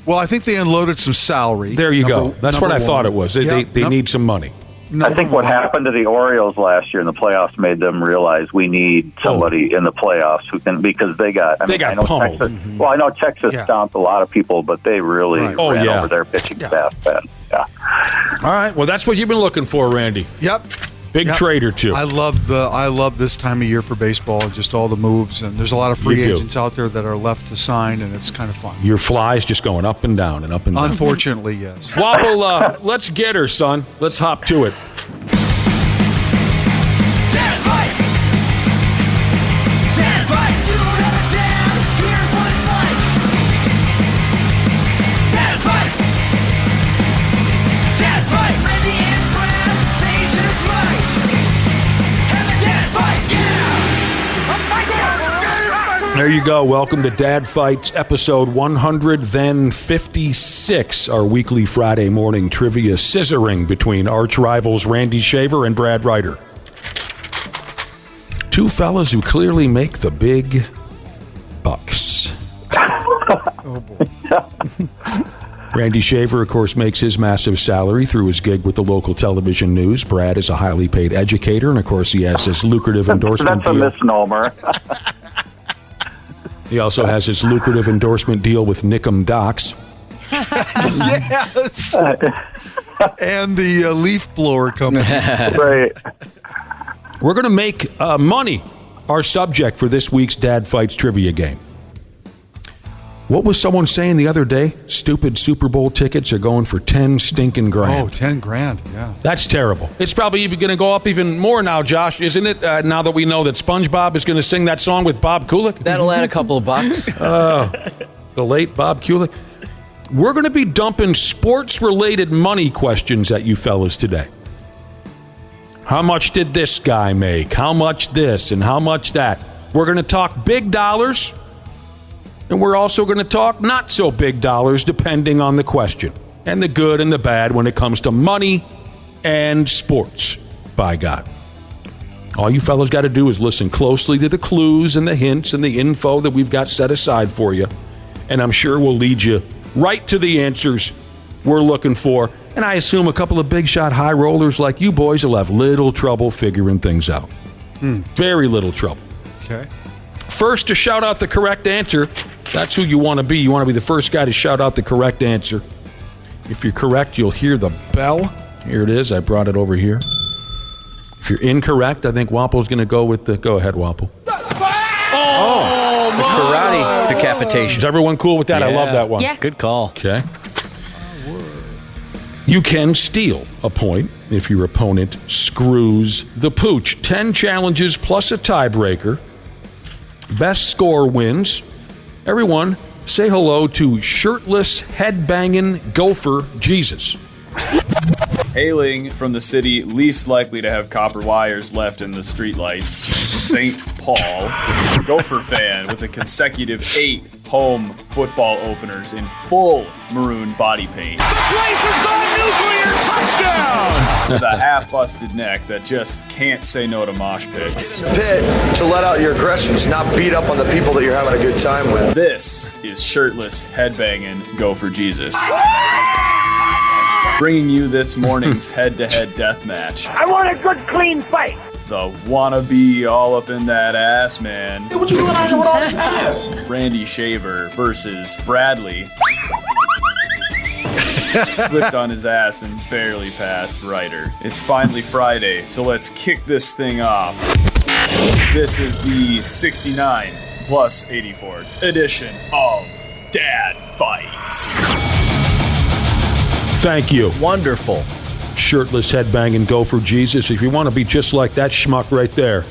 Well, I think they unloaded some salary. There you go. That's what I thought it was. They need some money. I think what happened to the Orioles last year in the playoffs made them realize we need somebody in the playoffs who can, because they got pummeled. Texas, well, I know Texas stomped a lot of people, but they really ran over their pitching staff then. Yeah. All right. Well, that's what you've been looking for, Randy. Yep. Big trade or two. I love this time of year for baseball, just all the moves, and there's a lot of free agents out there that are left to sign, and it's kind of fun. Your fly's just going up and down and up and down. Unfortunately, yes. Wobble, let's get her, son. Let's hop to it. There you go. Welcome to Dad Fights, episode 156, our weekly Friday morning trivia scissoring between arch rivals Randy Shaver and Brad Ryder. Two fellas who clearly make the big bucks. Oh, boy. Randy Shaver, of course, makes his massive salary through his gig with the local television news. Brad is a highly paid educator, and, of course, he has his lucrative endorsement deal. That's a misnomer. He also has his lucrative endorsement deal with Nickum Docks. Yes! And the leaf blower company. Right. We're going to make money our subject for this week's Dad Fights trivia game. What was someone saying the other day? Stupid Super Bowl tickets are going for 10 stinking grand. Oh, 10 grand, yeah. That's terrible. It's probably even going to go up even more now, Josh, isn't it? Now that we know that SpongeBob is going to sing that song with Bob Kulick. That'll add a couple of bucks. The late Bob Kulick. We're going to be dumping sports-related money questions at you fellas today. How much did this guy make? How much this and how much that? We're going to talk big dollars. And we're also going to talk not so big dollars depending on the question. And the good and the bad when it comes to money and sports, by God. All you fellas got to do is listen closely to the clues and the hints and the info that we've got set aside for you. And I'm sure we'll lead you right to the answers we're looking for. And I assume a couple of big shot high rollers like you boys will have little trouble figuring things out. Very little trouble. Okay. First to shout out the correct answer. That's who you want to be. You want to be the first guy to shout out the correct answer. If you're correct, you'll hear the bell. Here it is. I brought it over here. If you're incorrect, I think Wapple's going to go with the... Go ahead, Wapple. Oh, the karate decapitation. Is everyone cool with that? Yeah. I love that one. Yeah. Good call. Okay. You can steal a point if your opponent screws the pooch. 10 challenges plus a tiebreaker. Best score wins. Everyone, say hello to shirtless, head-banging gopher Jesus. Hailing from the city least likely to have copper wires left in the streetlights, St. Paul, Gopher fan with a consecutive 8 home football openers in full maroon body paint. The place has gone nuclear! Touchdown! With a half-busted neck that just can't say no to mosh pits. Pit to let out your aggressions, not beat up on the people that you're having a good time with. This is shirtless, headbanging Gopher Jesus. Bringing you this morning's head-to-head death match. I want a good, clean fight. The wannabe all up in that ass, man. Hey, what you doing out here with all this ass? Randy Shaver versus Bradley. Slipped on his ass and barely passed Ryder. It's finally Friday, so let's kick this thing off. This is the 69 plus 84 edition of Dad Fights. Thank you. Wonderful. Shirtless, headbanging gopher Jesus. If you want to be just like that schmuck right there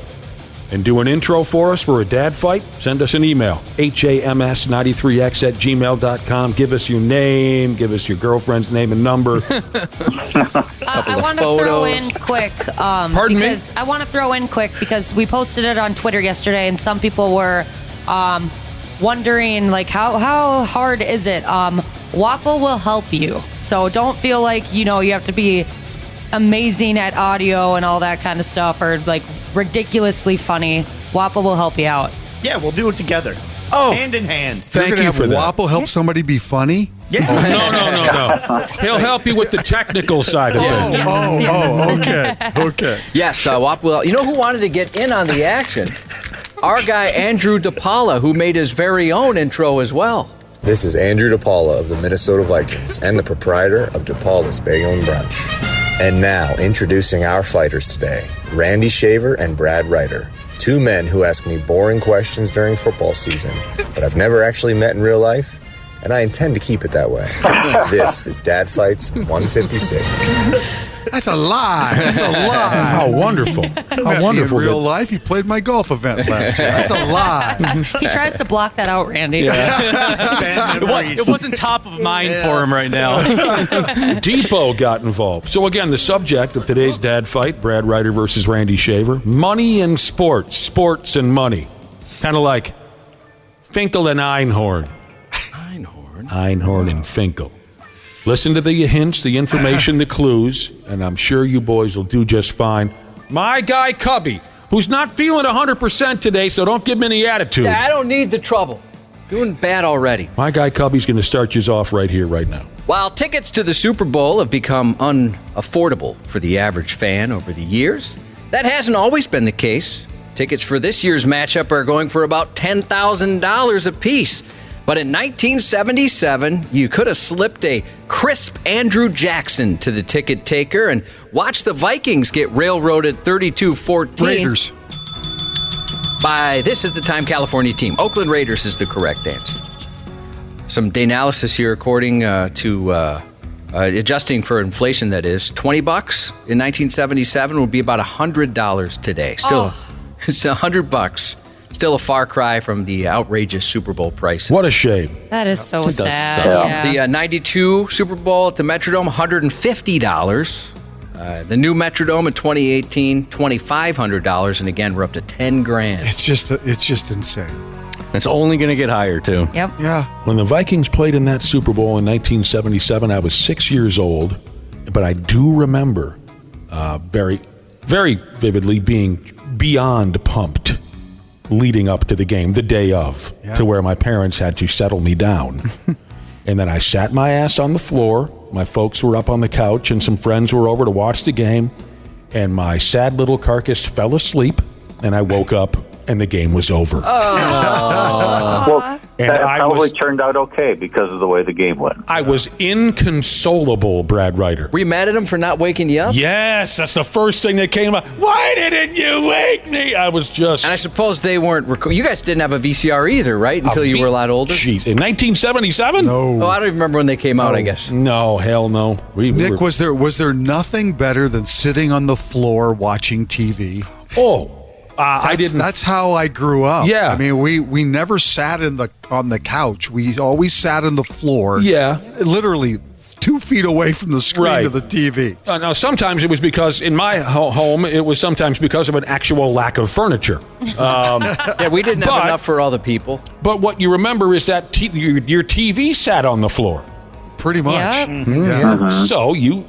and do an intro for us for a dad fight, send us an email, hams93x@gmail.com. Give us your name, give us your girlfriend's name and number. I want to throw in quick. Pardon me? I want to throw in quick because we posted it on Twitter yesterday, and some people were wondering, like, how hard is it? Waffle will help you, so don't feel like you have to be amazing at audio and all that kind of stuff, or like ridiculously funny. Waffle will help you out. Yeah, we'll do it together. Oh, hand in hand. Thank you for that. Waffle help somebody be funny? Yeah. No. He'll help you with the technical side of things. Okay. Yes, Waffle. You know who wanted to get in on the action? Our guy Andrew DePaola, who made his very own intro as well. This is Andrew DePaola of the Minnesota Vikings and the proprietor of DePaula's Bagel and Brunch. And now, introducing our fighters today, Randy Shaver and Brad Ryder, 2 men who ask me boring questions during football season, but I've never actually met in real life, and I intend to keep it that way. This is Dad Fights 156. That's a lie. That's a lie. How wonderful. How wonderful. In real life, he played my golf event last year. That's a lie. He tries to block that out, Randy. It wasn't top of mind for him right now. Depot got involved. So again, the subject of today's dad fight, Brad Ryder versus Randy Shaver, money and sports, sports and money. Kind of like Finkel and Einhorn. Einhorn and Finkel. Listen to the hints, the information, the clues, and I'm sure you boys will do just fine. My guy Cubby, who's not feeling 100% today, so don't give him any attitude. Yeah, I don't need the trouble. Doing bad already. My guy Cubby's going to start you off right here, right now. While tickets to the Super Bowl have become unaffordable for the average fan over the years, that hasn't always been the case. Tickets for this year's matchup are going for about $10,000 a piece. But in 1977, you could have slipped a crisp Andrew Jackson to the ticket taker and watched the Vikings get railroaded 32-14. Raiders. By this at the time California team. Oakland Raiders is the correct answer. Some daynalysis here according to adjusting for inflation, that is. $20 in 1977 would be about $100 today. Still, it's $100. Still a far cry from the outrageous Super Bowl prices. What a shame. That is so sad. The 92 Super Bowl at the Metrodome, $150. The new Metrodome in 2018, $2,500, and again we're up to $10,000. It's just insane. It's only going to get higher too. Yep. Yeah. When the Vikings played in that Super Bowl in 1977, I was 6 years old, but I do remember very, very vividly being beyond pumped leading up to the game, the day of, to where my parents had to settle me down. And then I sat my ass on the floor. My folks were up on the couch, and some friends were over to watch the game. And my sad little carcass fell asleep, and I woke up, and the game was over. Well, And that I probably was turned out okay because of the way the game went. I was inconsolable, Brad Ryder. Were you mad at him for not waking you up? Yes, that's the first thing that came up. Why didn't you wake me? I was just... And I suppose they weren't... You guys didn't have a VCR either, right? Until you were a lot older? Jeez, in 1977? No. Oh, I don't even remember when they came out, I guess. No, hell no. Nick, was there nothing better than sitting on the floor watching TV? Oh, I didn't. That's how I grew up. Yeah. I mean, we never sat on the couch. We always sat on the floor. Yeah. Literally 2 feet away from the screen of the TV. Now, sometimes it was because in my home, it was sometimes because of an actual lack of furniture. Yeah, we didn't have enough for all the people. But what you remember is that your TV sat on the floor. Pretty much. Yeah. Mm-hmm. Yeah. So you...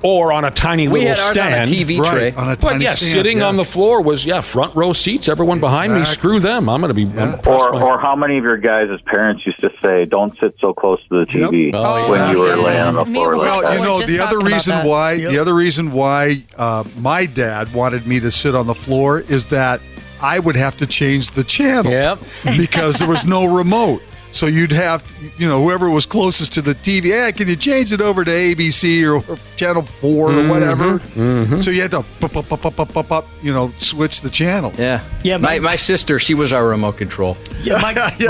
Or on a tiny We little had ours stand. on a TV tray. On a But tiny yeah, stand, sitting on the floor was, front row seats. Everyone behind me, screw them. I'm going to be impressed. Or how many of your guys' parents used to say, "Don't sit so close to the TV" when you were laying on the floor like that? You know, the other reason why my dad wanted me to sit on the floor is that I would have to change the channel because there was no remote. So you'd have, whoever was closest to the TV, hey, can you change it over to ABC or Channel 4 or whatever? Mm-hmm. So you had to switch the channels. Yeah. My sister, she was our remote control. Yeah,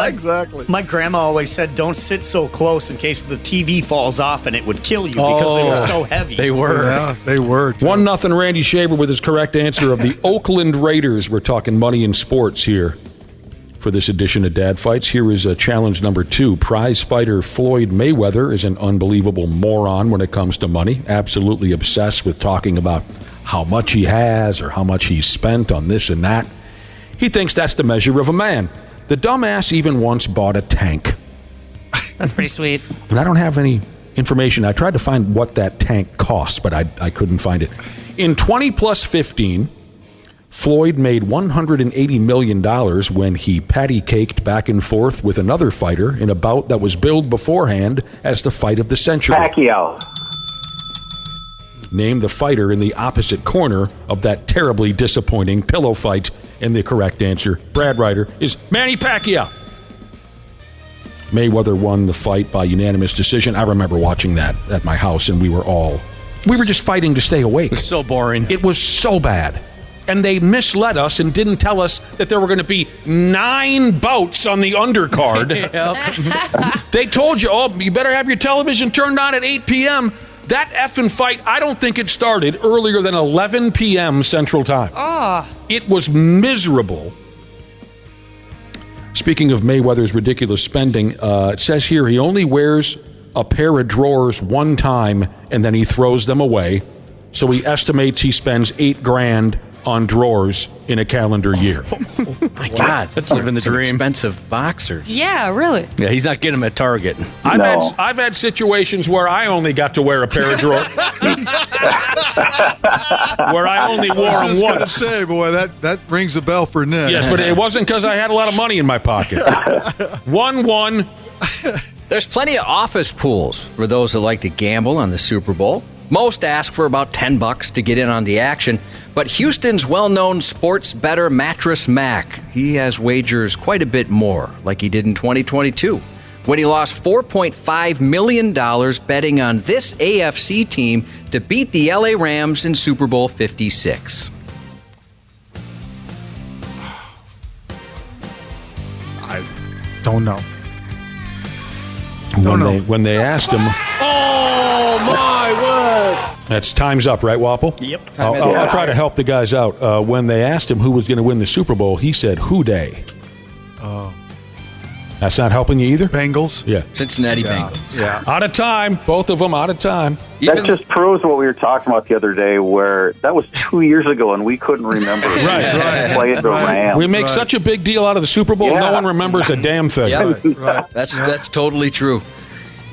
exactly. My grandma always said, don't sit so close in case the TV falls off and it would kill you because they were so heavy. They were. Yeah, they were. 1-0 Randy Shaver with his correct answer of the Oakland Raiders. We're talking money in sports here. For this edition of Dad Fights, here is challenge number 2. Prize fighter Floyd Mayweather is an unbelievable moron when it comes to money. Absolutely obsessed with talking about how much he has or how much he's spent on this and that. He thinks that's the measure of a man. The dumbass even once bought a tank. That's pretty sweet. And I don't have any information. I tried to find what that tank costs, but I couldn't find it. In 20 plus 15... Floyd made $180 million when he patty-caked back and forth with another fighter in a bout that was billed beforehand as the fight of the century. Pacquiao. Name the fighter in the opposite corner of that terribly disappointing pillow fight, and the correct answer, Brad Ryder, is Manny Pacquiao. Mayweather won the fight by unanimous decision. I remember watching that at my house, and we were just fighting to stay awake. It was so boring. It was so bad. And they misled us and didn't tell us that there were going to be 9 bouts on the undercard. They told you, you better have your television turned on at 8 p.m. That effing fight, I don't think it started earlier than 11 p.m. Central Time. It was miserable. Speaking of Mayweather's ridiculous spending, it says here he only wears a pair of drawers one time and then he throws them away. So he estimates he spends $8,000 on drawers in a calendar year. My God, that's living the dream. Expensive boxers. Yeah, really. Yeah, he's not getting them at Target. I've had situations where I only got to wear a pair of drawers. Where I only wore them once. I was just going to say, boy, that rings a bell for Nick. Yes, but it wasn't because I had a lot of money in my pocket. 1-1. There's plenty of office pools for those that like to gamble on the Super Bowl. Most ask for about $10 to get in on the action, but Houston's well-known sports bettor Mattress Mac, he has wagers quite a bit more, like he did in 2022, when he lost $4.5 million betting on this AFC team to beat the LA Rams in Super Bowl 56. I don't know. When they asked him... Oh, my word! That's time's up, right, Wapple? Yep. I'll try to help the guys out. When they asked him who was going to win the Super Bowl, he said, "Who day?" Oh. That's not helping you either? Bengals? Yeah. Cincinnati Bengals. Yeah. Out of time. Both of them out of time. That just proves what we were talking about the other day, where that was 2 years ago and we couldn't remember. Right. Played the Rams. We make such a big deal out of the Super Bowl, no one remembers a damn thing. Yep. That's totally true.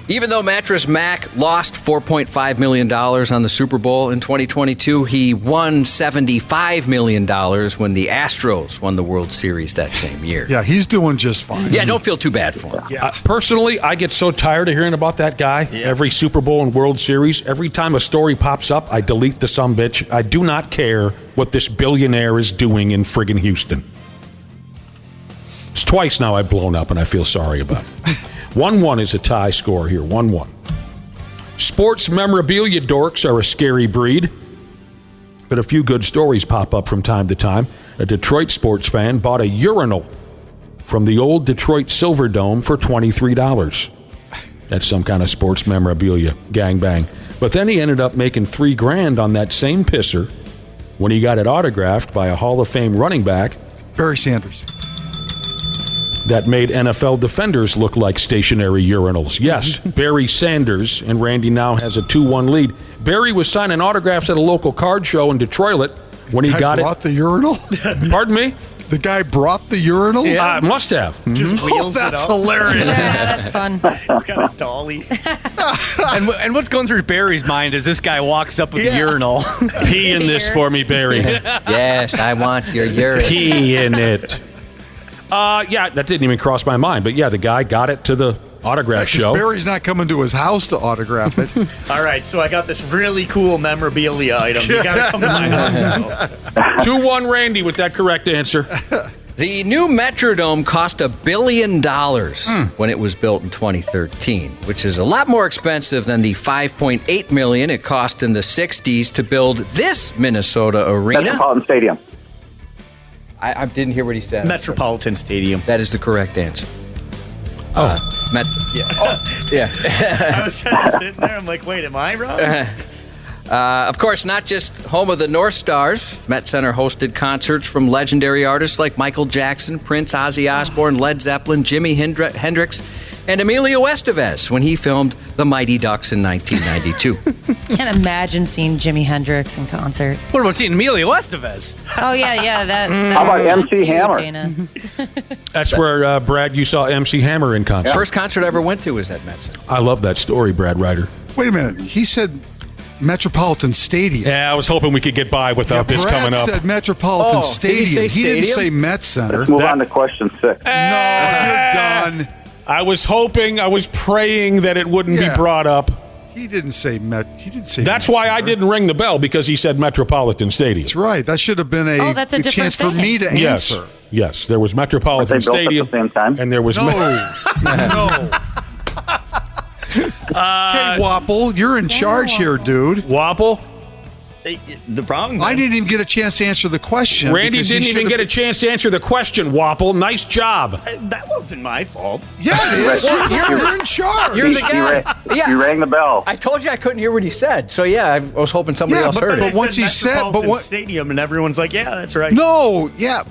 Even though Mattress Mac lost $4.5 million on the Super Bowl in 2022, he won $75 million when the Astros won the World Series that same year. Yeah, he's doing just fine. Yeah, don't feel too bad for him. Yeah. Personally, I get so tired of hearing about that guy. Yeah. Every Super Bowl and World Series, every time a story pops up, I delete the sumbitch. I do not care what this billionaire is doing in friggin' Houston. It's twice now I've blown up, and I feel sorry about it. 1-1 is a tie score here, 1-1. Sports memorabilia dorks are a scary breed, but a few good stories pop up from time to time. A Detroit sports fan bought a urinal from the old Detroit Silverdome for $23. That's some kind of sports memorabilia gangbang. But then he ended up making $3,000 on that same pisser when he got it autographed by a Hall of Fame running back, Barry Sanders. That made NFL defenders look like stationary urinals. Yes, Barry Sanders, and Randy now has a 2-1 lead. Barry was signing autographs at a local card show in Detroit when he got it. Brought the urinal? Pardon me? The guy brought the urinal? Yeah. Must have. Just wheels that's it up. hilarious. Yeah, that's fun. It's got a dolly. And what's going through Barry's mind as this guy walks up with the urinal? Pee in this for me, Barry. Yes, I want your urine. Pee in it. Yeah, that didn't even cross my mind. But yeah, the guy got it to the autograph show. Barry's not coming to his house to autograph it. All right, so I got this really cool memorabilia item. You got to come to my house. 2-1 Randy with that correct answer. The new Metrodome cost $1 billion when it was built in 2013, which is a lot more expensive than the $5.8 million it cost in the 60s to build this Minnesota arena. Metropolitan Stadium. I didn't hear what he said. Metropolitan Stadium. That is the correct answer. Yeah. Yeah. I was sitting there. I'm like, wait, am I wrong? Of course, not just home of the North Stars. Met Center hosted concerts from legendary artists like Michael Jackson, Prince, Ozzy Osbourne, Led Zeppelin, Jimi Hendrix, and Emilio Estevez when he filmed The Mighty Ducks in 1992. Can't imagine seeing Jimi Hendrix in concert. What about seeing Emilio Estevez? Oh, yeah, that. How about MC Hammer? Dana. That's where, Brad, you saw MC Hammer in concert. First concert I ever went to was at Met Center. I love that story, Brad Ryder. Wait a minute. He said Metropolitan Stadium. Yeah, I was hoping we could get by without this Brad coming up. said Metropolitan Stadium. He didn't say Met Center. Let's move on to question 6. No, you're done. I was praying that it wouldn't be brought up. He didn't say Met. He didn't say. That's Met why Center. I didn't ring the bell, because he said Metropolitan Stadium. That's right. That should have been a different chance for thing. me to answer. Yes, there was Metropolitan Weren't they built Stadium, at the same time? and there was No. Hey, Wapple, you're in charge here, dude. Wapple. The problem. I didn't even get a chance to answer the question. Randy because he didn't even should get a have- chance to answer the question, Wapple. Nice job. That wasn't my fault. Yeah, it is. You're in charge. You're the guy. You rang the bell. I told you I couldn't hear what he said. So, yeah, I was hoping somebody else heard but it. once he said, Metropolitan Stadium, and everyone's like, yeah, that's right. No, yeah.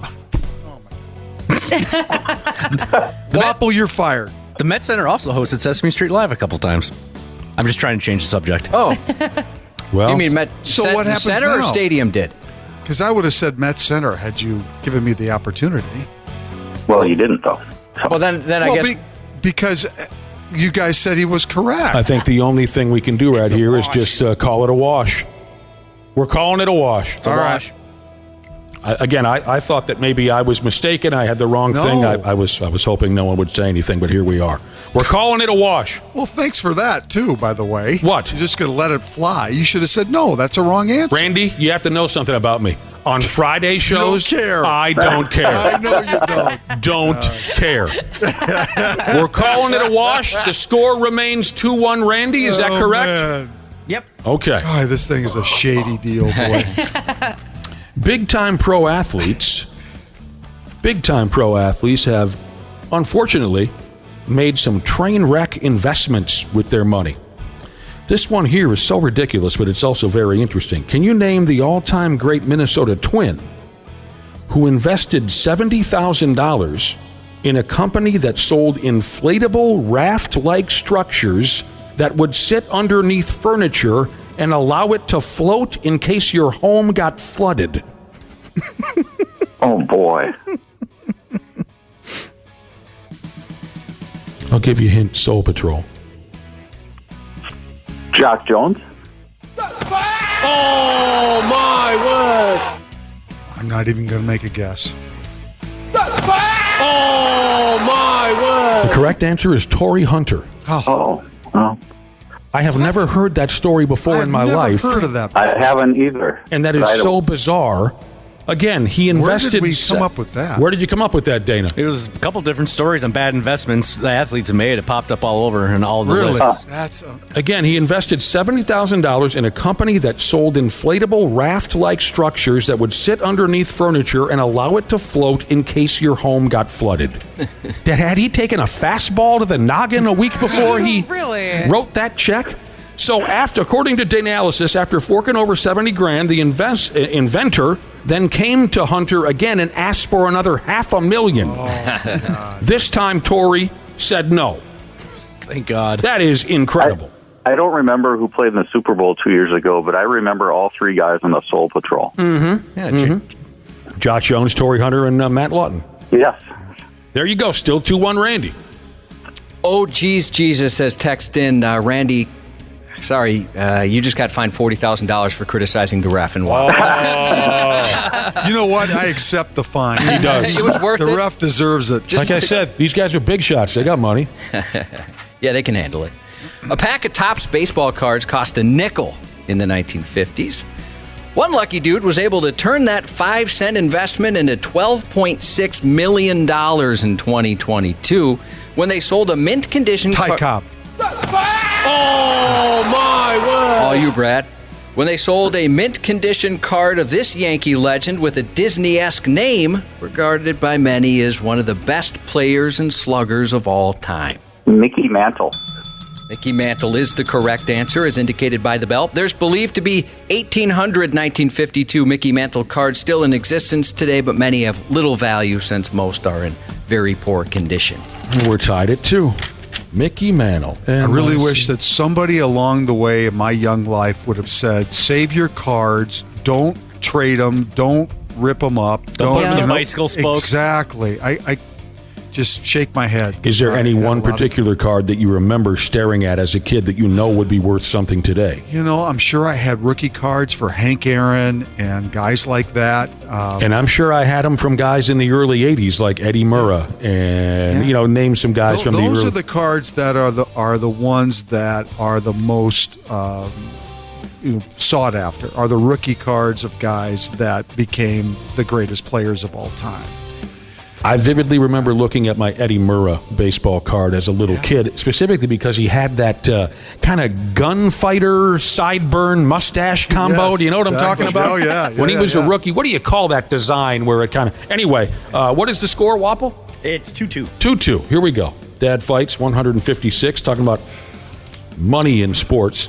Wapple, you're fired. The Met Center also hosted Sesame Street Live a couple times. I'm just trying to change the subject. Oh. Well, you mean Met So what happens Center or now? Stadium did? Because I would have said Met Center had you given me the opportunity. Well, you didn't, though. Well, then I guess. Because you guys said he was correct. I think the only thing we can do right here is just call it a wash. We're calling it a wash. All right. I thought that maybe I was mistaken. I had the wrong thing. I was hoping no one would say anything, but here we are. We're calling it a wash. Well, thanks for that, too, by the way. What? You're just going to let it fly. You should have said, no, that's a wrong answer. Randy, you have to know something about me. On Friday shows, don't care. I don't care. I know you don't. Don't care. We're calling it a wash. The score remains 2-1 Randy. Is that correct? Man. Yep. Okay. Oh, this thing is a shady deal, boy. Big-time pro athletes have, unfortunately, made some train wreck investments with their money. This one here is so ridiculous, but it's also very interesting. Can you name the all-time great Minnesota Twin who invested $70,000 in a company that sold inflatable raft-like structures that would sit underneath furniture and allow it to float in case your home got flooded? Oh, boy. I'll give you a hint. Soul Patrol. Jock Jones? Oh, my word. I'm not even going to make a guess. Oh, my word. The correct answer is Tory Hunter. Oh. I have never heard that story before in my life. I've never heard of that. I haven't either. And that is so bizarre Again, he invested. Where did we come up with that? Where did you come up with that, Dana? It was a couple different stories on bad investments the athletes have made. It popped up all over in all the lists. Again, he invested $70,000 in a company that sold inflatable raft-like structures that would sit underneath furniture and allow it to float in case your home got flooded. Had he taken a fastball to the noggin a week before he wrote that check? So according to Danalysis, after forking over $70,000, the inventor then came to Hunter again and asked for another $500,000. This time, Torrey said no. Thank God. That is incredible. I don't remember who played in the Super Bowl 2 years ago, but I remember all three guys on the Soul Patrol. Mm-hmm. Yeah, Josh Jones, Torrey Hunter, and Matt Lawton. Yes. There you go. Still 2-1 Randy. Oh, geez, Jesus says text in, Randy, sorry, you just got fined $40,000 for criticizing the ref and why. You know what? I accept the fine. He does. It was worth the it. The ref deserves it. Like I said, these guys are big shots. They got money. Yeah, they can handle it. A pack of Topps baseball cards cost a nickel in the 1950s. One lucky dude was able to turn that 5-cent investment into $12.6 million in 2022 when they sold a mint condition Ty Cobb. Oh, my word. All you, Brad. When they sold a mint condition card of this Yankee legend with a Disney-esque name, regarded by many as one of the best players and sluggers of all time. Mickey Mantle. Mickey Mantle is the correct answer, as indicated by the bell. There's believed to be 1,800 1952 Mickey Mantle cards still in existence today, but many have little value since most are in very poor condition. We're tied at 2. Mickey Mantle. I really wish that somebody along the way in my young life would have said, save your cards, don't trade them, don't rip them up. Don't put them in the bicycle spokes. Exactly. I just shake my head. Is there any one particular card that you remember staring at as a kid that you know would be worth something today? You know, I'm sure I had rookie cards for Hank Aaron and guys like that. And I'm sure I had them from guys in the early 80s like Eddie Murrah and, name some guys from the early... Those are the cards that are the ones that are the most sought after, are the rookie cards of guys that became the greatest players of all time. I vividly remember looking at my Eddie Murrah baseball card as a little kid, specifically because he had that kind of gunfighter sideburn mustache combo. Yes, do you know what I'm talking about? Oh, yeah. When he was a rookie, what do you call that design where it kind of... Anyway, what is the score, Wapple? It's 2-2. 2-2. Here we go. Dad Fights 156, talking about money in sports.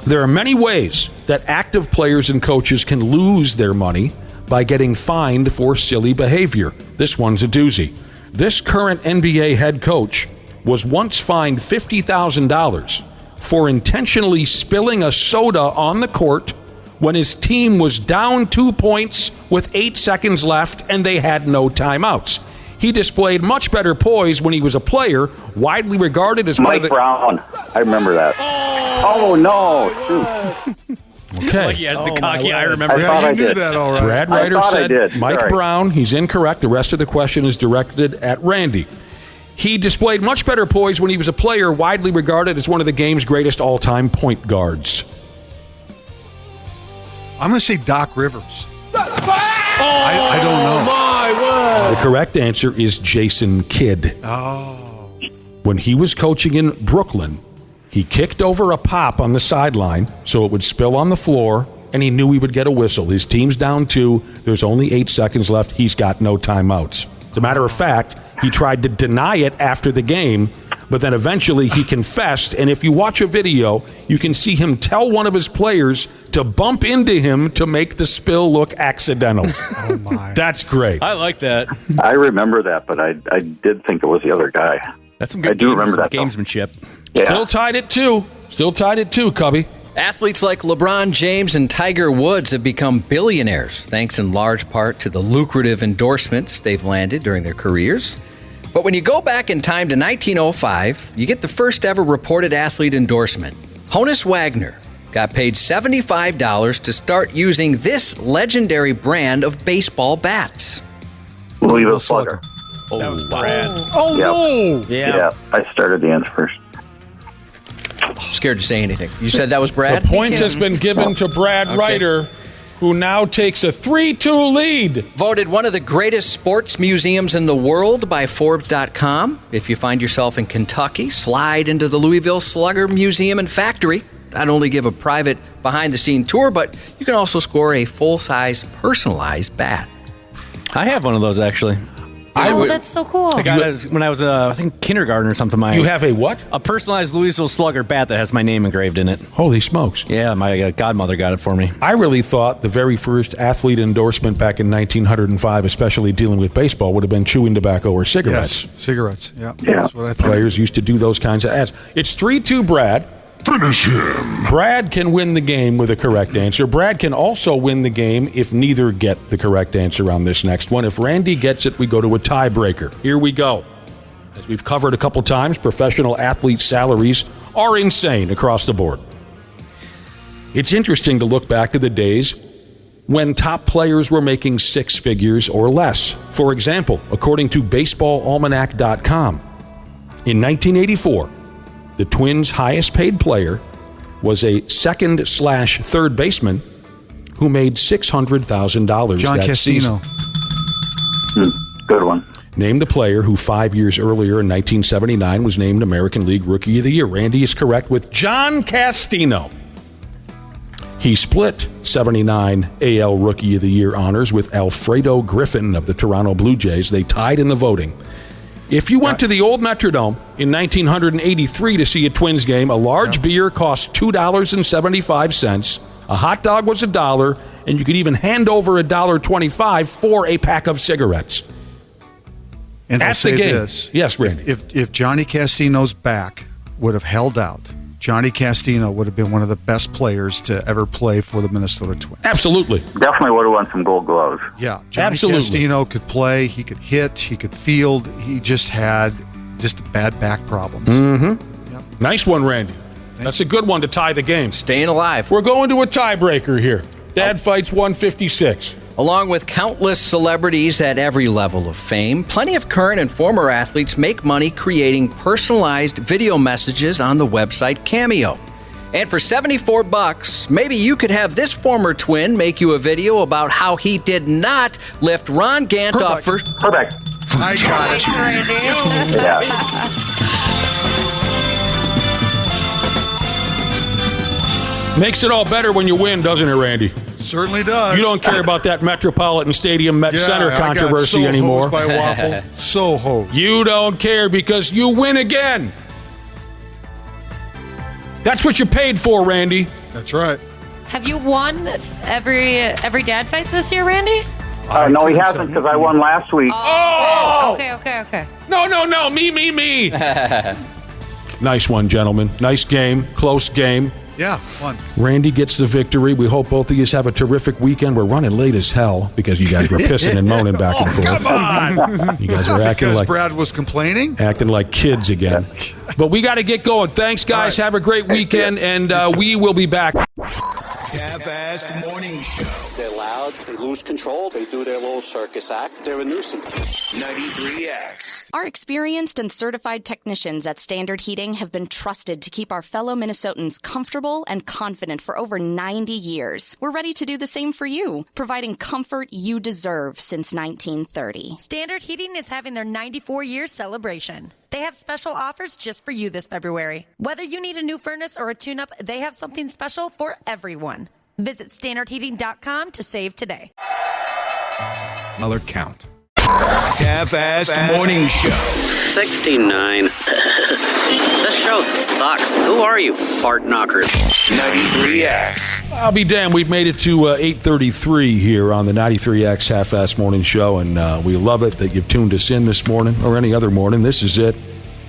There are many ways that active players and coaches can lose their money by getting fined for silly behavior. This one's a doozy. This current NBA head coach was once fined $50,000 for intentionally spilling a soda on the court when his team was down 2 points with 8 seconds left and they had no timeouts. He displayed much better poise when he was a player, widely regarded as Mike Brown. I remember that. Oh no. Okay. Like the cocky, I remember. I thought I did. That all right. Brad Ryder said Mike Sorry. Brown. He's incorrect. The rest of the question is directed at Randy. He displayed much better poise when he was a player, widely regarded as one of the game's greatest all-time point guards. I'm going to say Doc Rivers. I don't know. My word. The correct answer is Jason Kidd. Oh. When he was coaching in Brooklyn, he kicked over a pop on the sideline so it would spill on the floor, and he knew he would get a whistle. His team's down 2. There's only 8 seconds left. He's got no timeouts. As a matter of fact, he tried to deny it after the game, but then eventually he confessed, and if you watch a video, you can see him tell one of his players to bump into him to make the spill look accidental. Oh, my. That's great. I like that. I remember that, but I did think it was the other guy. That's some good I do remember that, gamesmanship. Yeah. Still tied at 2. Still tied at 2, Cubby. Athletes like LeBron James and Tiger Woods have become billionaires, thanks in large part to the lucrative endorsements they've landed during their careers. But when you go back in time to 1905, you get the first ever reported athlete endorsement. Honus Wagner got paid $75 to start using this legendary brand of baseball bats. Louisville Slugger. That was Brad. Oh, no. Yeah, I started the answer first. Scared to say anything. You said that was Brad? The point has been given to Brad Ryder. who now takes a 3-2 lead. Voted one of the greatest sports museums in the world by Forbes.com. If you find yourself in Kentucky, slide into the Louisville Slugger Museum and Factory. Not only give a private behind-the-scene tour, but you can also score a full-size personalized bat. I have one of those, actually. That's so cool. I got it when I was, I think, kindergarten or something. You have a what? A personalized Louisville Slugger bat that has my name engraved in it. Holy smokes. Yeah, my godmother got it for me. I really thought the very first athlete endorsement back in 1905, especially dealing with baseball, would have been chewing tobacco or cigarettes. Yes, cigarettes. Yeah. That's what I thought. Players used to do those kinds of ads. It's 3-2 Brad. Finish him. Brad can win the game with a correct answer. Brad can also win the game if neither get the correct answer on this next one. If Randy gets it, we go to a tiebreaker. Here we go. As we've covered a couple times, professional athlete salaries are insane across the board. It's interesting to look back to the days when top players were making six figures or less. For example, according to BaseballAlmanac.com, in 1984, the Twins' highest paid player was a second/third baseman who made $600,000 John that Castino. season. Good one. Name the player who 5 years earlier in 1979 was named American League Rookie of the Year. Randy is correct with John Castino. He split 79 AL Rookie of the Year honors with Alfredo Griffin of the Toronto Blue Jays. They tied in the voting. If you went to the old Metrodome in 1983 to see a Twins game, a large beer cost $2.75, a hot dog was $1, and you could even hand over $1.25 for a pack of cigarettes. And That's I'll the say game. This, yes, Randy. If Johnny Castino's back would have held out, Johnny Castino would have been one of the best players to ever play for the Minnesota Twins. Absolutely. Definitely would have won some gold gloves. Yeah, Johnny Absolutely. Castino could play, he could hit, he could field. He just had bad back problems. Mm-hmm. Yep. Nice one, Randy. That's a good one to tie the game. Staying alive. We're going to a tiebreaker here. Dad fights 156. Along with countless celebrities at every level of fame, plenty of current and former athletes make money creating personalized video messages on the website Cameo. And for $74, maybe you could have this former Twin make you a video about how he did not lift Ron Gant off first. Perfect. I got it. Makes it all better when you win, doesn't it, Randy? Certainly does. You don't care about that Metropolitan Stadium Met Center controversy I got so anymore. hosed by Waffle. So hosed. You don't care because you win again. That's what you paid for, Randy. That's right. Have you won every dad fights this year, Randy? No, he hasn't because I won last week. Oh! Okay. No. Me. Nice one, gentlemen. Nice game. Close game. Yeah, fun. Randy gets the victory. We hope both of you have a terrific weekend. We're running late as hell because you guys were pissing and moaning back and forth. Come on. You guys are acting like Brad was complaining. Acting like kids again. But we got to get going. Thanks, guys. Have a great weekend, and we will be back. Half-assed morning show. They're loud. They lose control. They do their little circus act. They're a nuisance. 93X. Our experienced and certified technicians at Standard Heating have been trusted to keep our fellow Minnesotans comfortable and confident for over 90 years. We're ready to do the same for you, providing comfort you deserve since 1930. Standard Heating is having their 94-year celebration. They have special offers just for you this February. Whether you need a new furnace or a tune-up, they have something special for everyone. Visit standardheating.com to save today. Muller count. Half-assed morning show. 69. This show sucks. Who are you, fart knockers? 93X. I'll be damned. We've made it to 8:33 here on the 93X Half-Assed Morning Show, and we love it that you've tuned us in this morning or any other morning. This is it,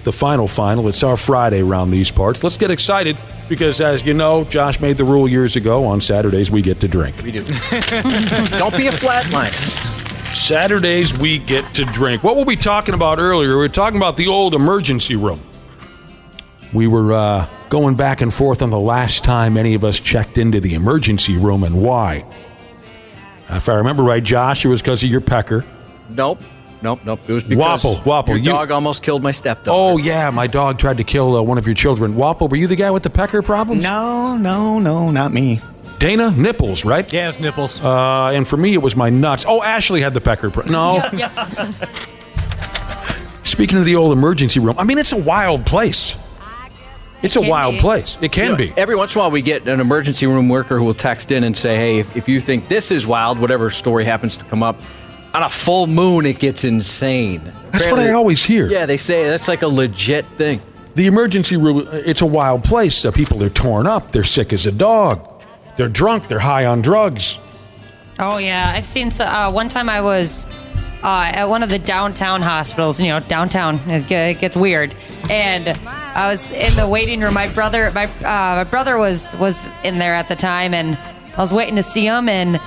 the final. It's our Friday around these parts. Let's get excited because, as you know, Josh made the rule years ago. On Saturdays, we get to drink. We do. Don't be a flatliner. Saturdays, we get to drink. What were we talking about earlier? We were talking about the old emergency room. We were going back and forth on the last time any of us checked into the emergency room and why. If I remember right, Josh, it was because of your pecker. Nope. It was because Wapple. Your dog almost killed my stepdaughter. Oh, yeah, my dog tried to kill one of your children. Wapple, were you the guy with the pecker problem? No, not me. Dana, nipples, right? Yeah, it's nipples. And for me, it was my nuts. Oh, Ashley had the pecker. No. Speaking of the old emergency room, I mean, it's a wild place. It's a wild place. It can be. Every once in a while, we get an emergency room worker who will text in and say, hey, if you think this is wild, whatever story happens to come up, on a full moon, it gets insane. That's what I always hear. Yeah, they say that's like a legit thing. The emergency room, it's a wild place. People are torn up. They're sick as a dog. They're drunk. They're high on drugs. Oh, yeah. I've seen one time I was at one of the downtown hospitals. You know, downtown, it gets weird. And I was in the waiting room. My brother was in there at the time, and I was waiting to see him, and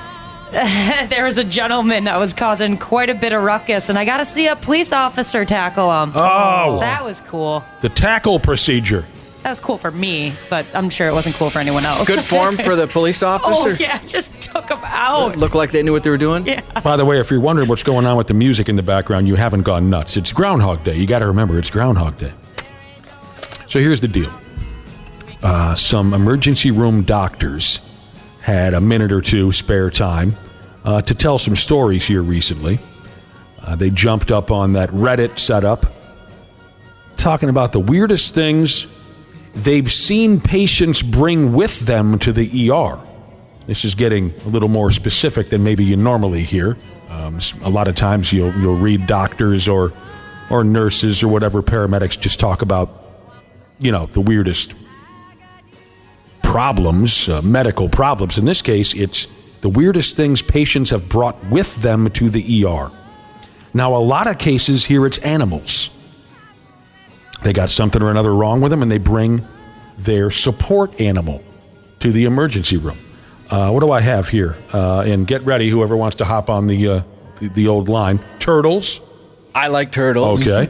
there was a gentleman that was causing quite a bit of ruckus, and I got to see a police officer tackle him. Oh. That was cool. The tackle procedure. That was cool for me, but I'm sure it wasn't cool for anyone else. Good form for the police officer? Oh, yeah, just took him out. Looked like they knew what they were doing? Yeah. By the way, if you're wondering what's going on with the music in the background, you haven't gone nuts. It's Groundhog Day. You got to remember, it's Groundhog Day. So here's the deal. Some emergency room doctors had a minute or two spare time to tell some stories here recently. They jumped up on that Reddit setup, talking about the weirdest things they've seen patients bring with them to the ER. This is getting a little more specific than maybe you normally hear. A lot of times you'll read doctors or nurses or whatever, paramedics just talk about, the weirdest problems, medical problems. In this case, it's the weirdest things patients have brought with them to the ER. Now, a lot of cases here, it's animals. They got something or another wrong with them, and they bring their support animal to the emergency room. What do I have here? And get ready, whoever wants to hop on the old line. Turtles. I like turtles. Okay.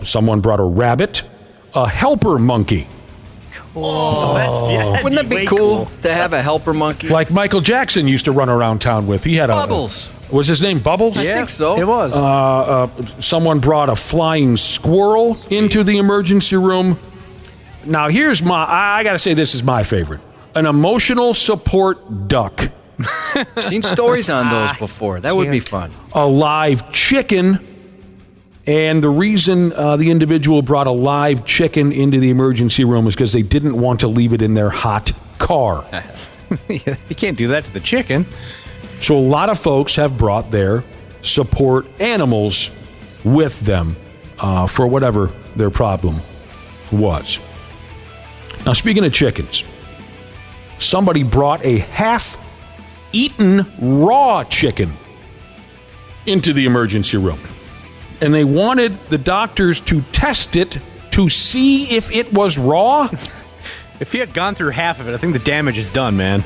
Someone brought a rabbit. A helper monkey. Wouldn't that be cool to have a helper monkey? Like Michael Jackson used to run around town with. He had Bubbles. Was his name Bubbles? I think so. It was. Someone brought a flying squirrel into the emergency room. Now, here's I got to say, this is my favorite. An emotional support duck. Seen stories on those before. That would be fun. A live chicken. And the reason the individual brought a live chicken into the emergency room is because they didn't want to leave it in their hot car. You can't do that to the chicken. So a lot of folks have brought their support animals with them for whatever their problem was. Now, speaking of chickens, somebody brought a half-eaten raw chicken into the emergency room. And they wanted the doctors to test it to see if it was raw. If he had gone through half of it, I think the damage is done, man.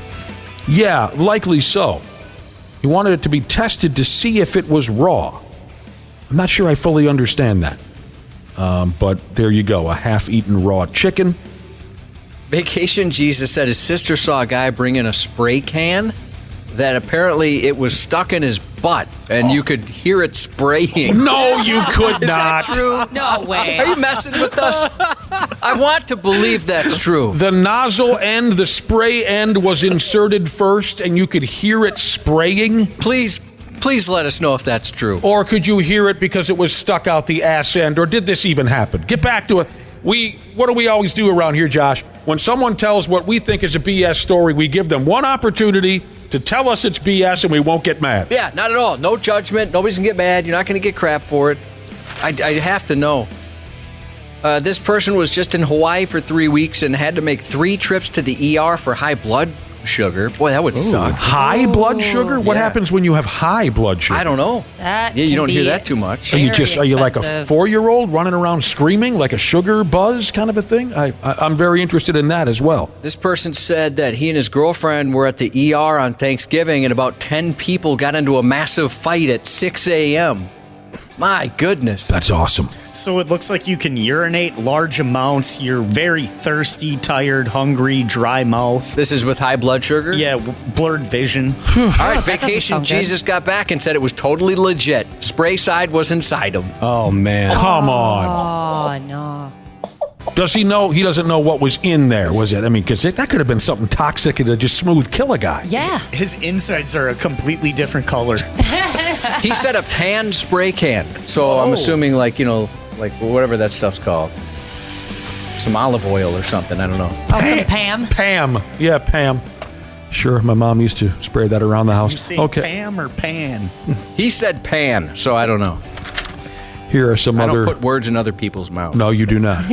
Yeah, likely so. He wanted it to be tested to see if it was raw. I'm not sure I fully understand that. But there you go, a half-eaten raw chicken. Vacation Jesus said his sister saw a guy bring in a spray can that apparently it was stuck in his butt, and you could hear it spraying. No, you could Is not. that true? No way. Are you messing with us? I want to believe that's true. The nozzle end, the spray end was inserted first, and you could hear it spraying? Please let us know if that's true. Or could you hear it because it was stuck out the ass end? Or did this even happen? Get back to it. What do we always do around here, Josh? When someone tells what we think is a BS story, we give them one opportunity to tell us it's BS, and we won't get mad. Yeah, not at all. No judgment. Nobody's going to get mad. You're not going to get crap for it. I have to know. This person was just in Hawaii for 3 weeks and had to make 3 trips to the ER for high blood sugar. Boy, that would suck. High blood sugar? What happens when you have high blood sugar? I don't know. You don't hear that too much. Are you like a 4-year-old running around screaming like a sugar buzz kind of a thing? I'm very interested in that as well. This person said that he and his girlfriend were at the ER on Thanksgiving and about 10 people got into a massive fight at 6 a.m. My goodness. That's awesome. So it looks like you can urinate large amounts. You're very thirsty, tired, hungry, dry mouth. This is with high blood sugar? Yeah, blurred vision. All right, Vacation Jesus got back and said it was totally legit. Spray side was inside him. Oh, man. Come on. Oh, no. Does he know? He doesn't know what was in there, was it? I mean, because that could have been something toxic and just smooth kill a guy. Yeah. His insides are a completely different color. He said a pan spray can. So I'm assuming like whatever that stuff's called. Some olive oil or something. I don't know. Oh, some Pam? Pam. Yeah, Pam. Sure, my mom used to spray that around the house. You say okay. Pam or Pan? He said pan, so I don't know. Here are some I other... don't put words in other people's mouths. No, you do not.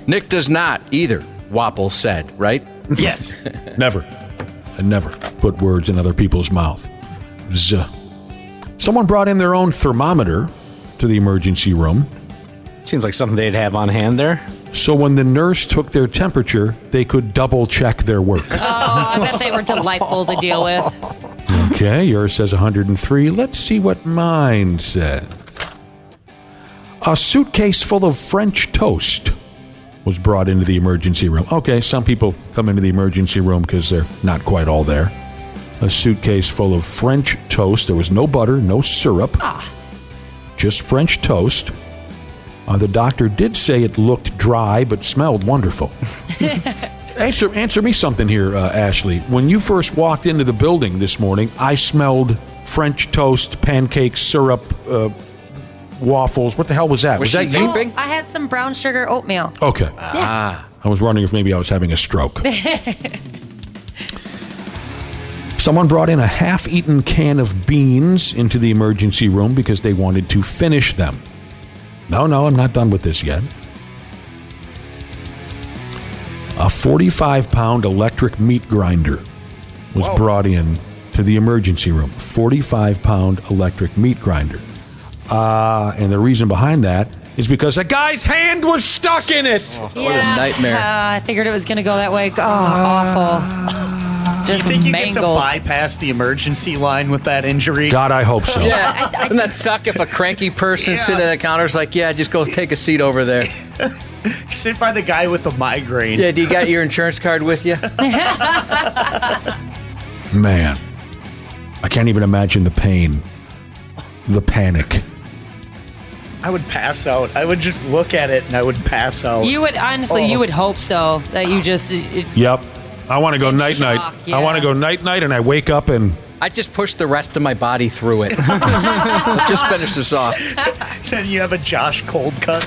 Nick does not either, Wapple said, right? Yes. Never. I never put words in other people's mouth. Someone brought in their own thermometer to the emergency room. Seems like something they'd have on hand there. So when the nurse took their temperature, they could double-check their work. Oh, I bet they were delightful to deal with. Okay, yours says 103. Let's see what mine says. A suitcase full of French toast was brought into the emergency room. Okay, some people come into the emergency room because they're not quite all there. A suitcase full of French toast. There was no butter, no syrup. Just French toast. The doctor did say it looked dry but smelled wonderful. Answer me something here, Ashley. When you first walked into the building this morning, I smelled French toast, pancakes, syrup, waffles. What the hell was that? Was that vaping? I had some brown sugar oatmeal. Okay. Yeah. I was wondering if maybe I was having a stroke. Someone brought in a half-eaten can of beans into the emergency room because they wanted to finish them. No, I'm not done with this yet. A 45-pound electric meat grinder was brought in to the emergency room. 45-pound electric meat grinder. And the reason behind that is because a guy's hand was stuck in it. What a nightmare. I figured it was going to go that way. Oh, awful. Just Do you think you mangled. get to bypass the emergency line with that injury? God, I hope so. Yeah. Doesn't that suck if a cranky person sitting at the counter is like, yeah, just go take a seat over there. Sit by the guy with the migraine. Yeah, do you got your insurance card with you? Man, I can't even imagine the pain, the panic. I would pass out. I would just look at it and I would pass out. You would, honestly, you would hope so. That you just... Yep. I want to go night-night. Yeah. I want to go night-night, and I wake up and... I just push the rest of my body through it. Just finish this off. Then you have a Josh cold cut.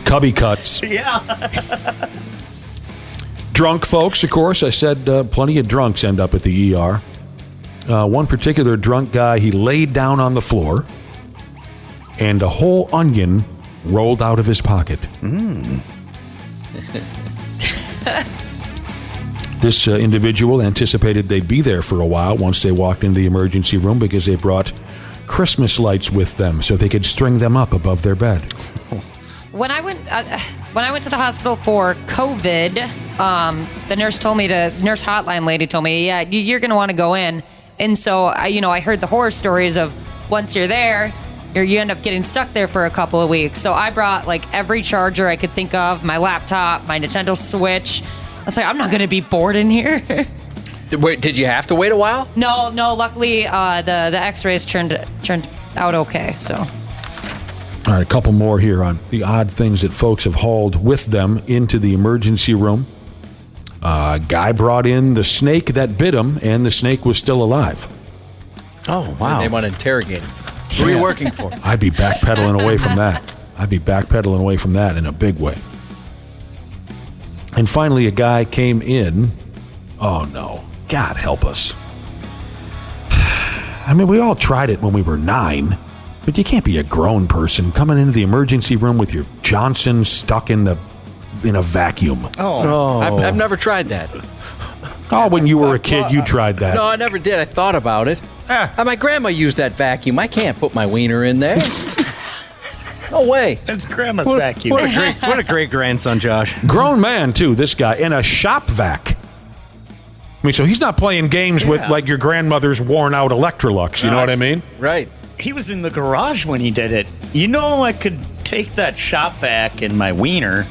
Cubby cuts. Yeah. Drunk folks, of course. I said plenty of drunks end up at the ER. One particular drunk guy, he laid down on the floor, and a whole onion rolled out of his pocket. This individual anticipated they'd be there for a while once they walked into the emergency room because they brought Christmas lights with them so they could string them up above their bed. When I went to the hospital for COVID, the nurse hotline lady told me, yeah, you're going to want to go in. And so, I heard the horror stories of once you're there, you end up getting stuck there for a couple of weeks. So I brought every charger I could think of, my laptop, my Nintendo Switch. I was like, I'm not going to be bored in here. Wait, did you have to wait a while? No. Luckily, the X-rays turned out okay. So. All right, a couple more here on the odd things that folks have hauled with them into the emergency room. A guy brought in the snake that bit him, and the snake was still alive. Oh, wow. They want to interrogate him. Who are you working for? I'd be backpedaling away from that. In a big way. And finally, a guy came in. Oh, no. God help us. I mean, we all tried it when we were 9. But you can't be a grown person coming into the emergency room with your Johnson stuck in a vacuum. Oh. I've never tried that. Oh, when you were a kid, you tried that. No, I never did. I thought about it. My grandma used that vacuum. I can't put my wiener in there. No way. It's grandma's vacuum. What a great grandson, Josh. Grown man, too, this guy, in a shop vac. I mean, so he's not playing games with, your grandmother's worn-out Electrolux, you know what I mean? Right. He was in the garage when he did it. I could take that shop vac and my wiener.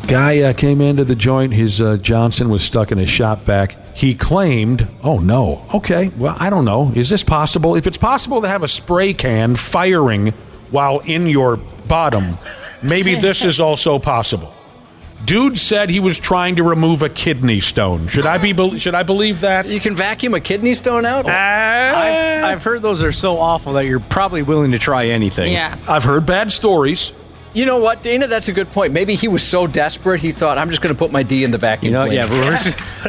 Guy came into the joint. His Johnson was stuck in a shop vac. He claimed, oh, no. Okay, well, I don't know. Is this possible? If it's possible to have a spray can firing while in your bottom, maybe this is also possible. Dude said he was trying to remove a kidney stone. Should I believe that? You can vacuum a kidney stone out? I've heard those are so awful that you're probably willing to try anything. Yeah. I've heard bad stories. You know what, Dana? That's a good point. Maybe he was so desperate he thought, I'm just going to put my D in the vacuum cleaner. Yeah,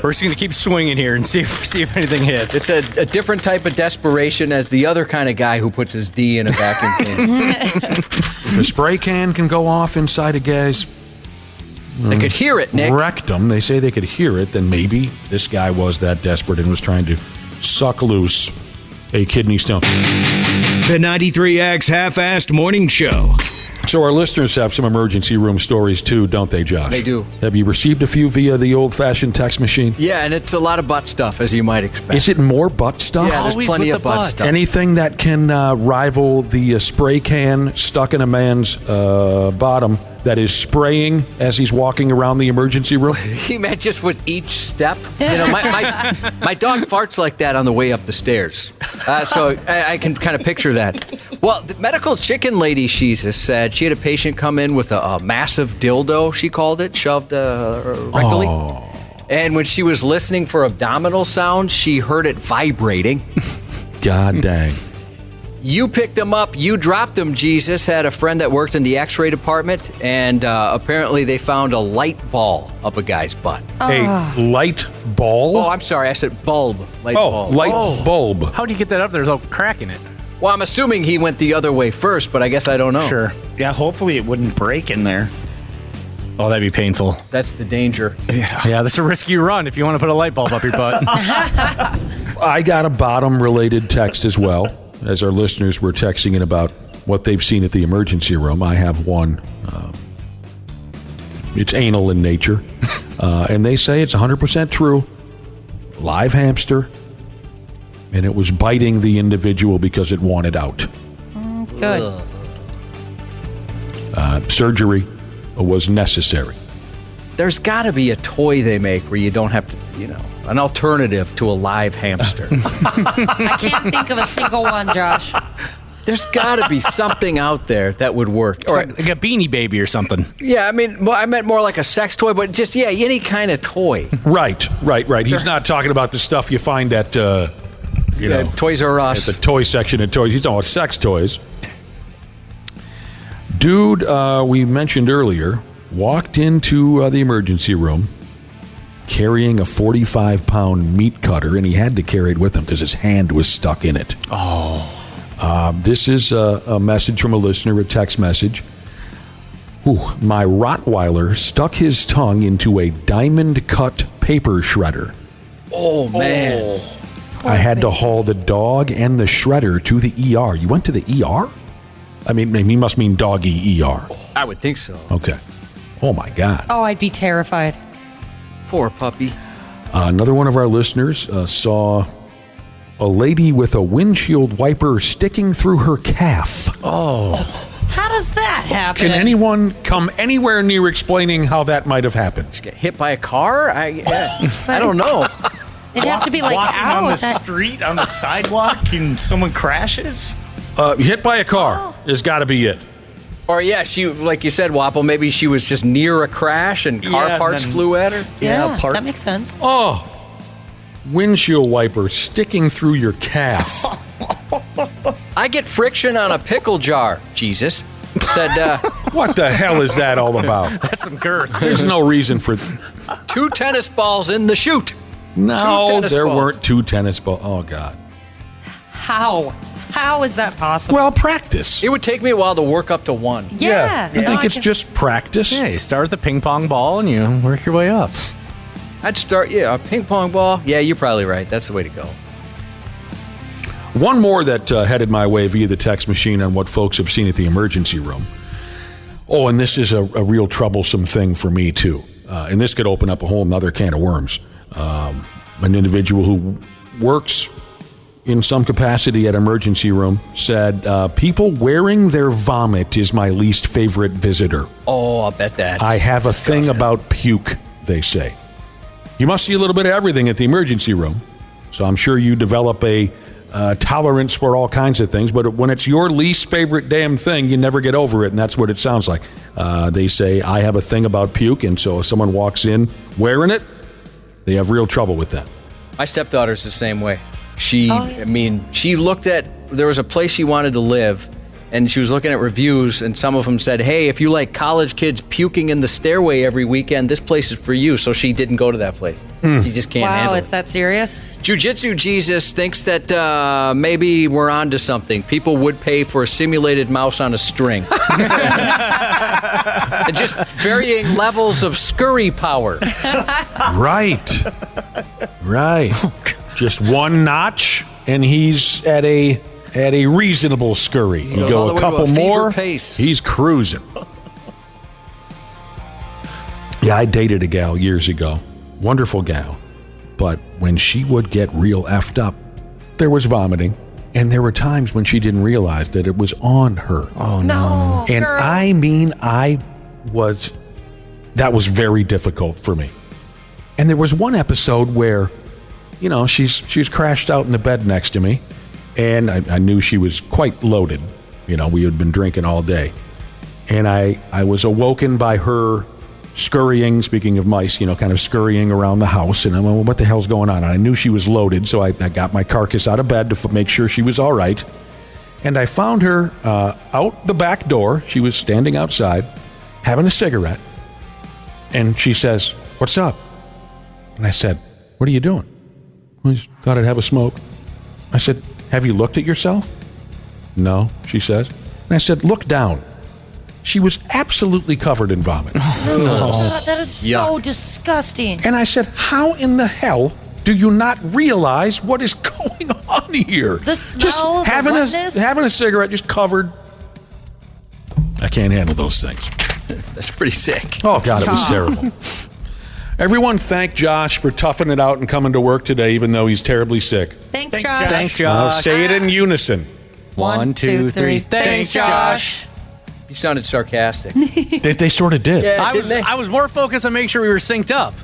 we're just going to keep swinging here and see if anything hits. It's a different type of desperation as the other kind of guy who puts his D in a vacuum cleaner. If a spray can can go off inside a guy's they could hear it, Nick. rectum, they say they could hear it, then maybe this guy was that desperate and was trying to suck loose a kidney stone. The 93X Half-Assed Morning Show. So our listeners have some emergency room stories too, don't they, Josh? They do. Have you received a few via the old-fashioned text machine? Yeah, and it's a lot of butt stuff, as you might expect. Is it more butt stuff? Yeah, there's plenty of butt stuff. Anything that can rival the spray can stuck in a man's bottom that is spraying as he's walking around the emergency room? He meant just with each step. You know, my dog farts like that on the way up the stairs. So I can kind of picture that. Well, the medical chicken lady, she said, she had a patient come in with a massive dildo, she called it, shoved rectally. Oh. And when she was listening for abdominal sounds, she heard it vibrating. God dang. You picked them up, you dropped them, Jesus. Had a friend that worked in the x-ray department, and apparently they found a light ball up a guy's butt. A light ball? Oh, I'm sorry, I said bulb. Bulb. Bulb. How do you get that up there without cracking it? Well, I'm assuming he went the other way first, but I guess I don't know. Sure. Yeah, hopefully it wouldn't break in there. Oh, that'd be painful. That's the danger. Yeah, that's a risky run if you want to put a light bulb up your butt. I got a bottom-related text as well. As our listeners were texting in about what they've seen at the emergency room, I have one. It's anal in nature. And they say it's 100% true. Live hamster. And it was biting the individual because it wanted out. Good. Surgery was necessary. There's got to be a toy they make where you don't have to, an alternative to a live hamster. I can't think of a single one, Josh. There's got to be something out there that would work. Or like a Beanie Baby or something. Yeah, I meant more like a sex toy, but just, any kind of toy. Right. He's not talking about the stuff you find at, Toys R Us. At the toy section at toys. He's talking about sex toys. Dude, we mentioned earlier, walked into the emergency room carrying a 45-pound meat cutter, and he had to carry it with him because his hand was stuck in it. This is a message from a listener, a text message. My Rottweiler stuck his tongue into a diamond-cut paper shredder. Oh, man. I had to haul the dog and the shredder to the ER. You went to the ER? I mean, he must mean doggy ER. I would think so. Okay. Oh, my God. Oh, I'd be terrified. Poor puppy. Another one of our listeners saw a lady with a windshield wiper sticking through her calf. Oh. How does that happen? Can anyone come anywhere near explaining how that might have happened? Just get hit by a car? I don't know. It'd have to be like walking out. on the street, on the sidewalk, and someone crashes? Hit by a car has got to be it. Or, she, like you said, Wapple, maybe she was just near a crash and car parts flew at her. Yeah, that makes sense. Oh, windshield wiper sticking through your calf. I get friction on a pickle jar, Jesus. Said, what the hell is that all about? That's some girth. There's no reason for... 2 tennis balls in the chute. No, there weren't 2 tennis balls. Oh, God. How? How is that possible? Well, practice. It would take me a while to work up to 1. Yeah. I think it's just practice. Yeah, you start with the ping pong ball and you work your way up. I'd start, a ping pong ball. Yeah, you're probably right. That's the way to go. One more that headed my way via the text machine on what folks have seen at the emergency room. Oh, and this is a real troublesome thing for me, too. And this could open up a whole nother can of worms. An individual who works in some capacity at emergency room said, people wearing their vomit is my least favorite visitor. Oh, I'll bet that. I have a thing about puke, they say. You must see a little bit of everything at the emergency room. So I'm sure you develop a tolerance for all kinds of things, but when it's your least favorite damn thing, you never get over it, and that's what it sounds like. They say, I have a thing about puke, and so if someone walks in wearing it, they have real trouble with that. My stepdaughter's the same way. She looked at, there was a place she wanted to live, and she was looking at reviews, and some of them said, hey, if you like college kids puking in the stairway every weekend, this place is for you. So she didn't go to that place. She just can't handle it. Wow, it's that serious? Jiu-Jitsu Jesus thinks that maybe we're on to something. People would pay for a simulated mouse on a string. And just varying levels of scurry power. Right. Just one notch, and he's at a reasonable scurry. You go a couple more, he's cruising. Yeah, I dated a gal years ago. Wonderful gal. But when she would get real effed up, there was vomiting. And there were times when she didn't realize that it was on her. Oh, no. And girl. I mean, that was very difficult for me. And there was one episode where, she's crashed out in the bed next to me. And I knew she was quite loaded. We had been drinking all day. And I was awoken by her scurrying, speaking of mice, kind of scurrying around the house. And I'm like, well, what the hell's going on? And I knew she was loaded, so I got my carcass out of bed to make sure she was all right. And I found her out the back door. She was standing outside, having a cigarette. And she says, what's up? And I said, what are you doing? I just thought I'd have a smoke. I said, have you looked at yourself? No, she says. And I said, look down. She was absolutely covered in vomit. Oh, that is so disgusting. And I said, how in the hell do you not realize what is going on here? The smell, just having the wetness. having a cigarette, just covered. I can't handle those things. That's pretty sick. Oh, God, it was terrible. Everyone thank Josh for toughing it out and coming to work today, even though he's terribly sick. Thanks, Josh. Thanks, Josh. Now say it in unison. 1, 2, 3. Thanks, Josh. You sounded sarcastic. They sort of did. Yeah, I was more focused on making sure we were synced up.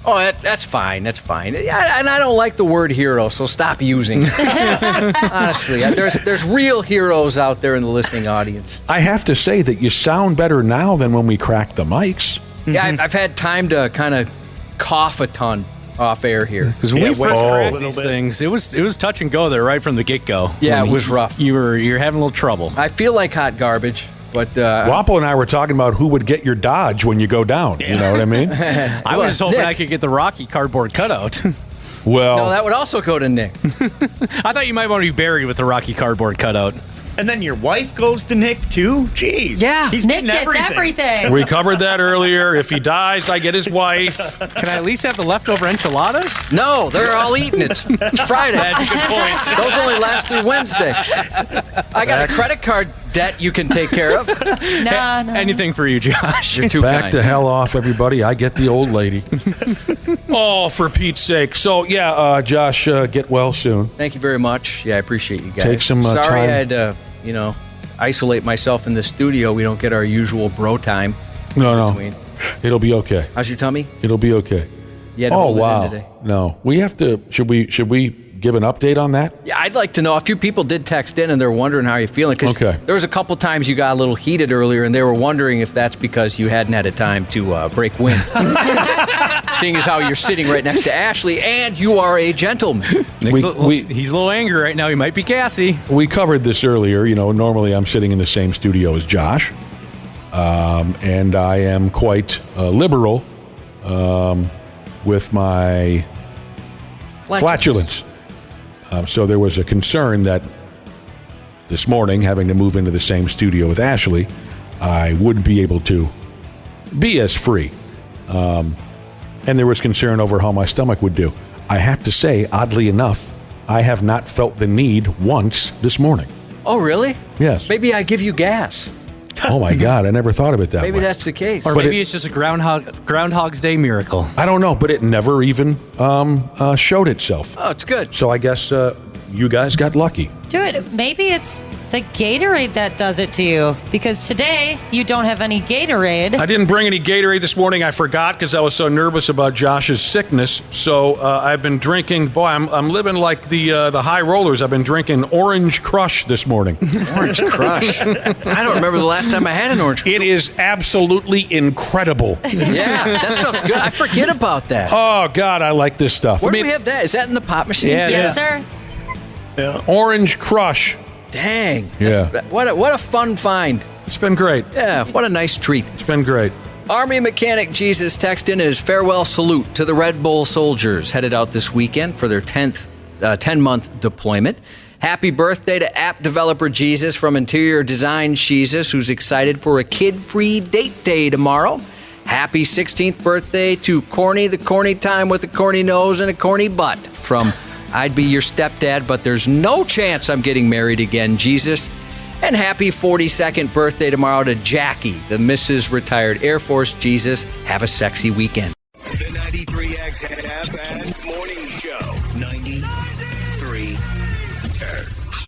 Oh, that's fine. That's fine. And I don't like the word hero, so stop using it. Honestly, there's real heroes out there in the listening audience. I have to say that you sound better now than when we cracked the mics. Yeah, I've had time to kind of cough a ton off air here. Because when we first cracked these things, it was touch and go there right from the get-go. Yeah, it was rough. You're having a little trouble. I feel like hot garbage. But Wapo and I were talking about who would get your Dodge when you go down. You know what I mean? I was hoping I could get the Rocky cardboard cutout. Well, no, that would also go to Nick. I thought you might want to be buried with the Rocky cardboard cutout. And then your wife goes to Nick, too? Jeez. Yeah. He's Nick getting gets everything. We covered that earlier. If he dies, I get his wife. Can I at least have the leftover enchiladas? No, they're all eaten. It's Friday. That's a good point. Those only last through Wednesday. I got a credit card debt you can take care of. No. Anything for you, Josh. You're too Back kind. the hell off, everybody. I get the old lady. Oh, for Pete's sake. So, yeah, Josh, get well soon. Thank you very much. Yeah, I appreciate you guys. Take some Sorry time. I had to, isolate myself in the studio. We don't get our usual bro time. No. It'll be okay. How's your tummy? It'll be okay. You had to hold it in today. No. We have to, should we give an update on that? Yeah, I'd like to know. A few people did text in and they're wondering how you're feeling. Because there was a couple times you got a little heated earlier and they were wondering if that's because you hadn't had a time to break wind. Seeing as how you're sitting right next to Ashley and you are a gentleman. He's a little angry right now. He might be gassy. We covered this earlier. Normally I'm sitting in the same studio as Josh. And I am quite liberal with my flatulence. So there was a concern that this morning, having to move into the same studio with Ashley, I wouldn't be able to be as free. And there was concern over how my stomach would do. I have to say, oddly enough, I have not felt the need once this morning. Oh, really? Yes. Maybe I give you gas. Oh, my God. I never thought of it that way. Maybe that's the case. Or maybe it's just a Groundhog's Day miracle. I don't know, but it never even showed itself. Oh, it's good. So I guess you guys got lucky. Dude, maybe it's the Gatorade that does it to you. Because today, you don't have any Gatorade. I didn't bring any Gatorade this morning. I forgot because I was so nervous about Josh's sickness. So I've been drinking. Boy, I'm living like the high rollers. I've been drinking Orange Crush this morning. Orange Crush? I don't remember the last time I had an Orange Crush. It is absolutely incredible. Yeah, that stuff's good. I forget about that. Oh, God, I like this stuff. Where do we have that? Is that in the pop machine? Yeah, Yes, sir. Yeah. Orange Crush. Dang. Yeah. What a fun find. It's been great. Yeah, what a nice treat. It's been great. Army Mechanic Jesus texted in his farewell salute to the Red Bull soldiers headed out this weekend for their 10-month deployment. Happy birthday to app developer Jesus from Interior Design Jesus, who's excited for a kid-free date day tomorrow. Happy 16th birthday to Corny, the corny time with a corny nose and a corny butt from I'd Be Your Stepdad, but there's no chance I'm getting married again, Jesus. And happy 42nd birthday tomorrow to Jackie, the Mrs. Retired Air Force Jesus. Have a sexy weekend. The 93X Half-Assed Morning Show. 93.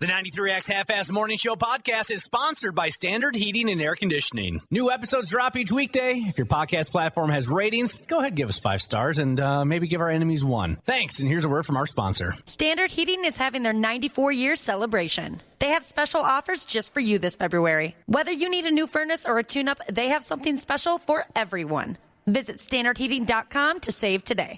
The 93X Half-Assed Morning Show podcast is sponsored by Standard Heating and Air Conditioning. New episodes drop each weekday. If your podcast platform has ratings, go ahead and give us 5 stars and maybe give our enemies 1. Thanks, and here's a word from our sponsor. Standard Heating is having their 94-year celebration. They have special offers just for you this February. Whether you need a new furnace or a tune-up, they have something special for everyone. Visit standardheating.com to save today.